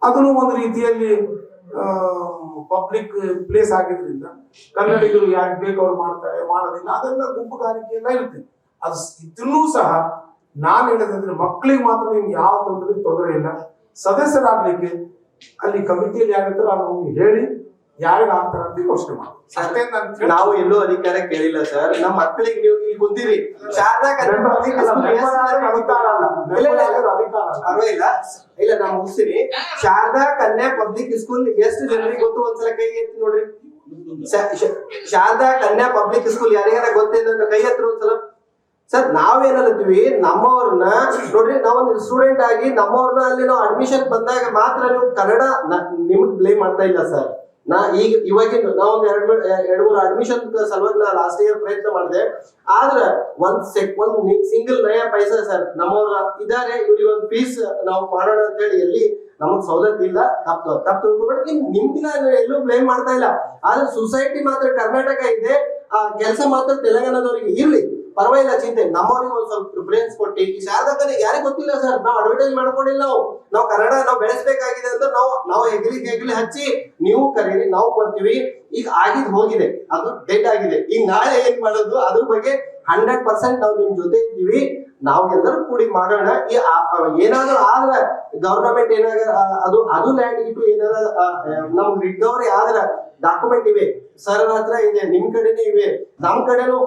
F: ಅದನ್ನು ಒಂದು ರೀತಿಯಲ್ಲಿ ಪಬ್ಲಿಕ್ ಪ್ಲೇಸ್ ಆಗಿದ್ರಿಂದ ಕನ್ನಡಿಗರು ಯಾರಿಗೆ ಬೇಕು ಅವ್ರು ಮಾಡ್ತಾರೆ, ಮಾಡೋದಿಲ್ಲ, ಅದೆಲ್ಲ ಗುಂಪುಗಾರಿಕೆ ಎಲ್ಲ ಇರುತ್ತೆ. ಅದು ಇದ್ರೂ ಸಹ ನಾನು ಹೇಳೋದಂದ್ರೆ ಮಕ್ಕಳಿಗೆ ಮಾತ್ರ ನಿಮ್ಗೆ ಯಾವ ತೊಂದರೆ ಇಲ್ಲ. ಸದಸ್ಯರಾಗ್ಲಿಕ್ಕೆ ಅಲ್ಲಿ ಕಮಿಟಿಯಲ್ಲಿ ಯಾರಿರ್ತಾರೋ ಅವ್ರು ಹೇಳಿ ಯಾರಿಗೆ ಆಗ್ತಾರ ಅಂತ ಯೋಚನೆ ಮಾಡಿ.
G: ನಾವು ಎಲ್ಲೂ ಅಧಿಕಾರ ಕೇಳಿಲ್ಲ ಸರ್. ನಮ್ಮ ಮಕ್ಕಳಿಗೆ ನೀವು ಇಲ್ಲಿ ಕುಂತೀರಿ, ಶಾರದಾ ಕನ್ಯಾ ಪಬ್ಲಿಕ್ ಪರವಾಗಿಲ್ಲ ಇಲ್ಲ, ನಾವು ಮುಗಿಸ್ತೀನಿ. ಶಾರದಾ ಕನ್ಯಾ ಪಬ್ಲಿಕ್ ಸ್ಕೂಲ್ ಎಷ್ಟು ಜನರಿಗೆ ಗೊತ್ತು? ಒಂದ್ಸಲ ಕೈ ಎತ್ತಿ ನೋಡ್ರಿ. ಶಾರದಾ ಕನ್ಯಾ ಪಬ್ಲಿಕ್ ಸ್ಕೂಲ್ ಯಾರಿಗಾರ ಗೊತ್ತೇನ ಕೈ ಎತ್ತರ ಒಂದ್ಸಲ. ಸರ್ ನಾವೇನಂತೀವಿ, ನಮ್ಮವ್ರನ್ನ ನೋಡ್ರಿ, ನಾವೊಂದು ಸ್ಟೂಡೆಂಟ್ ಆಗಿ ನಮ್ಮವ್ರನ್ನ ಅಲ್ಲಿ ನಾವು ಅಡ್ಮಿಷನ್ ಬಂದಾಗ ಮಾತ್ರ ನೀವು ಕನ್ನಡ ನಿಮ್ಗೆ ಬ್ಲೇಮ್ ಮಾಡ್ತಾ ಇಲ್ಲ ಸರ್. ಇವಾಗಿನ ನಾವೊಂದು 2-3 ಅಡ್ಮಿಷನ್ ಸಲುವಾಗಿ ನಾ ಲಾಸ್ಟ್ ಇಯರ್ ಪ್ರಯತ್ನ ಮಾಡಿದೆ. ಆದ್ರೆ ಒಂದ್ ಸಿಂಗಲ್ ನಯ ಪೈಸಾ ಸರ್ ನಮ್ಮವ್ರ ಇದಾರೆ, ಇವ್ರಿಗೆ ಒಂದು ಫೀಸ್ ನಾವು ಮಾಡೋಣ ಅಂತ ಹೇಳಿ ಎಲ್ಲಿ ನಮಗ್ ಸವಲತ್ತು ಇಲ್ಲ. ತಪ್ಪು ತಿಳ್ಕೊಬೇಡಿ, ನಿಮ್ಗೆ ನಾನು ಎಲ್ಲೂ ಬ್ಲೇಮ್ ಮಾಡ್ತಾ ಇಲ್ಲ. ಆದ್ರೆ ಸೊಸೈಟಿ ಮಾತ್ರ ಕರ್ನಾಟಕ ಇದೆ, ಆ ಕೆಲಸ ಮಾತ್ರ ತೆಲಂಗಾಣದವ್ರಿಗೆ ಇರ್ಲಿ, ಪರವಾಗಿಲ್ಲ, ಚಿಂತೆ. ನಮ್ಮವ್ರಿಗೆ ಒಂದ್ ಸ್ವಲ್ಪ ಪ್ರಿಫರೆನ್ಸ್ ಕೊಟ್ಟು ಈ ಶಾರದಾ ಯಾರಿಗೆ ಗೊತ್ತಿಲ್ಲ ಸರ್, ನಾವು ಅಡ್ವರ್ಟೈಸ್ ಮಾಡ್ಕೊಂಡಿಲ್ಲ. ನಾವು ಕನ್ನಡ ನಾವು ಬೆಳೆಸ್ಬೇಕಾಗಿದೆ ಅಂತ ನಾವು ಹೆಗಲಿ ಹಚ್ಚಿ ನೀವು ಕರೀರಿ, ನಾವು ಬರ್ತೀವಿ. ಈಗ ಆಗಿದ್ ಹೋಗಿದೆ, ಅದು ಡೆಡ್ ಆಗಿದೆ. ಈಗ ನಾಳೆ ಏನ್ ಮಾಡೋದು ಅದ್ರ ಬಗ್ಗೆ 100% ನಾವು ನಿಮ್ ಜೊತೆ ಇದ್ದೀವಿ. ನಾವು ಎಲ್ಲರೂ ಕೂಡಿ ಮಾಡೋಣ. ಏನಾದ್ರು ಆದ್ರೆ ಗವರ್ನಮೆಂಟ್ ಏನಾಗ ಅದು ಲ್ಯಾಂಡ್ ಇಟ್ಟು ಏನಾರ ನಮ್ಗೆ ರಿಕವರಿ ಆದ್ರ ಡಾಕ್ಯುಮೆಂಟ್ ಇವೆ ಸರ್ ಹತ್ರ ಇದೆ, ನಿಮ್ ಕಡೆನೇ ಇವೆ, ನಮ್ ಕಡೆನೂ.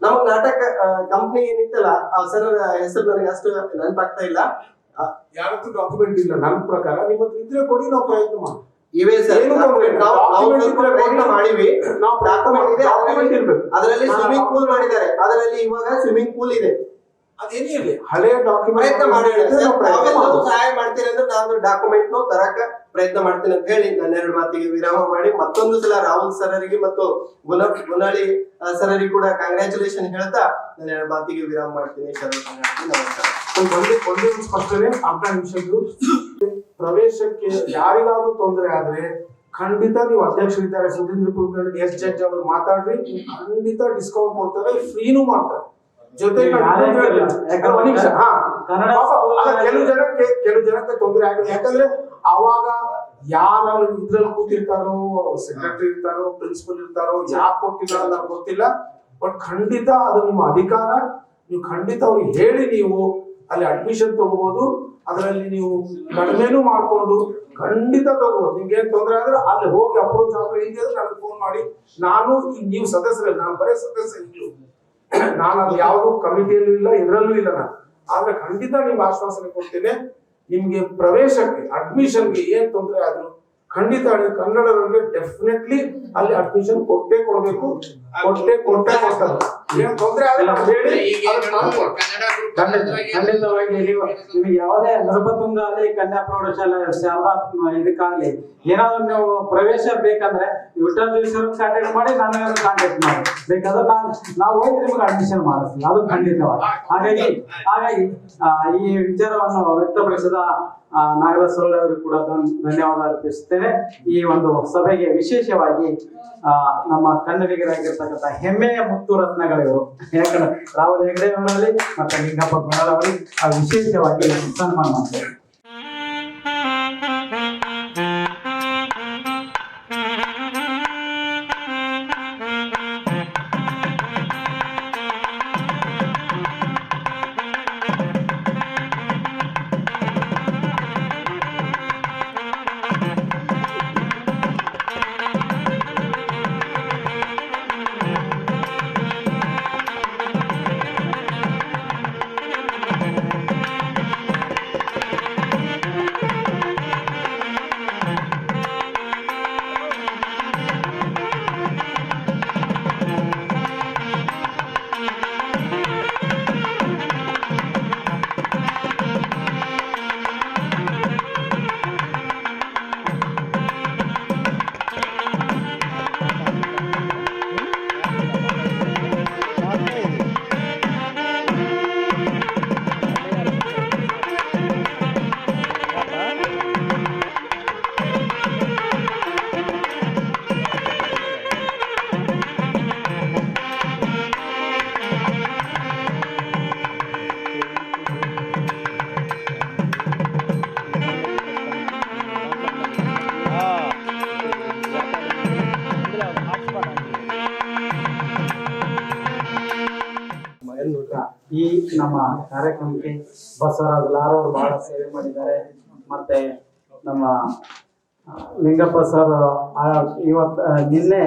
G: ನಮಗ್ ನಾಟಕ ಕಂಪ್ನಿ ಏನಿತ್ತಲ್ಲ ಸರ್ ಹೆಸರು ನನಗೆ ಅಷ್ಟು ನೆನಪಾಗ್ತಾ ಇಲ್ಲ.
F: ಯಾರತ್ರ ಡಾಕ್ಯುಮೆಂಟ್ ಇಲ್ಲ ನನ್ನ ಪ್ರಕಾರ. ನಿಮ್ಮ ಹತ್ರ ಇದ್ರೆ ಕೊಡಿ, ನಾವು ಪ್ರಯತ್ನ ಮಾಡಿ.
G: ಇವೆ ಸರ್, ಪ್ರಯತ್ನ ಮಾಡಿವಿ. ಡಾಕ್ಯುಮೆಂಟ್ ಇದೆ, ಅದರಲ್ಲಿ ಸ್ವಿಮ್ಮಿಂಗ್ ಪೂಲ್ ಮಾಡಿದ್ದಾರೆ. ಅದರಲ್ಲಿ ಇವಾಗ ಸ್ವಿಮ್ಮಿಂಗ್ ಪೂಲ್ ಇದೆ.
F: ಅದೇನೇ ಇರಲಿ, ಹಳೆ ಡಾಕ್ಯುಮೆಂಟ್
G: ಪ್ರಯತ್ನ ಮಾಡೋಣ. ಸಹಾಯ ಮಾಡ್ತೀನಿ ಅಂದ್ರೆ ನಾನು ಡಾಕ್ಯುಮೆಂಟ್ ತರಕ ಪ್ರಯತ್ನ ಮಾಡ್ತೀನಿ ಅಂತ ಹೇಳಿ ನನ್ನ 2 ಮಾತಿಗೆ ವಿರಾಮ ಮಾಡಿ ಮತ್ತೊಂದು ಸಲ ರಾಹುಲ್ ಸರ್ರಿಗೆ ಮತ್ತು ಗುನಾಳಿ ಸರ್ರಿಗೆ ಕೂಡ ಕಂಗ್ರ್ಯಾಚುಲೇಷನ್ ಹೇಳ್ತಾ ನನ್ನ 2 ಮಾತಿಗೆ ವಿರಾಮ ಮಾಡ್ತೀನಿ. ನಮಸ್ಕಾರ.
F: ಒಂದೇ ಸ್ಪಷ್ಟನೆ, ಅರ್ಧ ನಿಮಿಷದ್ದು. ಪ್ರವೇಶಕ್ಕೆ ಯಾರಿಗಾದ್ರೂ ತೊಂದರೆ ಆದ್ರೆ ಖಂಡಿತ ನೀವು ಅಧ್ಯಕ್ಷರಿದ್ದಾರೆ ಸುಧೀಂದ್ರ ಕುಲಕರ್ಣಿ, ಎಸ್ ಜಡ್ಜ್ ಅವರು ಮಾತಾಡ್ರಿ, ಖಂಡಿತ ಡಿಸ್ಕೌಂಟ್ ಕೊಡ್ತಾರೆ, ಫ್ರೀನೂ ಮಾಡ್ತಾರೆ. ಜೊತೆಗೆ ಕೆಲವು ಜನಕ್ಕೆ ತೊಂದರೆ ಆಗಿದೆ. ಯಾಕಂದ್ರೆ ಅವಾಗ ಯಾರು ಇದ್ರಲ್ಲಿ ಕೂತಿರ್ತಾರೋ, ಸೆಕ್ರೆಟರಿ ಇರ್ತಾರೋ, ಪ್ರಿನ್ಸಿಪಲ್ ಇರ್ತಾರೋ, ಯಾಕೆ ಕೊಟ್ಟಿಲ್ಲ ನನಗೆ ಗೊತ್ತಿಲ್ಲ. ಬಟ್ ಖಂಡಿತ ಅದು ನಿಮ್ಮ ಅಧಿಕಾರ. ನೀವು ಖಂಡಿತ ಅವ್ರಿಗೆ ಹೇಳಿ ನೀವು ಅಲ್ಲಿ ಅಡ್ಮಿಷನ್ ತಗೋಬಹುದು. ಅದರಲ್ಲಿ ನೀವು ಕಡಿಮೆನೂ ಮಾಡ್ಕೊಂಡು ಖಂಡಿತ ತಗೋಬಹುದು. ನಿಮ್ಗೆ ಏನ್ ತೊಂದರೆ ಆದ್ರೆ ಅಲ್ಲಿ ಹೋಗಿ ಅಪ್ರೋಚ್ ಆದ್ರೆ ಹಿಂಗೆ ನನಗೆ ಫೋನ್ ಮಾಡಿ. ನಾನು ಈಗ ನೀವು ಸದಸ್ಯರಲ್ಲಿ, ನಾನು ಬರೇ ಸದಸ್ಯ ಇಲ್ಲೂ, ನಾನು ಅದು ಯಾವುದು ಕಮಿಟಿಯಲ್ಲೂ ಇಲ್ಲ, ಇದರಲ್ಲೂ ಇಲ್ಲ ನಾನು. ಆದ್ರೆ ಖಂಡಿತ ನಿಮ್ಗೆ ಆಶ್ವಾಸನೆ ಕೊಡ್ತೇನೆ, ನಿಮ್ಗೆ ಪ್ರವೇಶಕ್ಕೆ ಅಡ್ಮಿಷನ್ಗೆ ಏನ್ ತೊಂದರೆ ಆದ್ರೂ ಖಂಡಿತ ಕನ್ನಡದವರಿಗೆ ಡೆಫಿನೆಟ್ಲಿ ಅಲ್ಲಿ ಅಡ್ಮಿಷನ್ ಕೊಟ್ಟೇ ಕೊಡ್ಬೇಕು, ಕೊಟ್ಟೇ ಕೊಡ್ತಾರೆ. ಏನ್ ತೊಂದರೆ ಆಗಲ್ಲ ಹೇಳಿ.
B: ಖಂಡಿತವಾಗಿ ನಿಮಗೆ ಯಾವುದೇ ನೃಪತುಂಗ ಅಲ್ಲಿ ಕನ್ಯಾ ಪ್ರೌಢಶಾಲೆ ಶಾರದಾ ಇದಕ್ಕಾಗ್ಲಿ ಏನಾದ್ರು ನೀವು ಪ್ರವೇಶ ಬೇಕಂದ್ರೆ ವಿಠಲ್ ಜೋಶಿ ಕಾಂಟ್ಯಾಕ್ಟ್ ಮಾಡಿ, ನನ್ನ ಕಾಂಟ್ಯಾಕ್ಟ್ ಮಾಡಿ. ಬೇಕಾದ್ರೆ ನಾವು ಹೋಗಿ ನಿಮ್ಗೆ ಅಡ್ಮಿಷನ್ ಮಾಡಿಸ್ತೀವಿ, ಅದು ಖಂಡಿತವಾಗಿ. ಹಾಗಾಗಿ ಈ ವಿಚಾರವನ್ನು ವ್ಯಕ್ತಪಡಿಸಿದ ನಾಗರಾಜ್ ಸೊಳ್ಳೆ ಅವರಿಗೆ ಕೂಡ ಧನ್ಯವಾದ ಅರ್ಪಿಸುತ್ತೇನೆ. ಈ ಒಂದು ಸಭೆಗೆ ವಿಶೇಷವಾಗಿ ನಮ್ಮ ಕನ್ನಡಿಗರಾಗಿರ್ತಕ್ಕಂಥ ಹೆಮ್ಮೆಯ ಮುತ್ತು ರತ್ನಗಳಿವರು, ಯಾಕಂದ್ರೆ ರಾಹುಲ್ ಹೆಗ್ಡೆ ಅವರಲ್ಲಿ ಮತ್ತೆ ಲಿಂಗಪ್ಪ ಗುಣಾಳ್ ಅವರಿಗೆ ವಿಶೇಷವಾಗಿ ಸನ್ಮಾನ ಮಾಡ್ತೇವೆ. ಈ ನಮ್ಮ ಕಾರ್ಯಕ್ರಮಕ್ಕೆ ಬಸವರಾಜ್ ಲಾರ್ ಅವರು ಬಹಳ ಸೇವೆ ಮಾಡಿದ್ದಾರೆ. ಮತ್ತೆ ನಮ್ಮ ಲಿಂಗಪ್ಪ ಸರ್ ಇವತ್ತು ನಿನ್ನೆ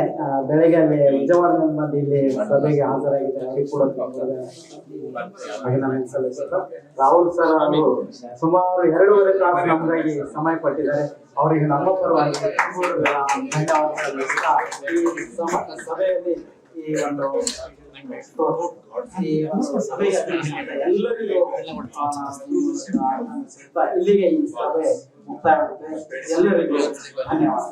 B: ಬೆಳಗ್ಗೆ ಅಲ್ಲಿ ವಿಜಯವಾಡದಿಂದ ಬಂದು ಇಲ್ಲಿ ಸಭೆಗೆ ಹಾಜರಾಗಿದ್ದಾರೆ. ಅವರಿಗೆ ಕೂಡ ಅಭಿನಂದನೆ ಸಲ್ಲಿಸುತ್ತಾ ರಾಹುಲ್ ಸರ್ ಅವರು ಸುಮಾರು 2.5 ತಾಸು ನಮಗಾಗಿ ಸಮಯ ಕೊಟ್ಟಿದ್ದಾರೆ. ಅವರಿಗೆ ನಮ್ಮ ಪರವಾಗಿ ಧನ್ಯವಾದ ಸಲ್ಲಿಸುತ್ತಾ ಈ ಸಭೆಯಲ್ಲಿ ಈ ಒಂದು ಸಭೆಗೆ ಎಲ್ಲರಿಗೂ ಇಲ್ಲಿಗೆ ಈ ಸಭೆ ಮುಕ್ತಾಯವಾಗುತ್ತೆ. ಎಲ್ಲರಿಗೂ ಧನ್ಯವಾದ.